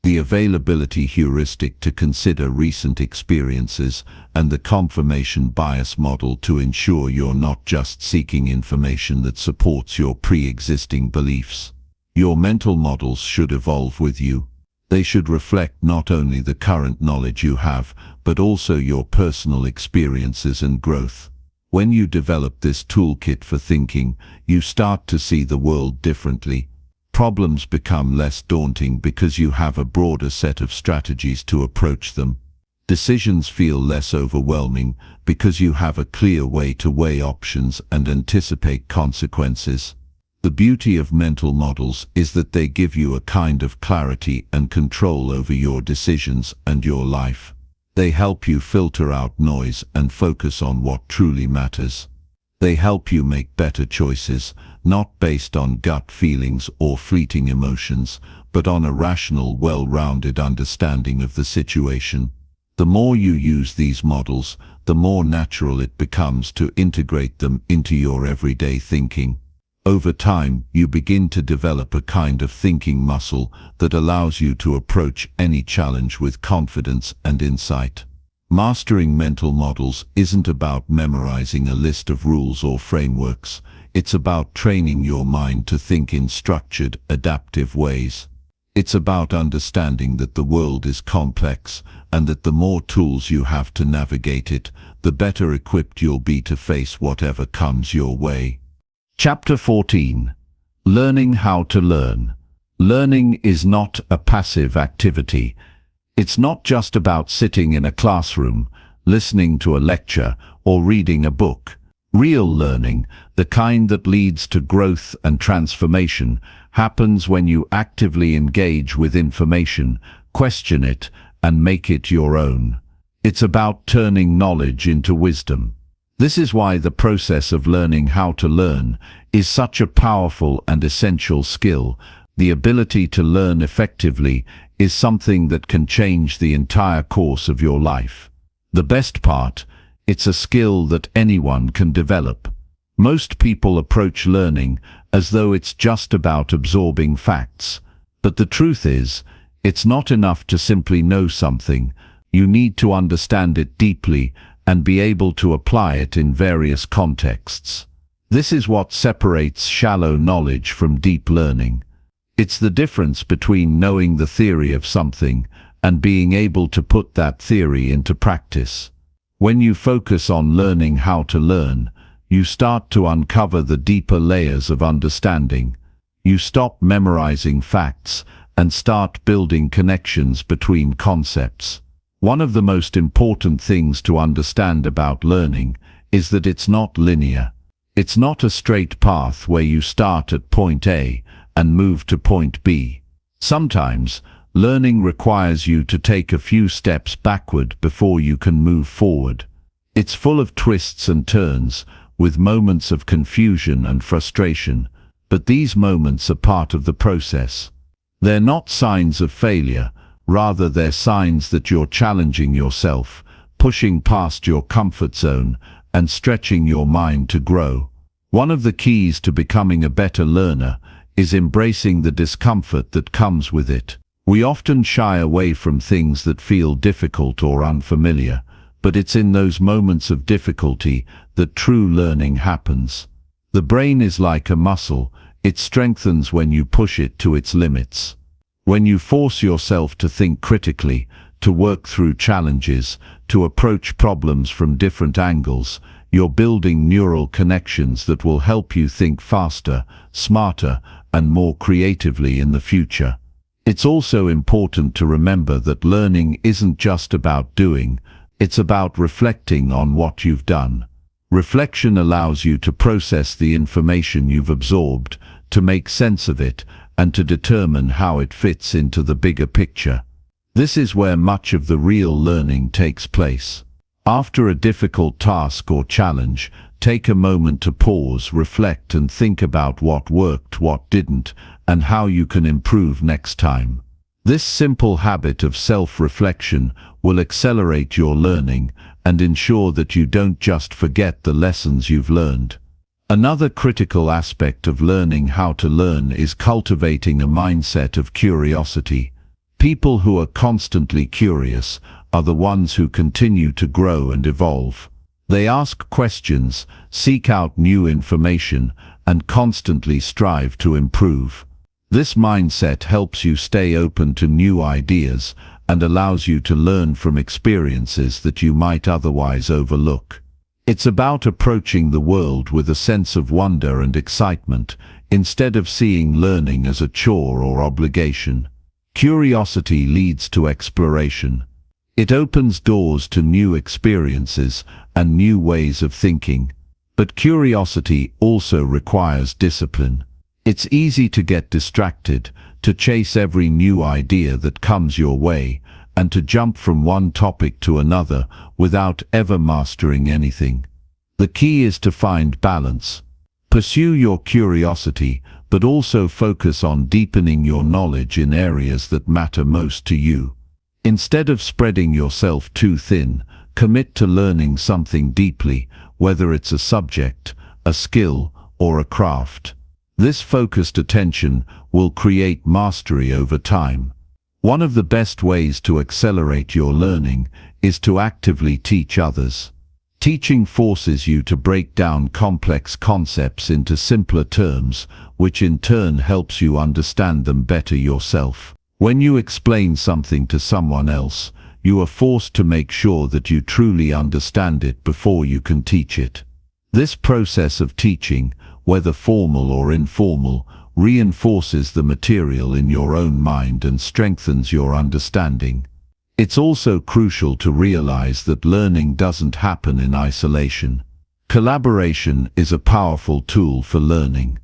The availability heuristic to consider recent experiences, and the confirmation bias model to ensure you're not just seeking information that supports your pre-existing beliefs. Your mental models should evolve with you. They should reflect not only the current knowledge you have, but also your personal experiences and growth. When you develop this toolkit for thinking, you start to see the world differently. Problems become less daunting because you have a broader set of strategies to approach them. Decisions feel less overwhelming because you have a clear way to weigh options and anticipate consequences. The beauty of mental models is that they give you a kind of clarity and control over your decisions and your life. They help you filter out noise and focus on what truly matters. They help you make better choices, not based on gut feelings or fleeting emotions, but on a rational, well-rounded understanding of the situation. The more you use these models, the more natural it becomes to integrate them into your everyday thinking. Over time, you begin to develop a kind of thinking muscle that allows you to approach any challenge with confidence and insight. Mastering mental models isn't about memorizing a list of rules or frameworks. It's about training your mind to think in structured, adaptive ways. It's about understanding that the world is complex, and that the more tools you have to navigate it, the better equipped you'll be to face whatever comes your way. Chapter 14. Learning how to learn. Learning is not a passive activity. It's not just about sitting in a classroom, listening to a lecture, or reading a book. Real learning, the kind that leads to growth and transformation, happens when you actively engage with information, question it, and make it your own. It's about turning knowledge into wisdom. This is why the process of learning how to learn is such a powerful and essential skill. The ability to learn effectively is something that can change the entire course of your life. The best part, it's a skill that anyone can develop. Most people approach learning as though it's just about absorbing facts. But the truth is, it's not enough to simply know something. You need to understand it deeply and be able to apply it in various contexts. This is what separates shallow knowledge from deep learning. It's the difference between knowing the theory of something and being able to put that theory into practice. When you focus on learning how to learn, you start to uncover the deeper layers of understanding. You stop memorizing facts and start building connections between concepts. One of the most important things to understand about learning is that it's not linear. It's not a straight path where you start at point A and move to point B. Sometimes, learning requires you to take a few steps backward before you can move forward. It's full of twists and turns, with moments of confusion and frustration, but these moments are part of the process. They're not signs of failure, rather they're signs that you're challenging yourself, pushing past your comfort zone, and stretching your mind to grow. One of the keys to becoming a better learner is embracing the discomfort that comes with it. We often shy away from things that feel difficult or unfamiliar, but it's in those moments of difficulty that true learning happens. The brain is like a muscle. It strengthens when you push it to its limits. When you force yourself to think critically, to work through challenges, to approach problems from different angles, you're building neural connections that will help you think faster, smarter, and more creatively in the future. It's also important to remember that learning isn't just about doing, it's about reflecting on what you've done. Reflection allows you to process the information you've absorbed, to make sense of it, and to determine how it fits into the bigger picture. This is where much of the real learning takes place. After a difficult task or challenge, take a moment to pause, reflect, and think about what worked, what didn't, and how you can improve next time. This simple habit of self-reflection will accelerate your learning and ensure that you don't just forget the lessons you've learned. Another critical aspect of learning how to learn is cultivating a mindset of curiosity. People who are constantly curious are the ones who continue to grow and evolve. They ask questions, seek out new information, and constantly strive to improve. This mindset helps you stay open to new ideas and allows you to learn from experiences that you might otherwise overlook. It's about approaching the world with a sense of wonder and excitement, instead of seeing learning as a chore or obligation. Curiosity leads to exploration. It opens doors to new experiences and new ways of thinking. But curiosity also requires discipline. It's easy to get distracted, to chase every new idea that comes your way, and to jump from one topic to another without ever mastering anything. The key is to find balance. Pursue your curiosity, but also focus on deepening your knowledge in areas that matter most to you. Instead of spreading yourself too thin, commit to learning something deeply, whether it's a subject, a skill, or a craft. This focused attention will create mastery over time. One of the best ways to accelerate your learning is to actively teach others. Teaching forces you to break down complex concepts into simpler terms, which in turn helps you understand them better yourself. When you explain something to someone else, you are forced to make sure that you truly understand it before you can teach it. This process of teaching, whether formal or informal, reinforces the material in your own mind and strengthens your understanding. It's also crucial to realize that learning doesn't happen in isolation. Collaboration is a powerful tool for learning.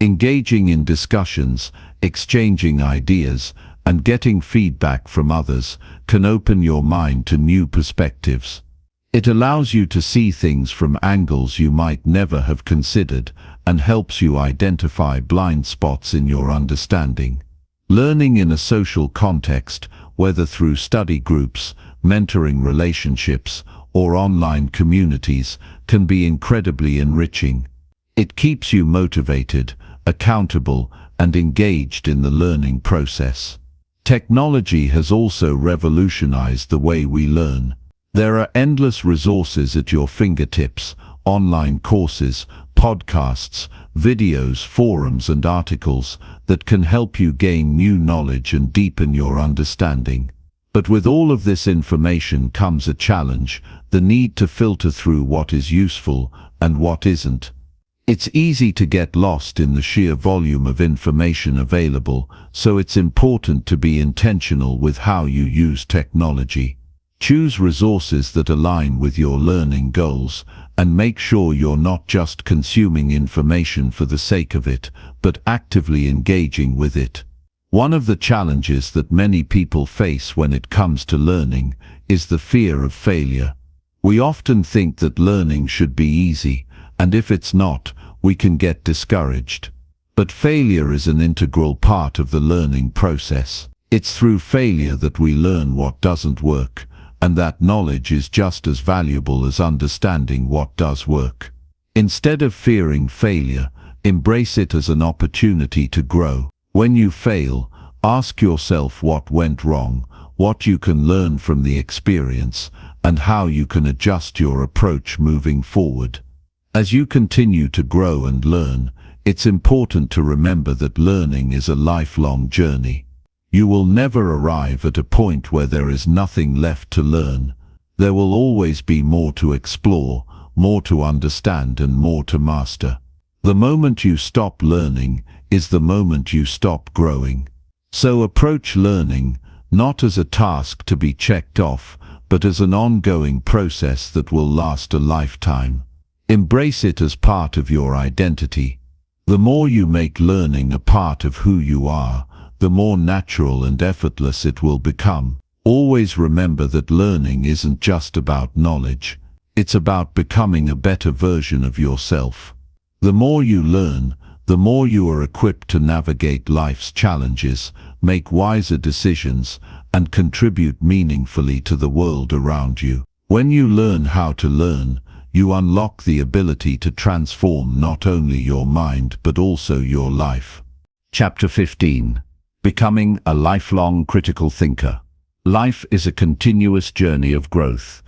Engaging in discussions, exchanging ideas, and getting feedback from others can open your mind to new perspectives. It allows you to see things from angles you might never have considered and helps you identify blind spots in your understanding. Learning in a social context, whether through study groups, mentoring relationships, or online communities, can be incredibly enriching. It keeps you motivated, accountable, and engaged in the learning process. Technology has also revolutionized the way we learn. There are endless resources at your fingertips: online courses, podcasts, videos, forums, and articles that can help you gain new knowledge and deepen your understanding. But with all of this information comes a challenge, the need to filter through what is useful and what isn't. It's easy to get lost in the sheer volume of information available, so it's important to be intentional with how you use technology. Choose resources that align with your learning goals, and make sure you're not just consuming information for the sake of it, but actively engaging with it. One of the challenges that many people face when it comes to learning is the fear of failure. We often think that learning should be easy, and if it's not, we can get discouraged. But failure is an integral part of the learning process. It's through failure that we learn what doesn't work, and that knowledge is just as valuable as understanding what does work. Instead of fearing failure, embrace it as an opportunity to grow. When you fail, ask yourself what went wrong, what you can learn from the experience, and how you can adjust your approach moving forward. As you continue to grow and learn, it's important to remember that learning is a lifelong journey. You will never arrive at a point where there is nothing left to learn. There will always be more to explore, more to understand, and more to master. The moment you stop learning is the moment you stop growing. So approach learning not as a task to be checked off, but as an ongoing process that will last a lifetime. Embrace it as part of your identity. The more you make learning a part of who you are, the more natural and effortless it will become. Always remember that learning isn't just about knowledge. It's about becoming a better version of yourself. The more you learn, the more you are equipped to navigate life's challenges, make wiser decisions, and contribute meaningfully to the world around you. When you learn how to learn, you unlock the ability to transform not only your mind but also your life. Chapter 15. Becoming a lifelong critical thinker. Life is a continuous journey of growth,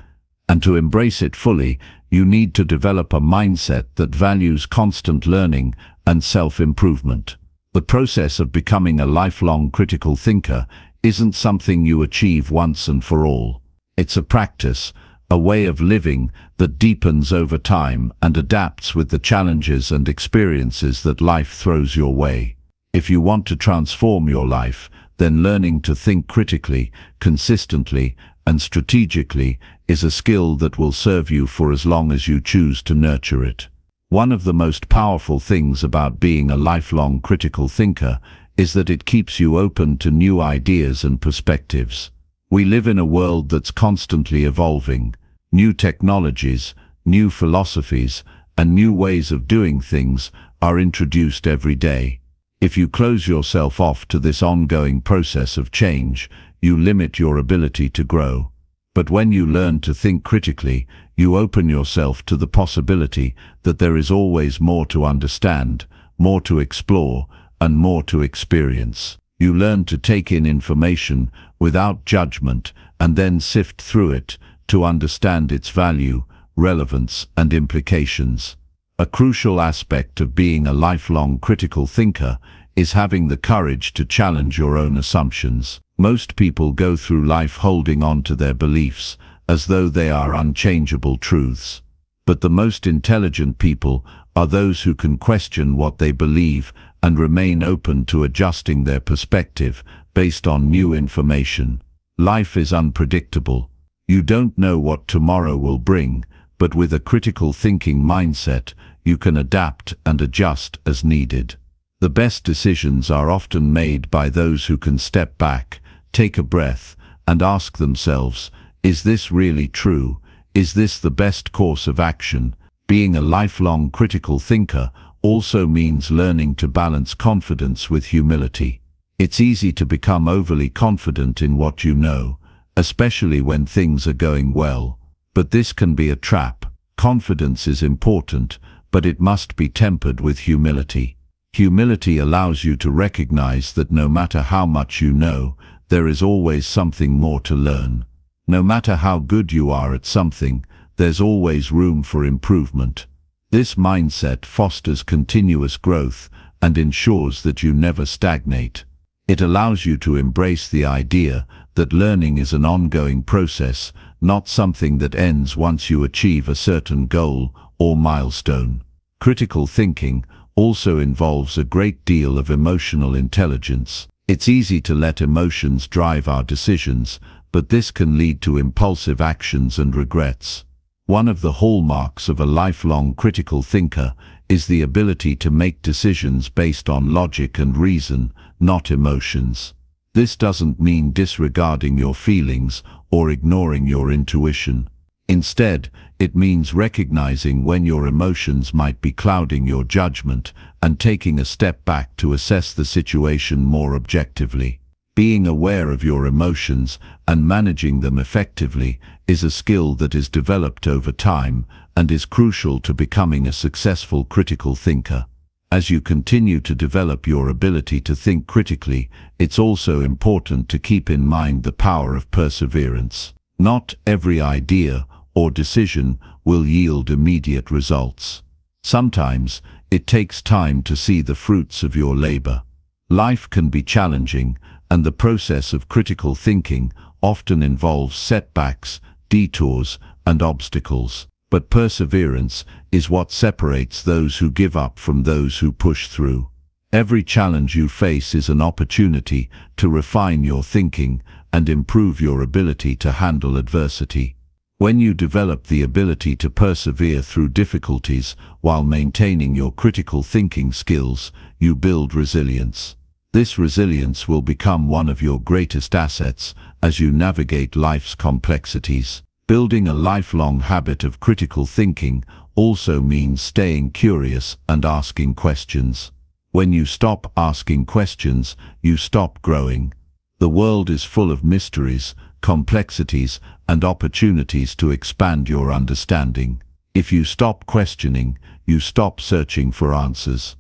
and to embrace it fully, you need to develop a mindset that values constant learning and self-improvement. The process of becoming a lifelong critical thinker isn't something you achieve once and for all. It's a practice, a way of living that deepens over time and adapts with the challenges and experiences that life throws your way. If you want to transform your life, then learning to think critically, consistently, and strategically is a skill that will serve you for as long as you choose to nurture it. One of the most powerful things about being a lifelong critical thinker is that it keeps you open to new ideas and perspectives. We live in a world that's constantly evolving. New technologies, new philosophies, and new ways of doing things are introduced every day. If you close yourself off to this ongoing process of change, you limit your ability to grow. But when you learn to think critically, you open yourself to the possibility that there is always more to understand, more to explore, and more to experience. You learn to take in information without judgment and then sift through it to understand its value, relevance, and implications. A crucial aspect of being a lifelong critical thinker is having the courage to challenge your own assumptions. Most people go through life holding on to their beliefs as though they are unchangeable truths. But the most intelligent people are those who can question what they believe and remain open to adjusting their perspective based on new information. Life is unpredictable. You don't know what tomorrow will bring, but with a critical thinking mindset, you can adapt and adjust as needed. The best decisions are often made by those who can step back, take a breath, and ask themselves, is this really true? Is this the best course of action? Being a lifelong critical thinker also means learning to balance confidence with humility. It's easy to become overly confident in what you know, especially when things are going well. But this can be a trap. Confidence is important, but it must be tempered with humility. Humility allows you to recognize that no matter how much you know, there is always something more to learn. No matter how good you are at something, there's always room for improvement. This mindset fosters continuous growth and ensures that you never stagnate. It allows you to embrace the idea that learning is an ongoing process, not something that ends once you achieve a certain goal or milestone. Critical thinking also involves a great deal of emotional intelligence. It's easy to let emotions drive our decisions, but this can lead to impulsive actions and regrets. One of the hallmarks of a lifelong critical thinker is the ability to make decisions based on logic and reason, not emotions. This doesn't mean disregarding your feelings or ignoring your intuition. Instead, it means recognizing when your emotions might be clouding your judgment and taking a step back to assess the situation more objectively. Being aware of your emotions and managing them effectively is a skill that is developed over time and is crucial to becoming a successful critical thinker. As you continue to develop your ability to think critically, it's also important to keep in mind the power of perseverance. Not every idea or decision will yield immediate results. Sometimes, it takes time to see the fruits of your labor. Life can be challenging, and the process of critical thinking often involves setbacks, detours, and obstacles. But perseverance is what separates those who give up from those who push through. Every challenge you face is an opportunity to refine your thinking and improve your ability to handle adversity. When you develop the ability to persevere through difficulties while maintaining your critical thinking skills, you build resilience. This resilience will become one of your greatest assets as you navigate life's complexities. Building a lifelong habit of critical thinking also means staying curious and asking questions. When you stop asking questions, you stop growing. The world is full of mysteries, complexities, and opportunities to expand your understanding. If you stop questioning, you stop searching for answers.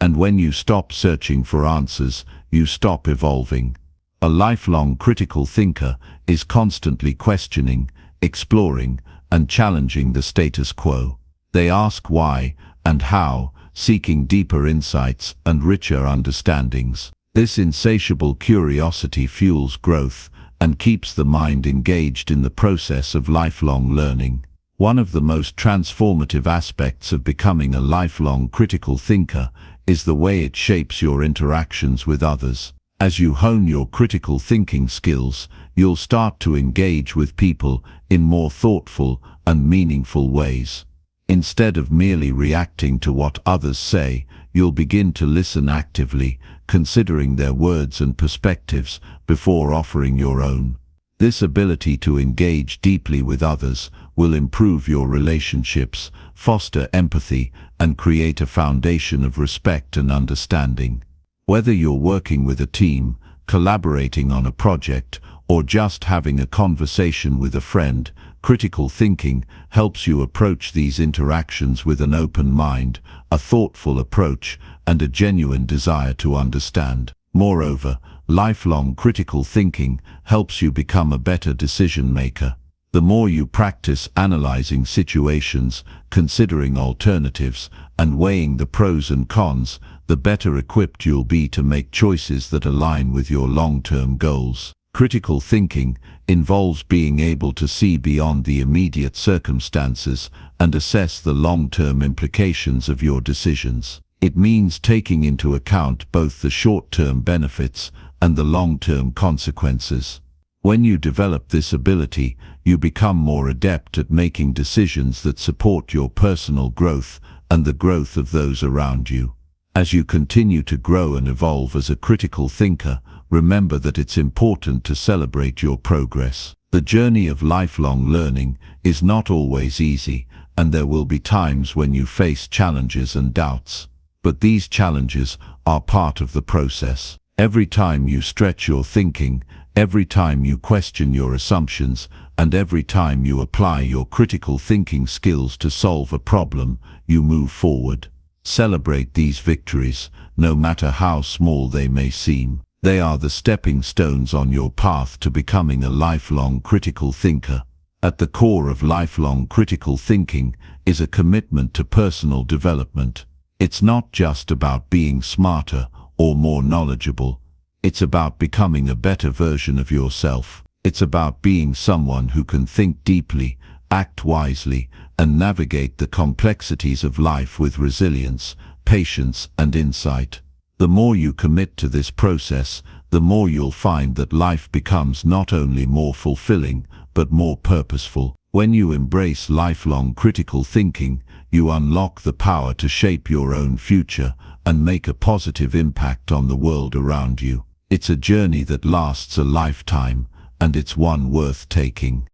And when you stop searching for answers, you stop evolving. A lifelong critical thinker is constantly questioning, exploring, and challenging the status quo. They ask why and how, seeking deeper insights and richer understandings. This insatiable curiosity fuels growth and keeps the mind engaged in the process of lifelong learning. One of the most transformative aspects of becoming a lifelong critical thinker is the way it shapes your interactions with others. As you hone your critical thinking skills, you'll start to engage with people in more thoughtful and meaningful ways. Instead of merely reacting to what others say, you'll begin to listen actively, considering their words and perspectives before offering your own. This ability to engage deeply with others will improve your relationships, foster empathy, and create a foundation of respect and understanding. Whether you're working with a team, collaborating on a project, or just having a conversation with a friend, critical thinking helps you approach these interactions with an open mind, a thoughtful approach, and a genuine desire to understand. Moreover, lifelong critical thinking helps you become a better decision maker. The more you practice analyzing situations, considering alternatives, and weighing the pros and cons, the better equipped you'll be to make choices that align with your long-term goals. Critical thinking involves being able to see beyond the immediate circumstances and assess the long-term implications of your decisions. It means taking into account both the short-term benefits and the long-term consequences. When you develop this ability, you become more adept at making decisions that support your personal growth and the growth of those around you. As you continue to grow and evolve as a critical thinker, remember that it's important to celebrate your progress. The journey of lifelong learning is not always easy, and there will be times when you face challenges and doubts. But these challenges are part of the process. Every time you stretch your thinking, every time you question your assumptions, and every time you apply your critical thinking skills to solve a problem, you move forward. Celebrate these victories, no matter how small they may seem. They are the stepping stones on your path to becoming a lifelong critical thinker. At the core of lifelong critical thinking is a commitment to personal development. It's not just about being smarter or more knowledgeable. It's about becoming a better version of yourself. It's about being someone who can think deeply, act wisely, and navigate the complexities of life with resilience, patience, and insight. The more you commit to this process, the more you'll find that life becomes not only more fulfilling, but more purposeful. When you embrace lifelong critical thinking, you unlock the power to shape your own future and make a positive impact on the world around you. It's a journey that lasts a lifetime, and it's one worth taking.